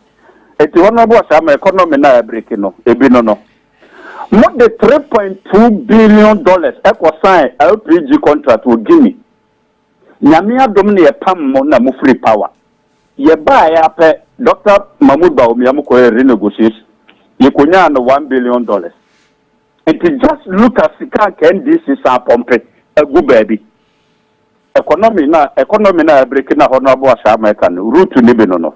Eti one of us am economy na break no ebi no more than $3.2 billion equal sign LPG contract with Guinea. Nyame adom ne pam mo na mo free power. Ye ba ya pe Dr. Mahmoud Baomi am ko renegotiate. Ye konya no $1 billion. And to just look at sika NDC sa pompe egu baby. Economy na break na honorable asama kan route ni be no.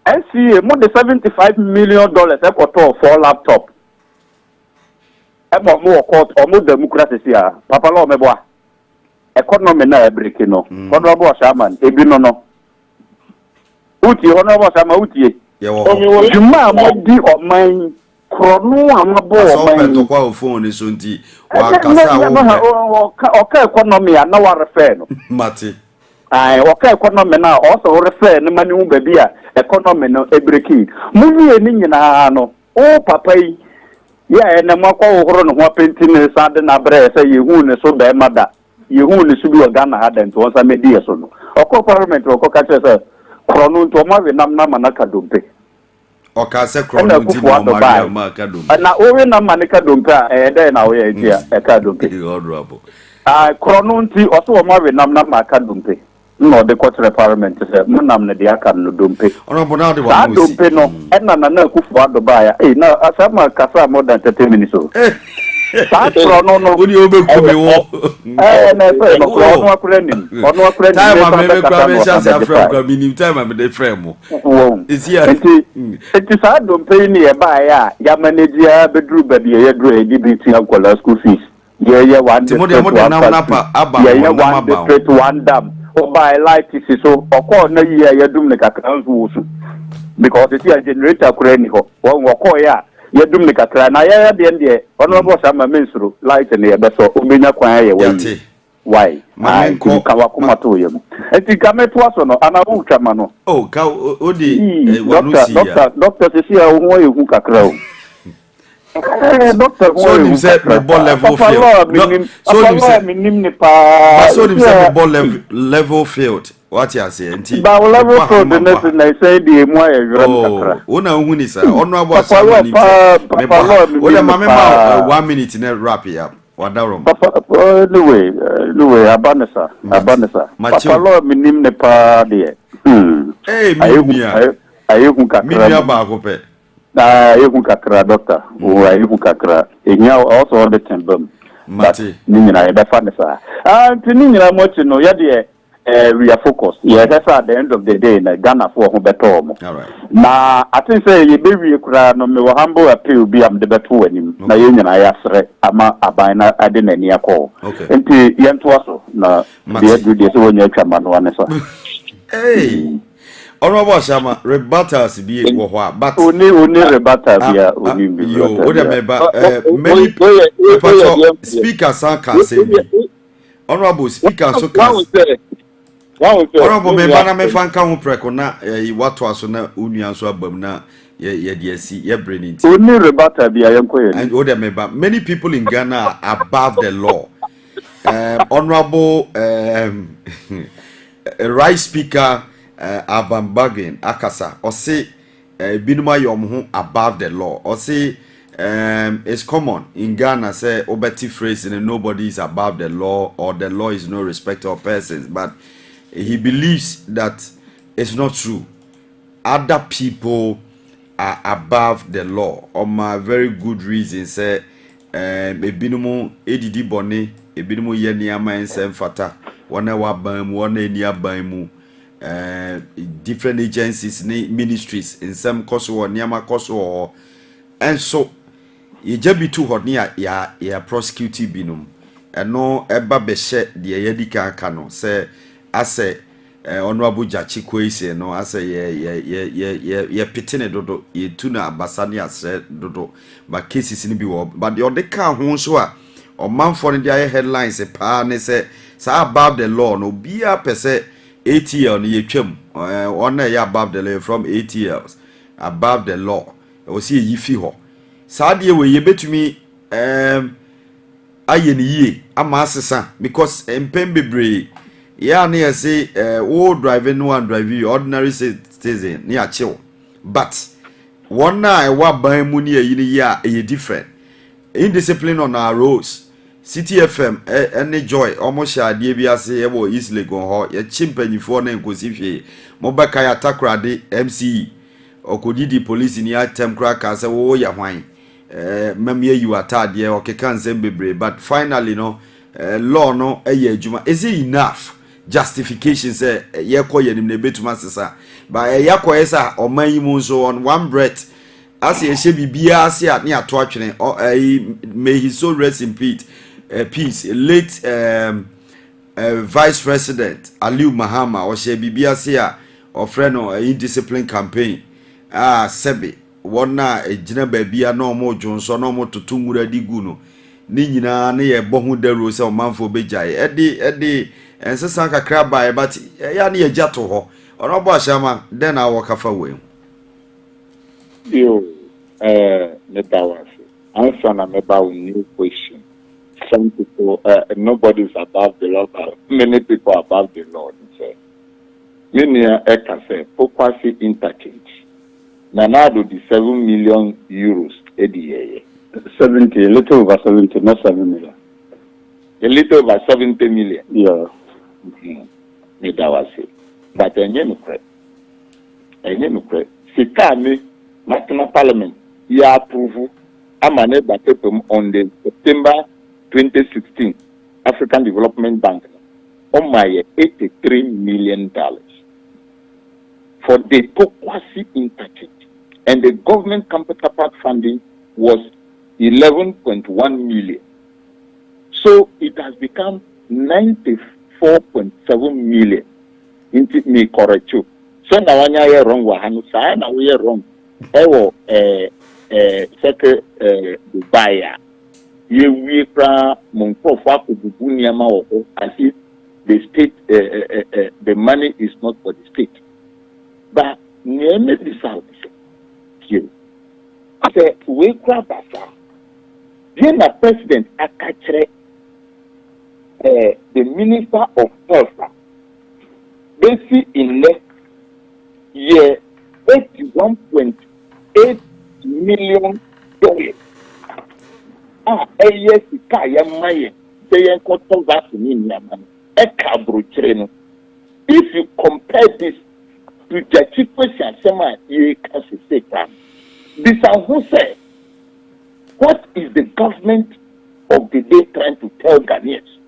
NCA more than $75 million for laptop. Emo mo court or mo democracy here. PAPALAW meboa. Economy na break no. Honorable Shaman ebi no. Uti honorable Shaman uti. Juma mo di o man krono amabo o man. So kwa phone so nti wa kasa wo. Okay economy na wa refer no. Mate. Okay economy na also refer no mani hu baby a economy no ebreki. Mu wie ni nyina no. O papa yi ya na makwa ohoro no ho penti ne sade na bre say yehu ne so be mada yehu ne so bi Ghana ha den to onsa medi so no okọ parliament okọ ka say krono nto ma we nam na manaka dompe oka se krono nti no ma ka dompe na o we nam manaka dompe a dey na we etia e ka dompe honorable krono nti oso ma we nam na maka dompe no de quarter parliament say munam ne de aka no dompe honorable now the one we dompe no na AKUFO-ADDO baya na asama kasa more than 30 minutes so that krono no odi obeku mi wo na say no krono akure nim ono akure nim time am me kwa me chance afra kwa minim time am de frame wo is here enti sa dompe ni e baya ya manage ya bedru baby ya dro edibiti akola school fees ye one de na pa aba one dam o buy light is so okọ na yi ya dum ne kakra nso so because it's a generator kura ni ho won okọ ya dum ne kakra na ya de ono bo sa ma mensuro light ne ya beso obenya kwan ya why ko ka wa kuma to yem enti ka meto aso no ana wu twama no ka odi wanusi ya doctor se sia wo ehu kakra o doctor so nim say me ball level field so nim say me ball level field what you say enti ba level field na say the mo ayewram kakra wona hu ni sa ono abo asama ni me ba wona mama ma 1 minute na wrap up wadarom anyway abanesa PAPALAW minim ne pa de ayehu kakra mi ba ko pe ayehu kakra doctor o ayehu kakra enya also all the time mate ni nyina e be fa ne sa anti ni nyina mo chi no ye de we are focused. Yeah, that's at the end of the day, na Ghana for home better. All right. Now, I think say you be we could no me humble appeal be am the better him. Na union I asre ama abina adin any call. Okay. Enti yento aso na the do this when you come no one so. Hey. Honorable Shama, rebuttals be what, but only rebuttals here, only yo, what many speakers can say. Honorable speaker, so can honorable member, me fan can precona, what was on a union so abomna, ye see, ye bring it. Only rebuttal be I am and other member, many people in Ghana are above the law. Honorable right speaker. Abambagin Akasa or say binuma yom above the law or say it's common in Ghana say obeti phrase and nobody is above the law or the law is no respect of persons, but he believes that it's not true. Other people are above the law on my very good reason say binumu edidi boni binumu ye niama ensem fata wana wabam wana ni abamu different agencies, ministries in some course or Niama course or and so you just be too hot near ya prosecuting binum and no eba beshe the yedika kano say I say honorable Jachi Kwesi no I say ye pitine dodo ye tuna basani said dodo but cases in be but the other car who so or man for the headlines a pan say above the law no be a per se 80 on ye chum on a above the law from 80 years above the law. I see ye fee ho. Sadie we ye bet me ayen ye amasa because mpembebre ya near say driving one drive you ordinary citizen near chill. But one night what by money a different indiscipline on our roads. City FM any joy almost share DBA say ebo East Legon ho ye chimpanyi for na nkosifie mobaka ya takra de MCE okodidi police ni atem kraka say wo ya hwan mamie you atade o keka nsem bebre but finally no law no eye adwuma is it enough justification say ye koye nim na betuma sesa ba ye koye sa oman yi mu so on one breath as ye she bibia ase a ne ato atwene may he so rest in peace late Vice President Aliu Mahama or she bibia se a or friend or indiscipline campaign sebi wona ejina babia no mo jonso no mo tutungura digu no ni nyina ne ye bohu daro se o manfo bejae edi ensesa kakra bae but ya ne ye jato ho ono bo ashama den a wakafa we yo me dawase answer na me ba new question. Some people, nobody is above the law, but many people are above the law. Many can say, Pokwasi interchange. Nanado the 7 million euros a year. 70, a little over 70, not 7 million. A little over 70 million. Yeah. That was it. But I know Sikani, National Parliament, ya approve Amane Batepum on the September 2016 African Development Bank on my $83 million for the Pokwasi interchange, and the government counterpart funding was 11.1 million. So it has become 94.7 million. Into me correct you. So now when you wrong, wahanu now we are wrong. Ewo second buyer. We pra monkofa kububu niama wo as if the state the money is not for the state. But nieme disal you say we grab basa being a president akachre the minister of health basi in next year $81.8 million. Yes, Kaya say if you compare this to the cheapest Sema, you can say, this who said, what is the government of the day trying to tell Ghanaians?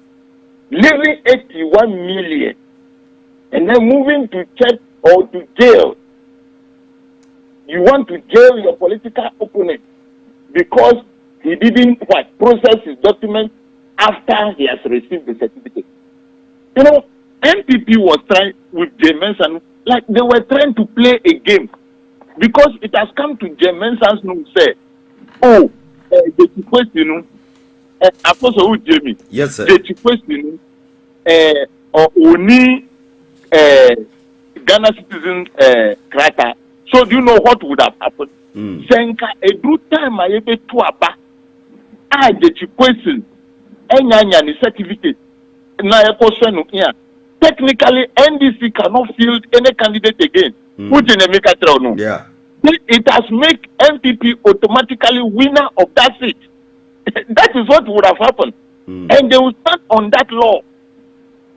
Leaving 81 million and then moving to church or to jail. You want to jail your political opponent because he didn't process his document after he has received the certificate. You know, MPP was trying with James and like they were trying to play a game because it has come to James and say, oh, the question, Apostle Jamie. Yes, sir. The question, only Ghana citizen cracker. So do you know what would have happened? Senka a good time I able to aba. I get you question. Any certificate. Now a question here. Technically, NDC cannot field any candidate again. Which in a make a no. Yeah. It has made MPP automatically winner of that seat. That is what would have happened. And they will stand on that law.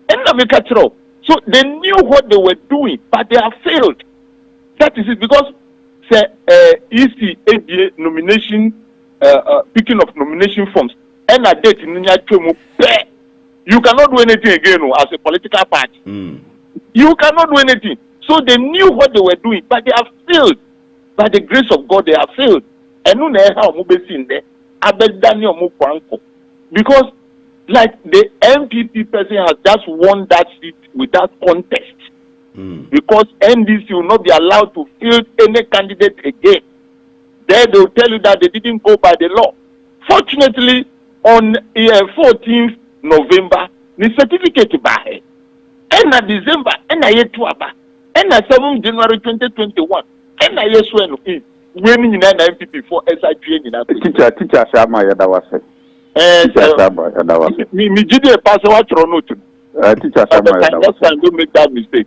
And make a throw. So they knew what they were doing, but they have failed. That is it, because EC ABA nomination, picking of nomination forms, and a date in you cannot do anything again as a political party. You cannot do anything. So they knew what they were doing, but they have failed. By the grace of God, they have failed. And no how there. Because like the MPP person has just won that seat without contest. Because NDC will not be allowed to field any candidate again. There they will tell you that they didn't go by the law. Fortunately, on 14th November, the certificate by and at December, and I yet to aba, and at 7th January 2021, and I yes when women in an MPP for SIG in a teacher Sama Yadawase. Me did a pass what Toronto. Teacher Sama Yadawase. Don't make that mistake.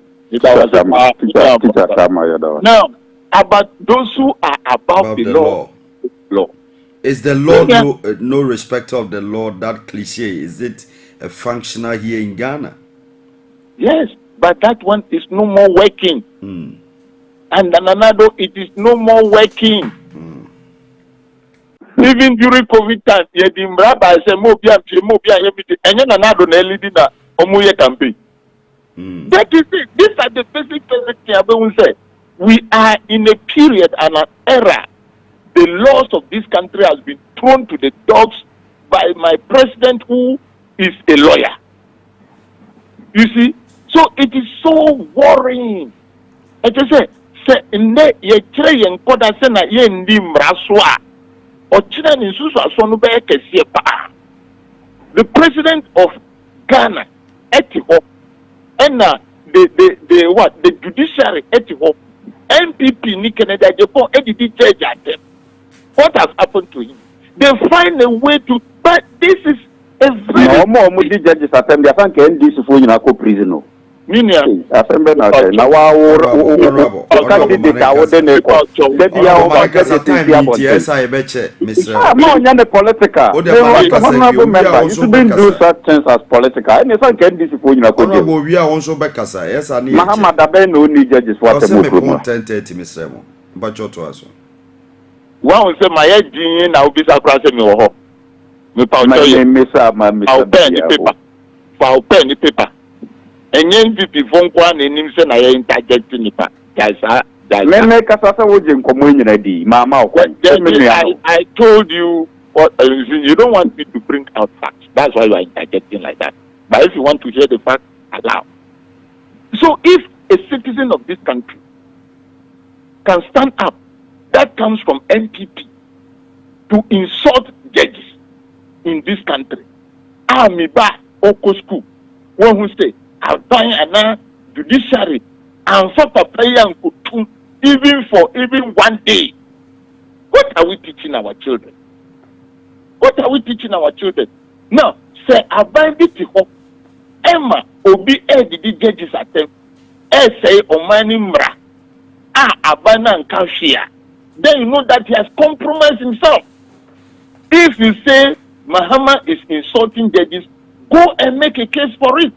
Now, about those who are above the law. Is the law no respecter of the law? That cliche, is it a functional here in Ghana? Yes, but that one is no more working. And another, it is no more working. Even during COVID time, I said, and then another leading that Omuye campaign. That is it. These are the basic things I will say. We are in a period and an era. The laws of this country has been thrown to the dogs by my president, who is a lawyer. You see, so it is so worrying. I just say in the president of Ghana, and the judiciary MPP ni Canada Japan edited charge at them. What has happened to him? They find a way to, but this is a very no more judges attend the fank NDC for you prison. Meaning, assembly now you shouldn't do such things as political. And it's like NDC for you we are also Bekasa. Yes, I need Muhammad Aben only judges what the 10:30, Mr. But your toss. one will say my head now be surprising me. I'll pen the paper. I'll pen the paper. And then the phone one and him say I interjecting it. I told you what you don't want me to bring out facts. That's why you are interjecting like that. But if you want to hear the facts, allow. So if a citizen of this country can stand up, that comes from MPP, to insult judges in this country. Amiba Oko School, one who say, I'll buy an judiciary and for papaya and kutum even for even one day. What are we teaching our children? What are we teaching our children? Now, say abandit ho Emma obi the judges attempt say omani mra abana and kashia. Then you know that he has compromised himself. If you say Muhammad is insulting judges, go and make a case for it.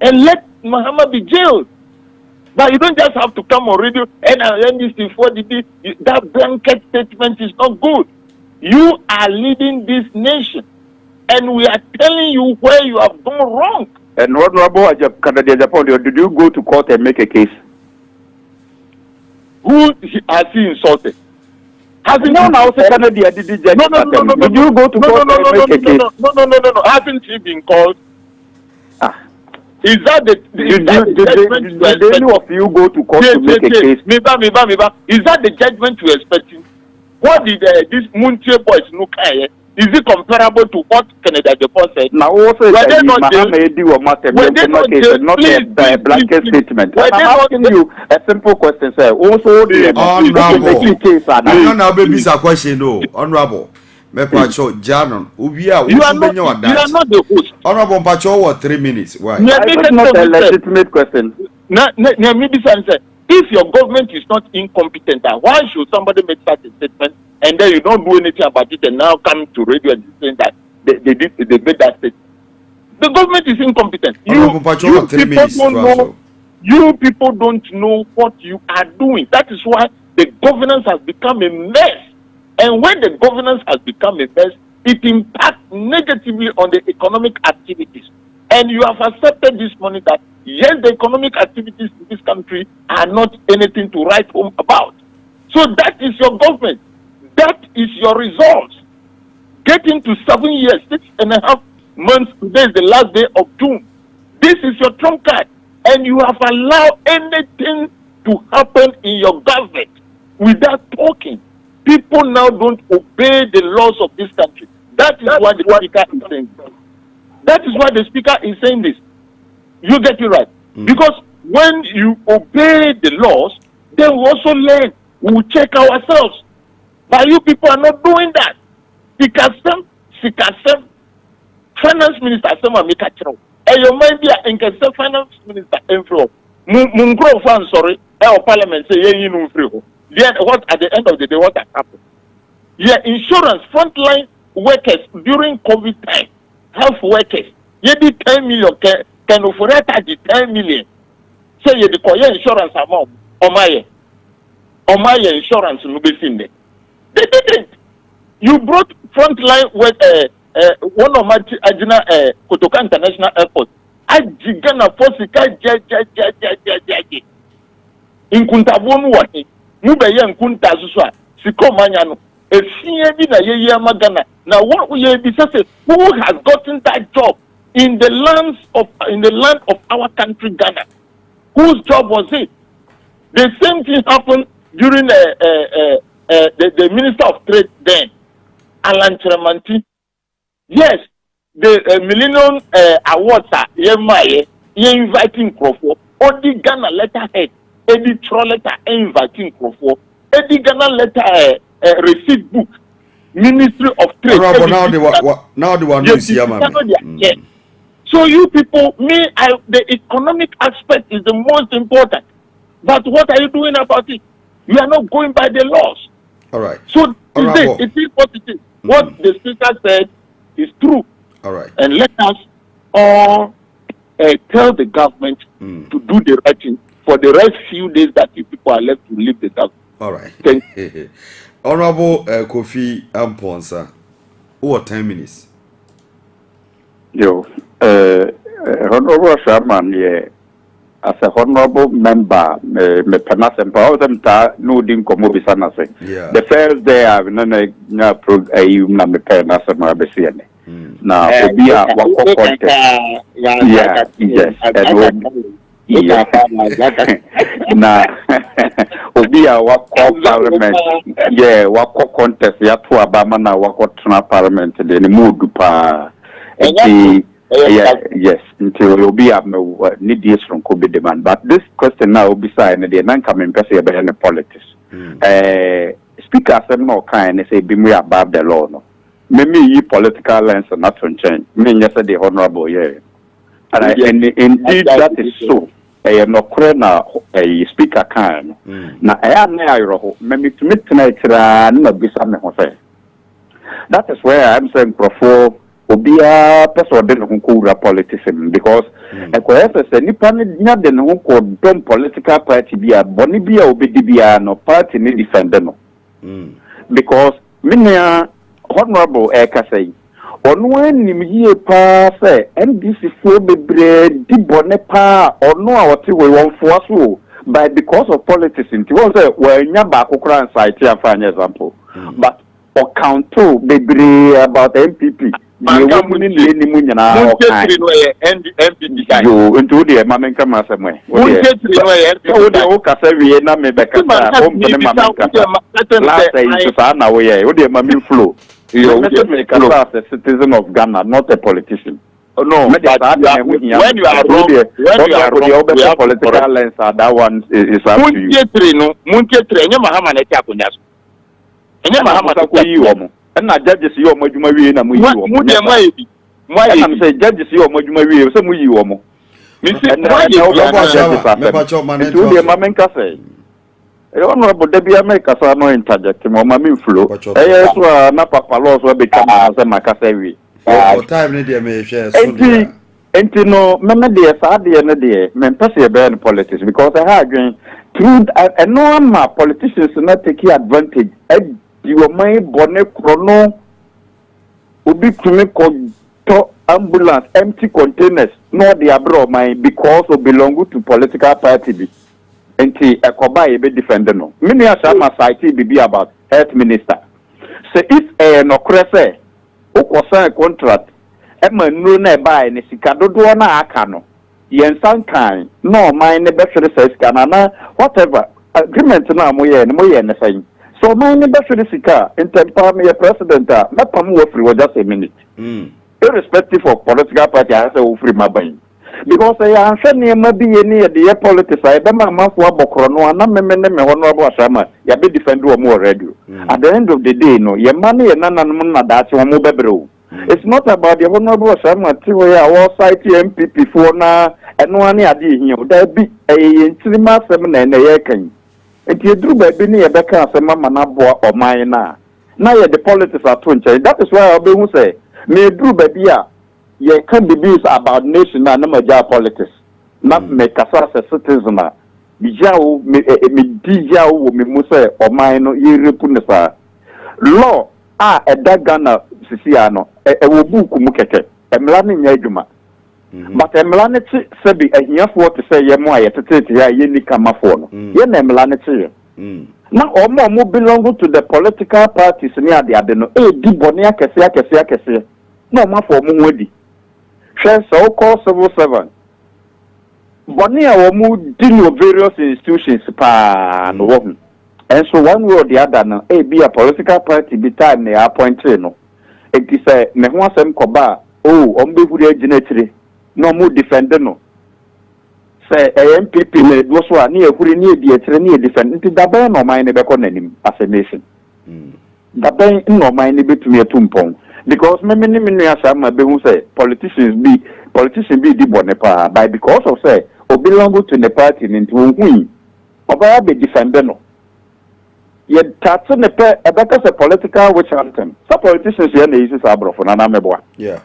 And let Muhammad be jailed. But you don't just have to come on radio and this before that blanket statement is not good. You are leading this nation. And we are telling you where you have gone wrong. And Honorable Canada Japan, did you go to court and make a case? Who has he insulted? Has he now said Canada did you go to court and make a case? No. Haven't he been called? Is that the judgment? Did any of you go to court to make a case? Miba. Is that the judgment you're expecting? What did this Muntie boys look at? Is it comparable to what Canada Japan said? Now, also, not a blanket statement. I'm asking you a simple question, sir. Also, Honorable. Now, baby, a question, no. Honorable. You are not the host. Honorable Pacho, what 3 minutes? Why? That's not a legitimate question. If your government is not incompetent, why should somebody make such a statement and then you don't do anything about it and now come to radio and saying that they made that statement? The government is incompetent. You people don't know what you are doing. That is why the governance has become a mess. And when the governance has become a mess, it impacts negatively on the economic activities. And you have accepted this morning that, yes, the economic activities in this country are not anything to write home about. So that is your government. That is your results. Getting to 7 years, 6.5 months, today is the last day of June. This is your trump card. And you have allowed anything to happen in your government without talking. People now don't obey the laws of this country. That is why the speaker is saying this. That is why the speaker is saying this. You get it right. Because when you obey the laws, then we also learn. We will check ourselves. But you people are not doing that. Sikasem, finance minister, some are making a and your mind be in finance minister inflow. Mungro fan, sorry, our parliament say, you know, free. Then what at the end of the day, what has happened? Yeah, insurance, frontline workers during COVID time, health workers, you did 10 million, can afford the 10 million. Say you the insurance amount, or my insurance will be seen there. They didn't. You brought frontline with one of my Ajina Kotoka International Airport. Ajigana Fosika Jaji. In Kuntabonu Wati, Mubaya and Kunta Suswa, Siko Manyano, a senior Magana. Now what we have said, who has gotten that job in the land of our country, Ghana? Whose job was it? The same thing happened during the Minister of Trade then, Alan Tremanti. Yes, the Millennium Awards are inviting Crawford. Only Ghana letterhead, Eddie Trolleta inviting Crawford. Eddie Ghana letter receipt book, Ministry of Trade. Now the one who is here, So you people, the economic aspect is the most important. But what are you doing about it? You are not going by the laws. All right. So today, it is what it is. What the speaker said is true. All right. And let us all tell the government to do the right thing for the rest few days that you people are left to leave the government. All right. Honorable Kofi Amponsa, over 10 minutes. Yo, Honorable Sherman, yeah. As a honorable member, me panas empower them ta no dim komo bisana se. The first day I na me panas ma besiane. Na obi a wako contest. Yeah, yes. Na obi a wako parliament. Yeah, wako contest ya tu abama na wako tuna parliament de ni mudu pa. Yes, until you'll be need years from COVID demand. But this question now will be signed and the non-coming person about the politics. Speaker said no kind and say be me above the law. No, maybe political lens are not to change. Me yesterday honorable yeah, and indeed that is so. No corner a speaker can. Now I am now maybe to meet tonight not be something. That is where I'm saying before. Obia person de no ko politics because say nipa nya de no ko dom political party bia boni bia obedi bia no party ni defend no because minia honorable say Ono nim yie pa say NDC fo bebre di bone pa ono a wote we wonfo so but because of politics nti won say we nya ba kokora anxiety afa an example but or count to bebre about MPP you wo ni ni mu nyina o kan MPP guy yo into the mamenka masem we o de o kasa wie na me be kasa o mpene mamenka last day so na we o de mami flow. You as a citizen of Ghana, not a politician. Oh, no, when you are wrong, we have political lens. That one is up to you. And not judges you or Majumari and I'm saying judges you or Majumari, some you or more. Honorable Debbie America so no interject mo mami flow eh so na PAPALAW so be come as makasawi time ne dey me share so enti no me dey sa dey ne dey me pese be in politics because I had adwen through no ma politicians not take advantage e di o mai bone krono obi tumi ko to ambulance empty containers no dey abroad my because of belong to political party Enti ekoba ye be defend no. Mini asa ma site bibi about health minister. Say if no krese o sign contract e ma nu na buy ne sika dodo na aka no. Yen san kan no man ne be hwere sika na whatever agreement na mo ye ne say. So man ne be hwere sika intempa me president a mapam wo free wo just a minute. Irrespective of political party I say wo free maban. Because I am saying maybe any the politics I be ma for abokro no na me honorable asama ya be defend wo mo already. At the end of the day no ye money ye nananom na that wo mo bebre. It's not about the honorable asama ti we our site MPP for na eno ani ade hia da bi ntirima asem na ye kan. Enti eduru ba bi ne ye beka asem ma na boa oman na ye the politics at nche. That is why I be hu say me eduru ba bi a ye can be about nation and no politics. Not make us as a citizen. Bijao me dijao me muse or mine ye repunesa. Law a Ghana Siciano a wubuku mukeke, a Melani Yajuma. But a Melani sebi a here for to say ye more at a ye nikamafono. Ye name Melani. Now or more belong to the political parties near the Adeno. Di bonia kese. No more for Mumwedi. So-called civil servant. Bonia will move deal with various institutions and so one way or the other now, be a political party be time they are appointed no. It is a Mehwasem Koba, Ombe Genetry, no more defender no. Say a MPP was one near who near the near defend into the ban or mine as a nation. The ban no mine be to me a tumpong. Because many say politicians be the bonepa by because of say or belong to the party into win or be defender no. Yet that's a political witch hunting. Some politicians here is abro for Nanameboa. Yeah.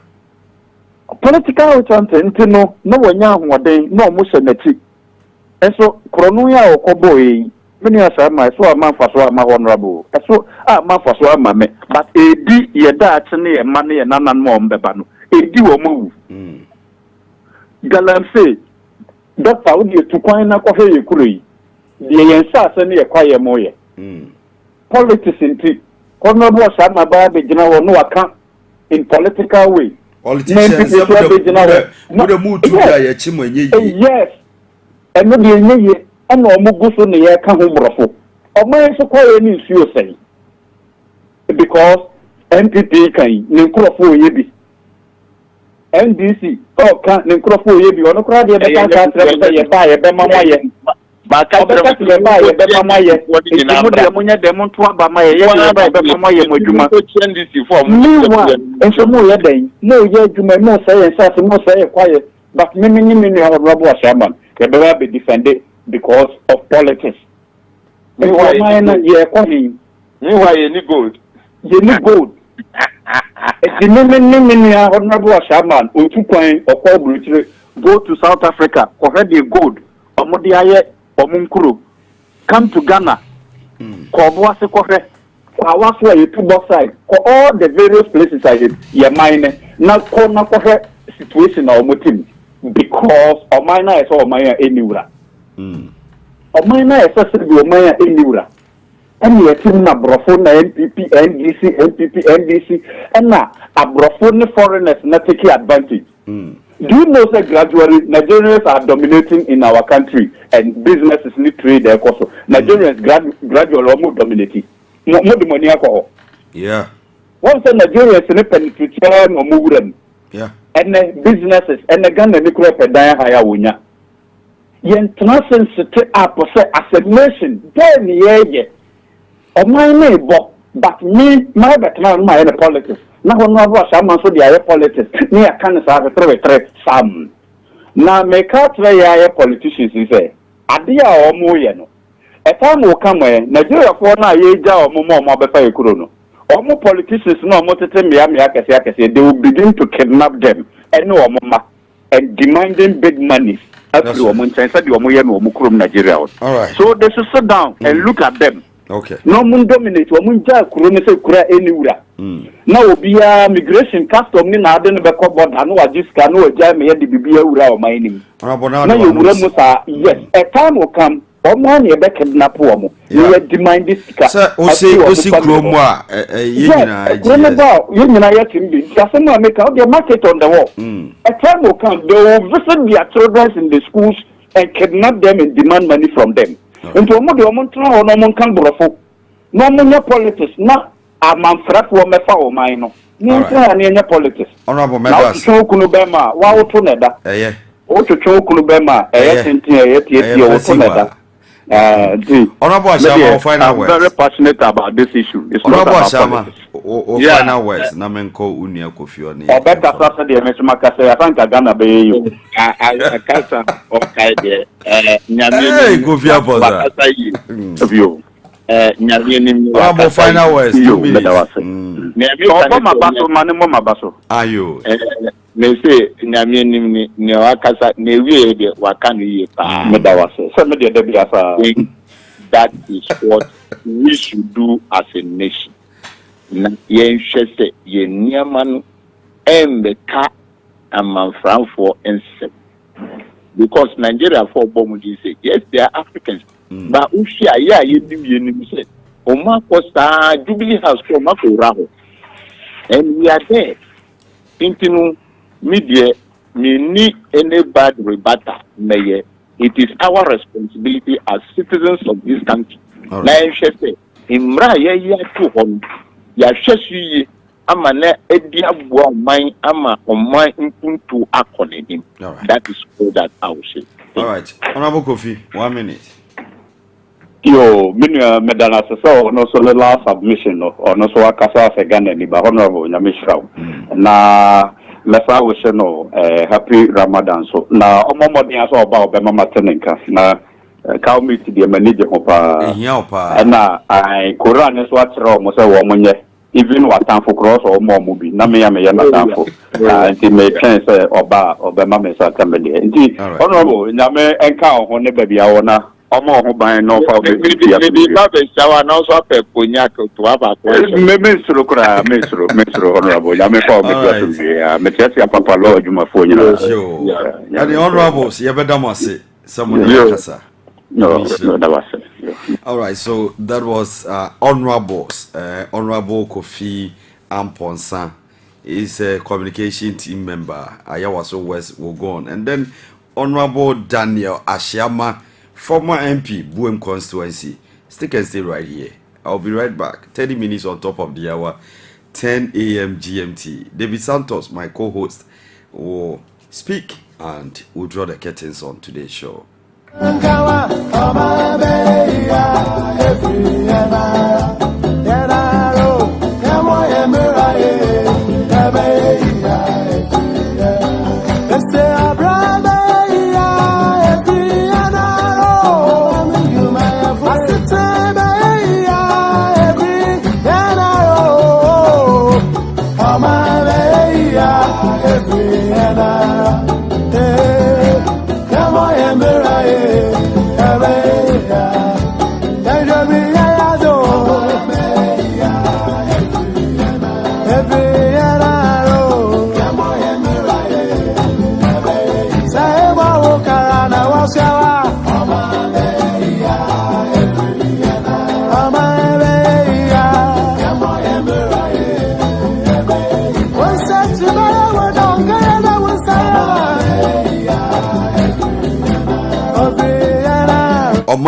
Political witch hunting no one young one day no motion and so Kronuya or Koboy. Many as I so a man for so my honorable. So a man for so my me. But a D ye that near money and none more bebano. A D will move. Galan say that found you to coin a coffee curry. The answer near quiet moye. Politics in tea. Honorable Sama Baby General no account in political way. Politicians would have moved to a chimney. Yes. And not the and no muguso ne ye ka ho brofo o man so kwa ni nsuo sei because NPP kan ne nkrofo ye bi NDC kan ne nkrofo ye bi ono kra de be ka tra ye ba ye be mama ye ba ka tra ye be mama ye mo de mo nya de mo to aba ma ye be mama ye moduma NDC form enso mo ye den no ye adwuma mo say say mo say kwaye but me honorable Ashaman ye be defended because of politics. Meanwhile, you need gold. You need gold. The honorable Ashaman, Utukwain, or Paul go to South Africa, already gold, or Modiaye, or Munkuru, come to Ghana, Kobuase Kohe, our way to both sides, all the various places I did, your mine, now corner for her situation or motive because or mine is all mine anywhere. Or mine is accessible mine anywhere. And yet, in a brofone NPP, NDC, NPP, NDC, and now a brofone foreigners not taking advantage. Do you know that gradually Nigerians are dominating in our country and businesses need trade there also? Nigerians gradually almost dominating. More the money alcohol. Yeah. Once the Nigerians in a penitentiary or move them. Yeah. And the businesses and the gun and the crop and die higher winya. Yen transcend set up as a nation, then yeah. Or my neighbor, but me, my background, my politics. Now, no, I'm also the politics. Me, I can't have a three some. Now, make out the politicians, you say, Adia or Moyano. A time will come when Nigeria for now, or more mobile Kurono. Or more politicians, no more to tell me, they will begin to kidnap them and no mama and demanding big money. Every woman said, Nigeria. All right. So they should sit down and look at them. Okay. No mun dominate wa mun ja kuro ne se kura anywhere. Na obia migration custom ni na ade no be ko border no wajiska no waja me ye de bibia wura o manim. Na you wura mu sa yes. A time will come o mo na e be kidnap o mo. You demand this car. Sir, o si kuro mu a ye nyina aji. No ba ye nyina ya timbi. Kasi mo make out the market on the wall. A time will come they will visit their children in the schools and kidnap them and demand money from them. Into a mother, no one can brofo. No more politics, not a man frat or mefa or mine. No politics. Honorable members. Now, Kunubema, wow, Toneda. Eh, oh, to Chokunubema, Honorable Ashama, I'm very passionate about this issue. It's Honorable not Ashama, final words. Namenko Unia Kofioni. Or better, Saturday, Mr. Macassi, I think I'm gonna be you. I can't okay there. Hey, Govia Boza. Honorable final words. 2 minutes. Ayo. Me say nyame ni wakasa na ewie de waka no ye pa medawase so me de biasa. That is what we should do as a nation. Na yen hwese ye niama no embeka amanfranfo ensem because Nigeria for bomudi say yes they are Africans but ushia ya ye nim say o ma ko sa Jubilee House ko ma ko raho and we are there intinu media me need any bad rebuttal. It is our responsibility as citizens of this country. Now, say, Imra ya to home, ya sheshi amane edia bua mine ama omai into akonedim. That is all that I will say. All right, Honorable Kofi, 1 minute. Yo, medana so no so the last submission or no so akasa se Ghana ni ba honorable nyamishraw. Na Lesa we say no happy Ramadan so na omomodin aso oba obema matenenka na ka meet the manager ho pa na I Quran so atro mo say wo monye even watanfo cross or mo bi na me ya na tanfo nti me chen say oba obema me sa kamede nti honorable nyame enka ho ne bia wo na omo ho ban no fa be ba be sawa na so pe konya to aba ko me suro honorable ya me fa me to ya me tiasi PAPALAW adwuma fo nyina ya the honorables ya beda mo ase someone kasa no that was it. All right, so that was honorables Honorable Kofi Amponsan is a communication team member. Ayawaso West will go on, and then Honorable Daniel Ashiama, former MP, Buem constituency. Stick and stay right here. I'll be right back. 30 minutes on top of the hour, 10 a.m. GMT. David Santos, my co-host, will speak and will draw the curtains on today's show. Come on,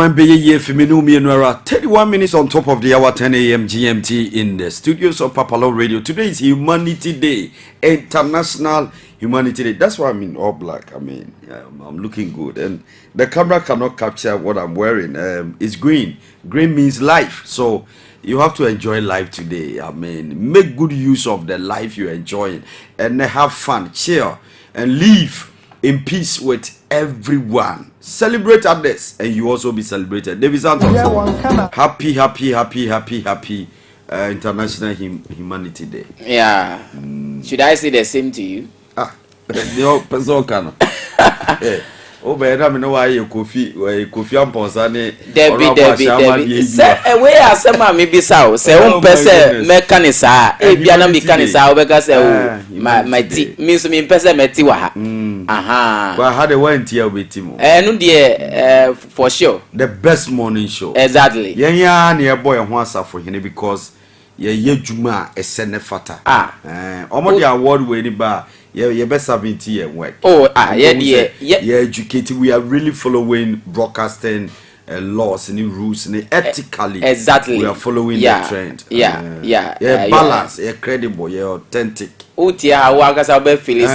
One Bay Feminu Mianera, 31 minutes on top of the hour, 10 a.m. GMT in the studios of PAPALAW Radio. Today is Humanity Day, International Humanity Day. That's why I'm in all black. I mean, I'm looking good. And the camera cannot capture what I'm wearing. It's green. Green means life. So you have to enjoy life today. I mean, make good use of the life you're enjoying and have fun, chill, and live in peace with everyone. Celebrate others and you also be celebrated. David Santos, happy International Humanity Day. Yeah. Should I say the same to you? The person can. Oh, but I don't know why you coffee Amponsane. Debbie. Say, where are some maybe so? Say, person mechanism. Biana mechanism because my tea means me person metiwa. Aha. But I had a one tier with him. No, dear, for sure. The best morning show. Exactly. Yeah, near boy and once for him because ye Juma a senefata. Almost the award winning bar. Yeah, best 70 and work. Oh, yeah, educated. We are really following broadcasting laws and rules and ethically. Exactly. We are following the trend. Yeah, balance, credible, authentic. Utia, Wagasa be Phyllis,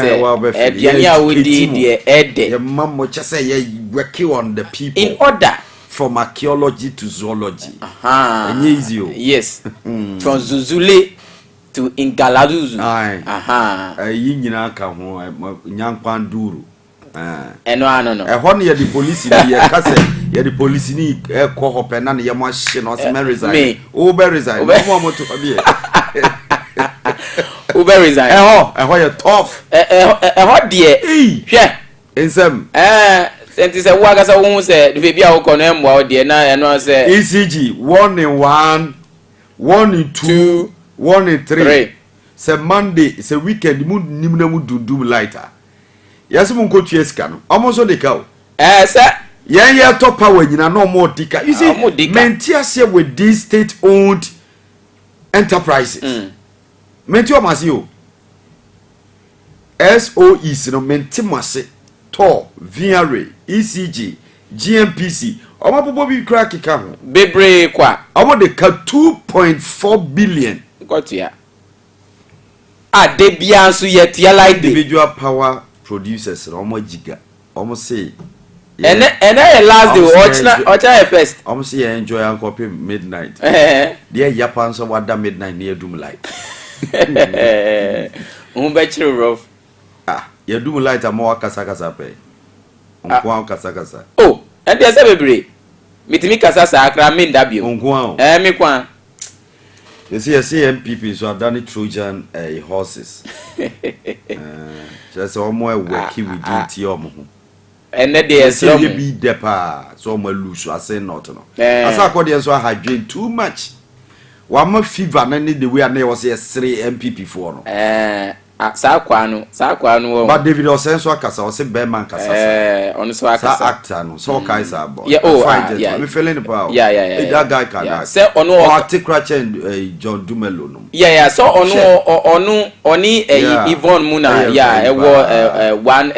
your mom just say you working on the people in order from archaeology to zoology. Yes, from Zuzule to Ingaladuzu. Yina Kaho, Nyampanduru. No. One year the police in the Cassette, the police in a co-op and none of your machine or resign. Uber resign. Uber resign. And why you're tough? Hot dear. Yeah. In some. Since it's a Wagasa woman said, the baby will condemn what dear now and I say ECG 1 in 1, 1 in 2. 1 and 3. Say Monday, it's a weekend. Moon Nimna do lighter. Yes, moon coach yes, almost on the cow. Sir. Yeah, top power, you know, no more tika. You see, Mentias here with these state owned enterprises. Mentio Masio SOEs, no Mentimase, TOR, VRA, ECG, GMPC. Omo popo bi crack ka ho. Bebre kwa. Omo de ka 2.4 billion. Got ya. De bia nso yet ya like individual power producers omo giga. Omo say and last day watch first. Omo say enjoy and copy midnight. There Japan so wada midnight near doom light. Bechiro rough. You doom light amo kasa pe. Onko kasa. Oh, and there's a bebre. Mitimi kasa sa akra min dabio. Onko me kwan. You see, MPP so I've done it Trojan horses. Just almost working with duty. And then there's some be depa, so my loose. I say not. As I call so I had drink too much. One more fever, and the way I never say 3 MPP for. Sakwano. But David Osenso Akasa or say Bearman Kasa. On so actor, no, so Kaisa. Yeah, we fell in the power. Yeah. That guy can. Say on and John Dumelo. Yeah, so oni Yvonne Muna, one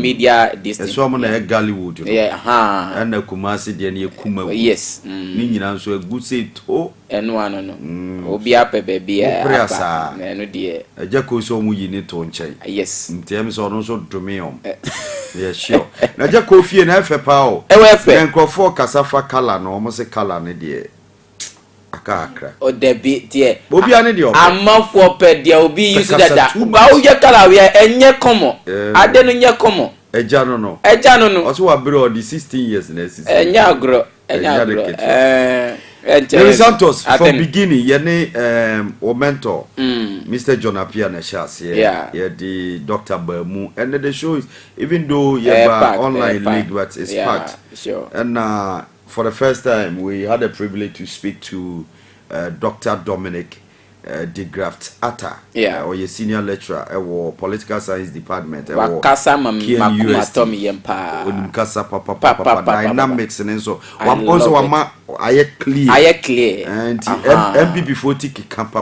media district. So I'm a Gollywood. Yeah, and the Kumasi Deni Kuma. Yes, meaning so a good say to and one Obi up baby. No dear. So we need to change. Yes. In terms of also Domium. Yeah, sure. Now, just coffee and half a pow. And Crawford Casafa color, no almost a color, dear. A car crack. Oh, there be dear. Bobby, I need you. I'm not for pet, there will be used to that. Bow your color, we are and your como. I don't know your como. A jano. Also, I brought the 16 years in this. And ya grow. David Santos from beginning, yene or mentor, Mr. John Apia Nashas, the Dr. Bermu, and the show is even though online league, but it's packed. Sure. And for the first time, we had a privilege to speak to Dr. Dominic de Govt Atta, or your senior lecturer, or political science department, or dynamics and so. One also I clear. I clear. And MPP 40 camp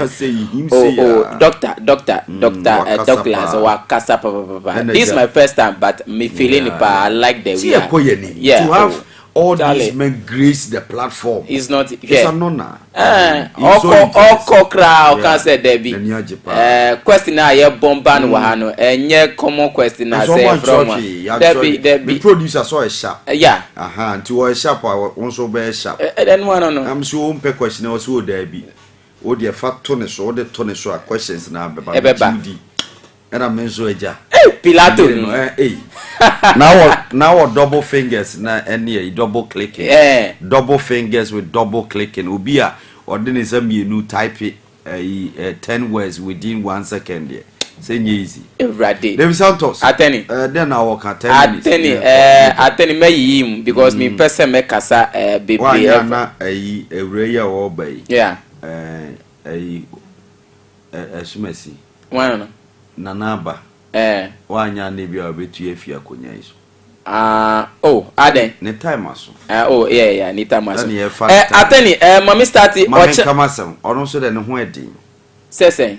say him oh, say doctor Douglas wakasa papa. This is my first time, but me feeling it, I like the way. Yeah, to have all these men grace the platform. It's not. It's an honor. Oko crowd can say Debbie. Question na ye bomban wahano. Enye common question na say from Debbie. Producer saw a sharp. Yeah. To a sharp also be sharp. Then one no. I'm so umpe question also Debbie. O the fat tonnes or the tonnes or questions na be and I'm so eja. Hey, Pilato. Now double fingers na any double clicking. Yeah. Double fingers with double clicking. Ubia or then is a new type it 10 words within 1 second. Yeah. Say easy. Ready. Them Santos. Ateni. Then I work at 10 minutes. Ateni me yim because me person me kasa baby. Why na a raya or bay. Yeah. Sumesi. One. Nanaba. Wanya nebi obetu afia konya iso. Aden. Ne time aso. Yeah, ne time aso. Ateni, mami start mami kamasem. Ono so de ne ho edi. Sesen.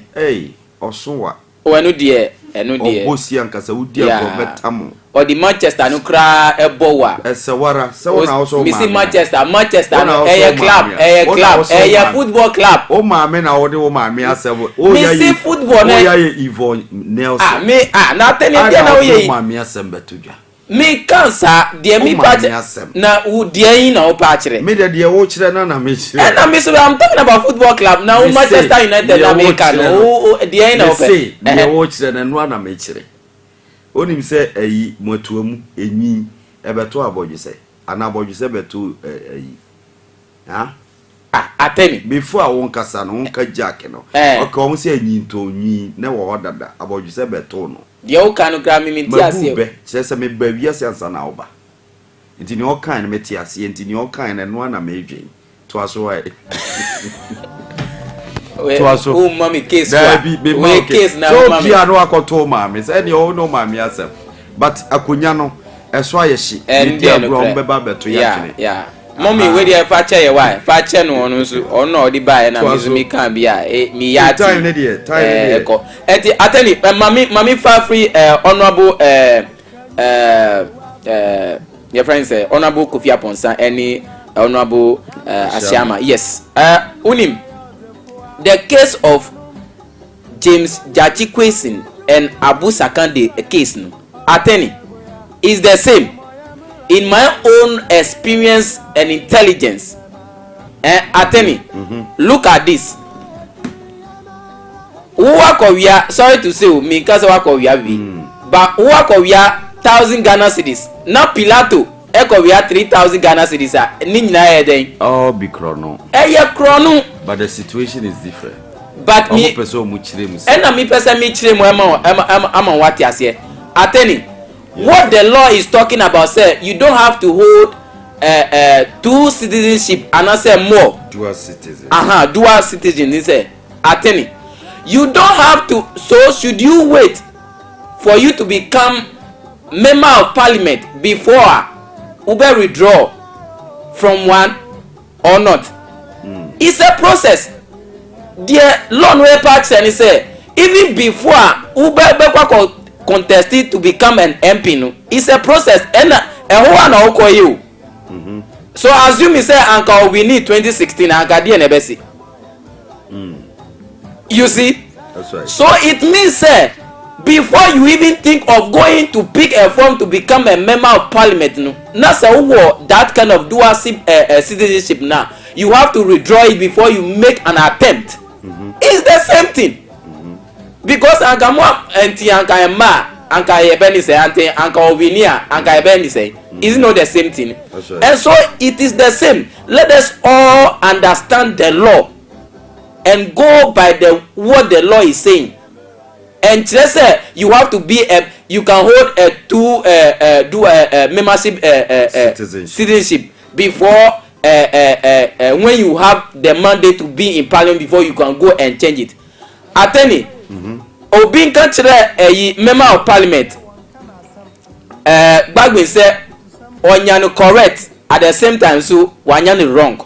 Osowa. Enu de. Obosi ankasa wudi agobetamo. Or the Manchester no cry ebowa. Esewara, se wona also Missy Manchester no club, football club. O maame na wode o maame asebo. Missy football na. O ya ye Yvonne Nelson. Na tell you there na o ye. O maame asembe todwa. Me cancer de me patch na wo de yin na o patch re. Me de wo kire na me kire. And I'm talking about football club now Manchester United America no de yin na o pe. De wo kire na no na me kire. Onim se ayi motuamu enyi ebeto abodwese ana abodwese beto ayi ateni before awon kasa no nka jack no okay won se enyi ntonyi na wo dada abodwese beto no de o kan no gra mi ti ase be se me ba wi ase ansa na oba nti ni o kan me ti ase nti ni o kan na no na me edwen to aso wa mommy case we case na so mommy so no akoto mommy say ni o no mommy asem but akunya no eso ayeshi ndi agro mbeba beto yakene yeah mommy we dey fa che ye why fa che no ono nso ono odi bae na mi kan bia mi ya ti time ne dey ko eti ateni mommy fa free honorable your friend say honorable Kofi Aponsa any honorable Asiama yes unim the case of James Jachikwesin and Abu Sakande case no attorney is the same in my own experience and intelligence attorney look at this uwakowia sorry to say me cause wakowia bi but uwakowia 1000 Ghana cedis na Pilato ekowia 3000 Ghana cedis ni nyina eden be chrono chrono but the situation is different but me person mu chire mu and me person me chire mu am what you say attorney what the law is talking about say you don't have to hold two citizenship and I say more dual citizen dual citizen is say attorney you don't have to so should you wait for you to become member of parliament before ube withdraw from one or not it's a process the law no pass and say even before ube contest to become an MP no it's a process and who na oko you so assume say anka we need 2016 anka die na besi you see that's right so it means say before you even think of going to pick a form to become a member of parliament no na say who that kind of dual citizenship now you have to withdraw it before you make an attempt it's the same thing because anka mo enti anka ema anka yebeni say anka ovinia anka yebeni say is not the same thing right. And so it is the same let us all understand the law and go by what the law is saying and just say you have to be you can hold a membership citizenship before when you have the mandate to be in parliament before you can go and change it attorney obi kan kire member of parliament gbagbe say onya no correct at the same time so wanya no wrong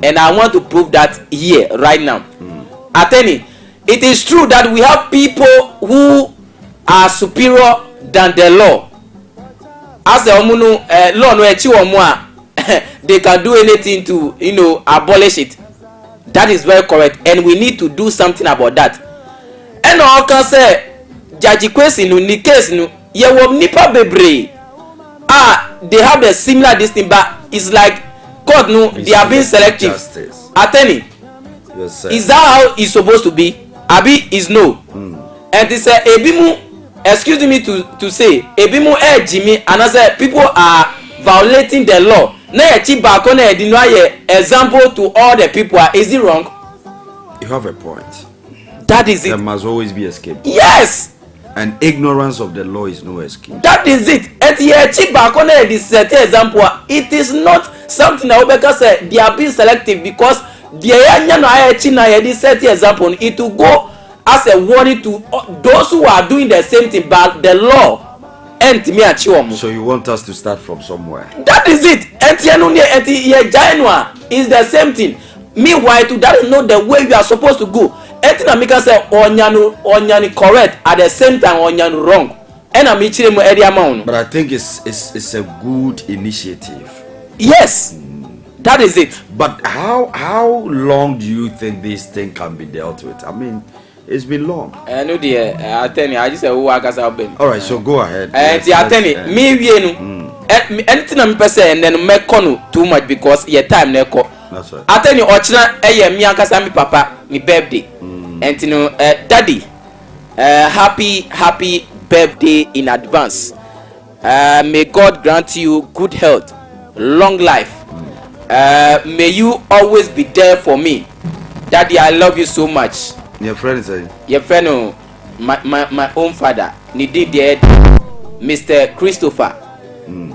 and I want to prove that here right now Attorney, it is true that we have people who are superior than the law. As the law no echi omo they can do anything to, abolish it. That is very correct, and we need to do something about that. And all can say Judge Kwesi no ni case no ye wo nipa bebre they have a similar this thing, but it's like God no they are being selective. Attorney, yes, is that how it's supposed to be? Abi is no. And they say ebimu, excuse me to say ebimu Jimmy, and I say people are violating the law. Na echi ba ko na edinu example to all the people. Is it wrong? You have a point. That is it. There must always be escape. Yes. And ignorance of the law is no escape. That is it. Example, it is not something that Obeka said they are being selective because example, it will go as a warning to those who are doing the same thing, but the law. So you want us to start from somewhere? That is it. Is the same thing. Meanwhile, that is not the way you are supposed to go. Etina say onyanu correct at the same time onyanu wrong. But I think it's a good initiative. Yes, that is it. But how long do you think this thing can be dealt with? I mean, it's been long. I know the attorney. I just say who I got. All right, so go ahead. The attorney, me anything I'm say and then make too much because your time neko. That's right. Attorney ochina me akasa me papa me birthday. And daddy, happy birthday in advance. May God grant you good health, long life. May you always be there for me. Daddy, I love you so much. Your friend is saying? Your friend, my own father, Nidid, Mr. Christopher.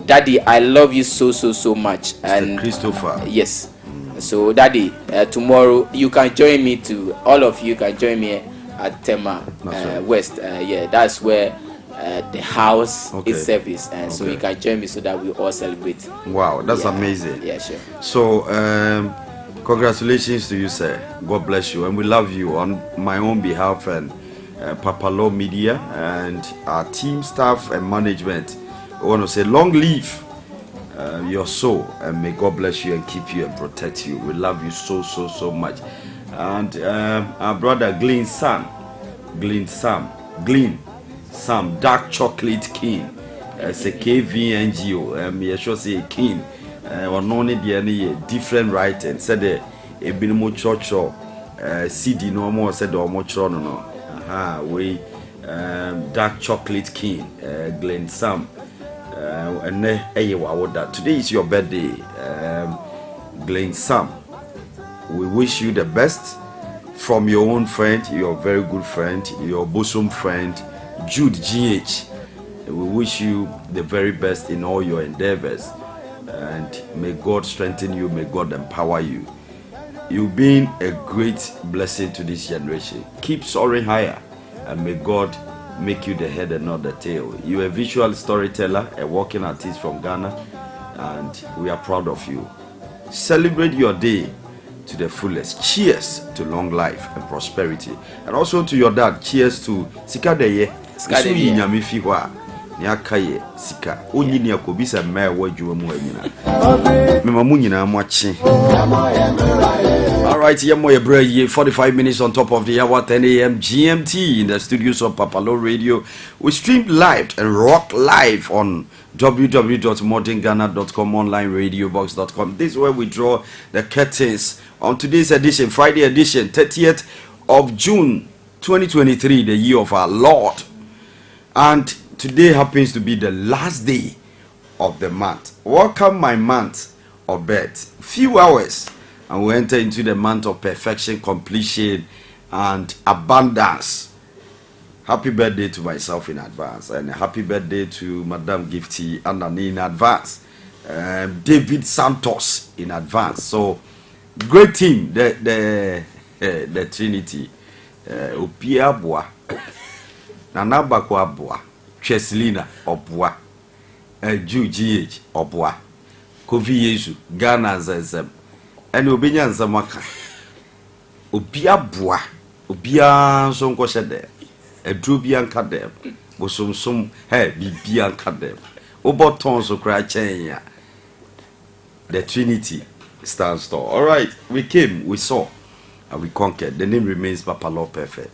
Daddy, I love you so much. Mr. And Christopher. Yes. So, Daddy, tomorrow you can join me to all of you can join me at Tema West. Yeah, that's where the house is service, and so you can join me so that we all celebrate. Wow, that's amazing. Yeah, sure. So, congratulations to you, sir. God bless you, and we love you on my own behalf and PAPALAW Media and our team, staff, and management. I want to say long live your soul, and may God bless you and keep you and protect you. We love you so much. And our brother Glean Sam, Dark Chocolate King, it's a KVNGO, I should say King, or no any different writing, said a binimo church or CD no more, said or more no. We Dark Chocolate King, Glen Sam. And today is your birthday, Glen Sam. We wish you the best from your own friend, your very good friend, your bosom friend, Jude GH. We wish you the very best in all your endeavors, and may God strengthen you, may God empower you. You've been a great blessing to this generation. Keep soaring higher, and may God make you the head and not the tail. You're a visual storyteller, a walking artist from Ghana, and we are proud of you. Celebrate your day to the fullest. Cheers to long life and prosperity. And also to your dad, cheers to Sika Deye. Sika Deye. Nyakaye Sika. Onyi ni akobisa mma wadwuma mu amina. Mema mu nyina mu ache. All right, here more 45 minutes on top of the hour, 10 a.m. GMT in the studios of PAPALAW Radio. We stream live and rock live on www.modernghana.com, onlineradiobox.com. This is where we draw the curtains on today's edition, Friday edition, 30th of June 2023, the year of our Lord. And today happens to be the last day of the month. Welcome my month of birth. Few hours and we enter into the month of perfection, completion, and abundance. Happy birthday to myself in advance, and happy birthday to Madam Gifty and Annie in advance. David Santos in advance. So great team, the Trinity. Opia Boa, Nana Bakwa Boa, Cheslina Obwa, Ju GH Obwa, Kofi Yesu, Ghana Zezem, and Obinya Zamaka. Opia Boa, Obia so nko shede. Edru bia nka dem. Bosomsom hey bibia nka dem. Oboton so kra chen ya. The Trinity stands tall. All right, we came, we saw, and we conquered. The name remains PAPALAW Perfect.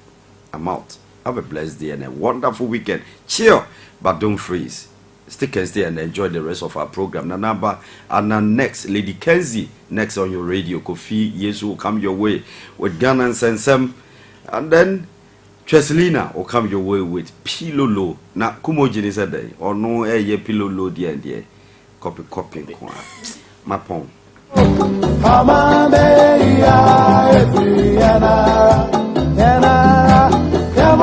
I'm out. Have a blessed day and a wonderful weekend. Chill, but don't freeze. Stick and stay and enjoy the rest of our program. Nanaba and next, Lady Kenzie, next on your radio. Kofi Yesu will come your way with Ghana and Sensem. And then Cheslina will come your way with Pilolo. Na kumo jini said or no ye Pilolo dear. Copy. My pong.